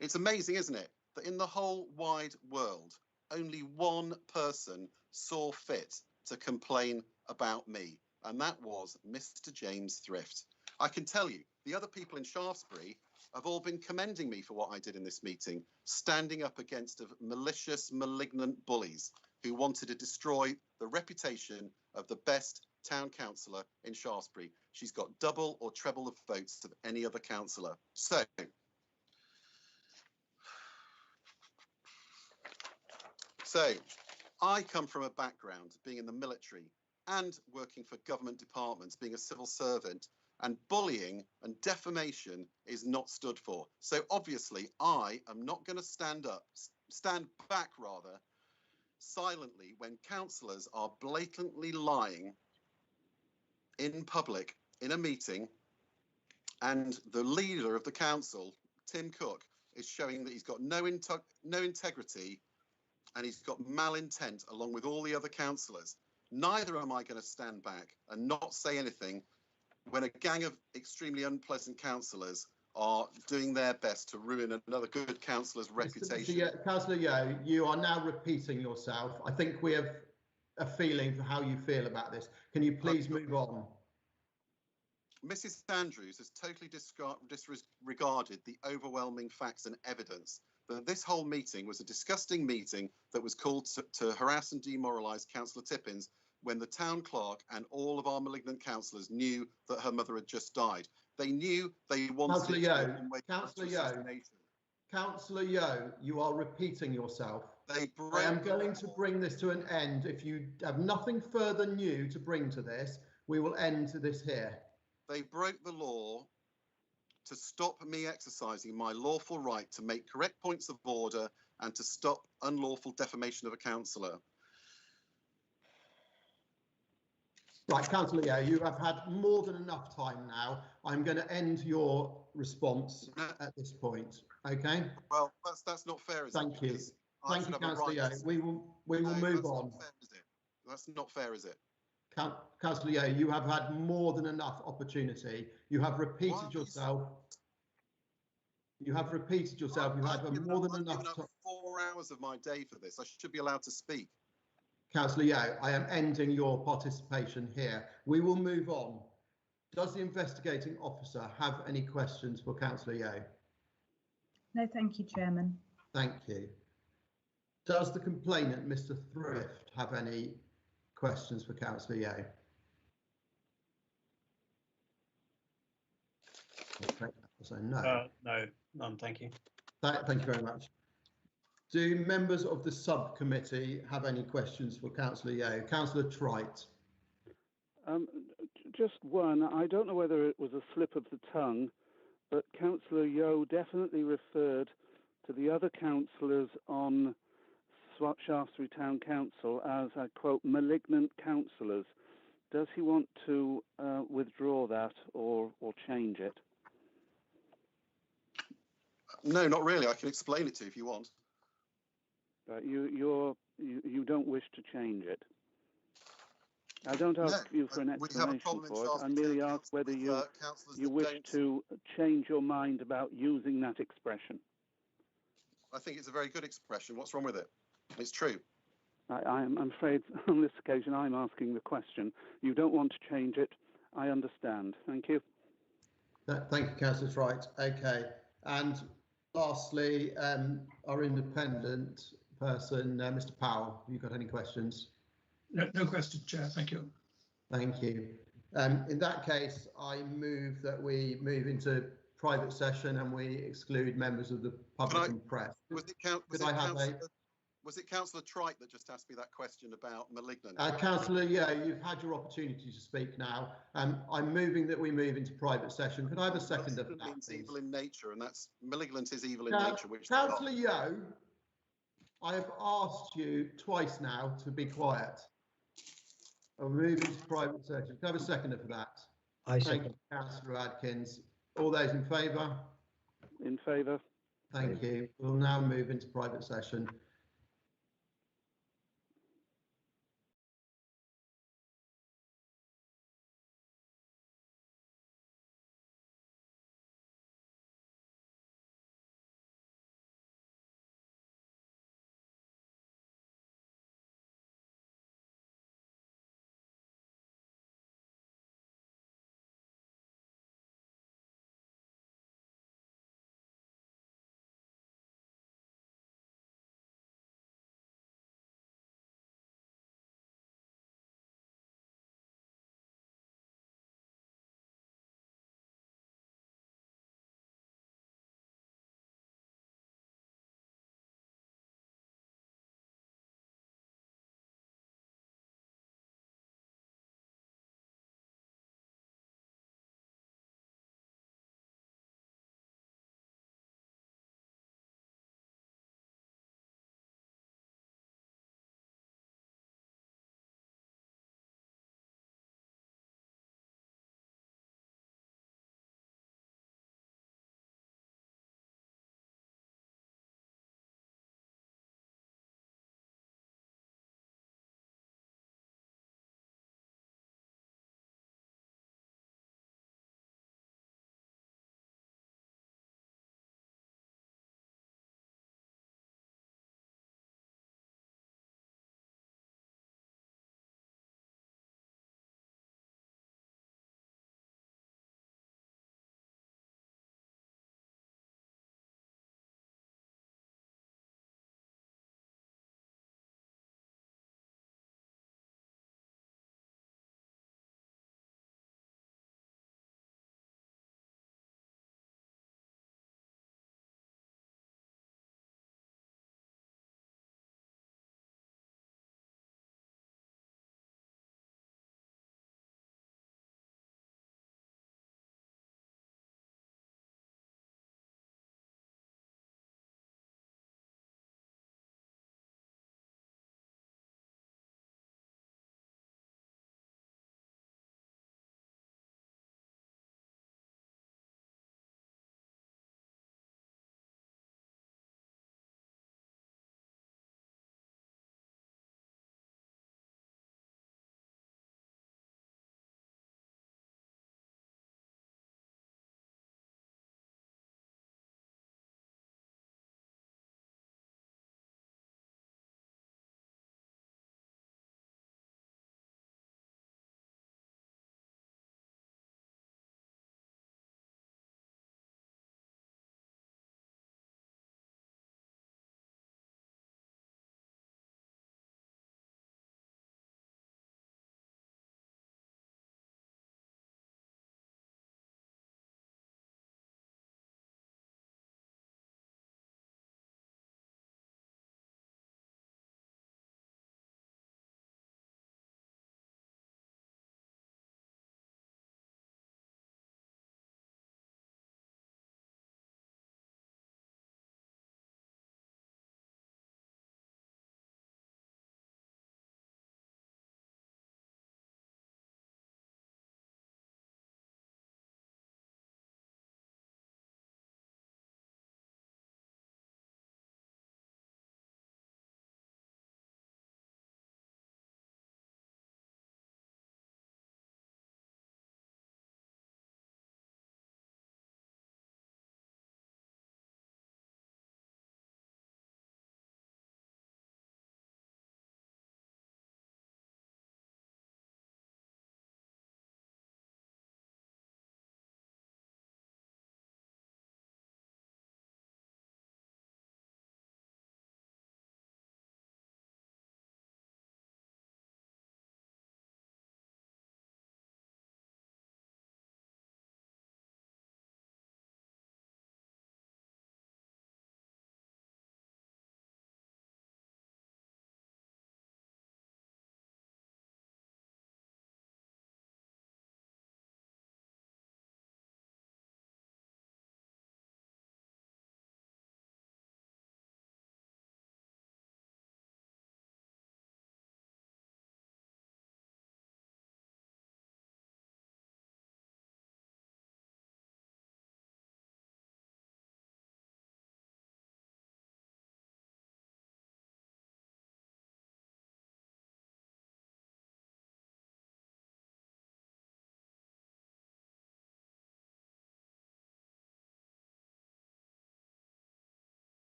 S8: It's amazing, isn't it, that in the whole wide world, only one person saw fit to complain about me, and that was Mr. James Thrift. I can tell you, the other people in Shaftesbury have all been commending me for what I did in this meeting, standing up against malicious, malignant bullies who wanted to destroy the reputation of the best town councillor in Shaftesbury. She's got double or treble the votes of any other councillor. So, I come from a background being in the military and working for government departments, being a civil servant, and bullying and defamation is not stood for. So obviously I am not going to stand back silently when councillors are blatantly lying in public in a meeting, and the leader of the council, Tim Cook, is showing that he's got no integrity and he's got malintent along with all the other councillors. Neither am I going to stand back and not say anything when a gang of extremely unpleasant councillors are doing their best to ruin another good councillor's reputation.
S1: Councillor Yeo, you are now repeating yourself. I think we have a feeling for how you feel about this. Can you please move on?
S8: Mrs. Andrews has totally disregarded the overwhelming facts and evidence that this whole meeting was a disgusting meeting that was called to harass and demoralise Councillor Tippins when the town clerk and all of our malignant councillors knew that her mother had just died. They knew they wanted
S1: Councillor Yeo, you are repeating yourself. I am going to bring this to an end. If you have nothing further new to bring to this, we will end this here.
S8: They broke the law to stop me exercising my lawful right to make correct points of order and to stop unlawful defamation of a councillor.
S1: Right, Councillor Yeo, you have had more than enough time now. I'm going to end your response at this point. Okay.
S8: Well, that's not fair, is it?
S1: Thank you. Thank you, Councillor Yeo. We will move on.
S8: That's not fair, is it?
S1: Councillor Yeo, you have had more than enough opportunity. You have repeated yourself. You have repeated yourself. You have more than enough time.
S8: 4 hours of my day for this. I should be allowed to speak.
S1: Councillor Yeo, I am ending your participation here. We will move on. Does the investigating officer have any questions for Councillor Yeo?
S4: No, thank you, Chairman.
S1: Thank you. Does the complainant, Mr. Thrift, have any questions for Councillor Yeo? Okay, so no.
S13: No, none, thank you.
S1: Thank you very much. Do members of the subcommittee have any questions for Councillor Yeo? Councillor Trite.
S3: Just one. I don't know whether it was a slip of the tongue, but Councillor Yeo definitely referred to the other councillors on Shaftesbury Town Council as, I quote, malignant councillors. Does he want to withdraw that or change it?
S8: No, not really. I can explain it to you if you want.
S3: But you don't wish to change it. I don't ask you for an explanation for it. I merely ask whether you wish to change your mind about using that expression.
S8: I think it's a very good expression. What's wrong with it? It's true.
S3: I'm afraid on this occasion I'm asking the question. You don't want to change it. I understand. Thank you.
S1: Thank you, Councillor Wright. Okay. And lastly, our independent person, Mr. Powell, have you got any questions?
S10: No question, Chair. Thank you.
S1: Thank you. In that case, I move that we move into private session and we exclude members of the public and press.
S8: Was it Councillor Trite that just asked me that question about malignant?
S1: Councillor, yeah, you've had your opportunity to speak now. I'm moving that we move into private session. Could I have a second of that,
S8: means
S1: please?
S8: evil in nature, and that's malignant is evil in nature. Which
S1: Councillor Yeo, I have asked you twice now to be quiet. I'll move into private session. Could I have a seconder for that?
S2: I
S1: Thank
S2: second.
S1: you, Councillor Adkins. All those in favour?
S3: In favour.
S1: Thank you. We'll now move into private session.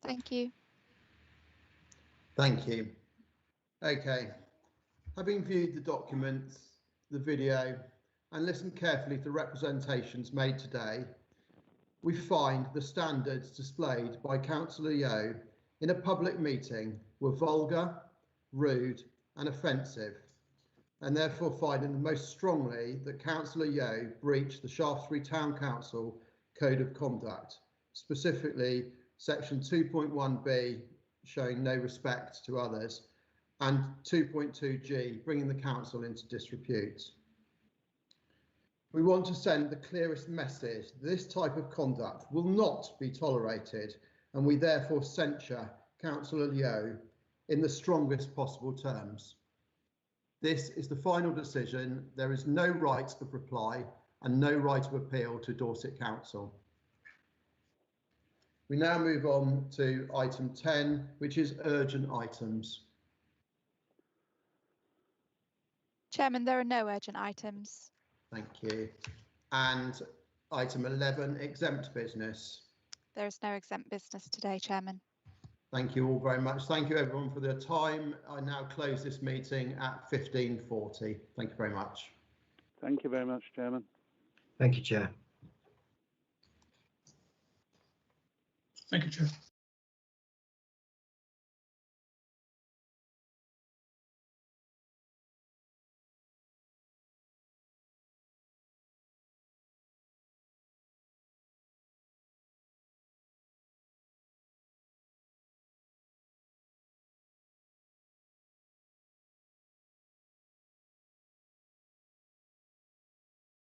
S6: Thank you.
S1: Thank you. Okay. Having viewed the documents, the video, and listened carefully to representations made today, we find the standards displayed by Councillor Yeo in a public meeting were vulgar, rude, and offensive, and therefore finding most strongly that Councillor Yeo breached the Shaftesbury Town Council Code of Conduct, specifically section 2.1b, showing no respect to others, and 2.2g, bringing the council into disrepute. We want to send the clearest message: this type of conduct will not be tolerated, and we therefore censure Councillor Yeo in the strongest possible terms. This is the final decision. There is no right of reply and no right of appeal to Dorset Council. We now move on to item 10, which is urgent items.
S6: Chairman, there are no urgent items.
S1: Thank you. And item 11, exempt business.
S6: There is no exempt business today, Chairman.
S1: Thank you all very much. Thank you everyone for their time. I now close this meeting at 15:40. Thank you very much.
S3: Thank you very much, Chairman.
S2: Thank you, Chair.
S10: Thank you, Chair.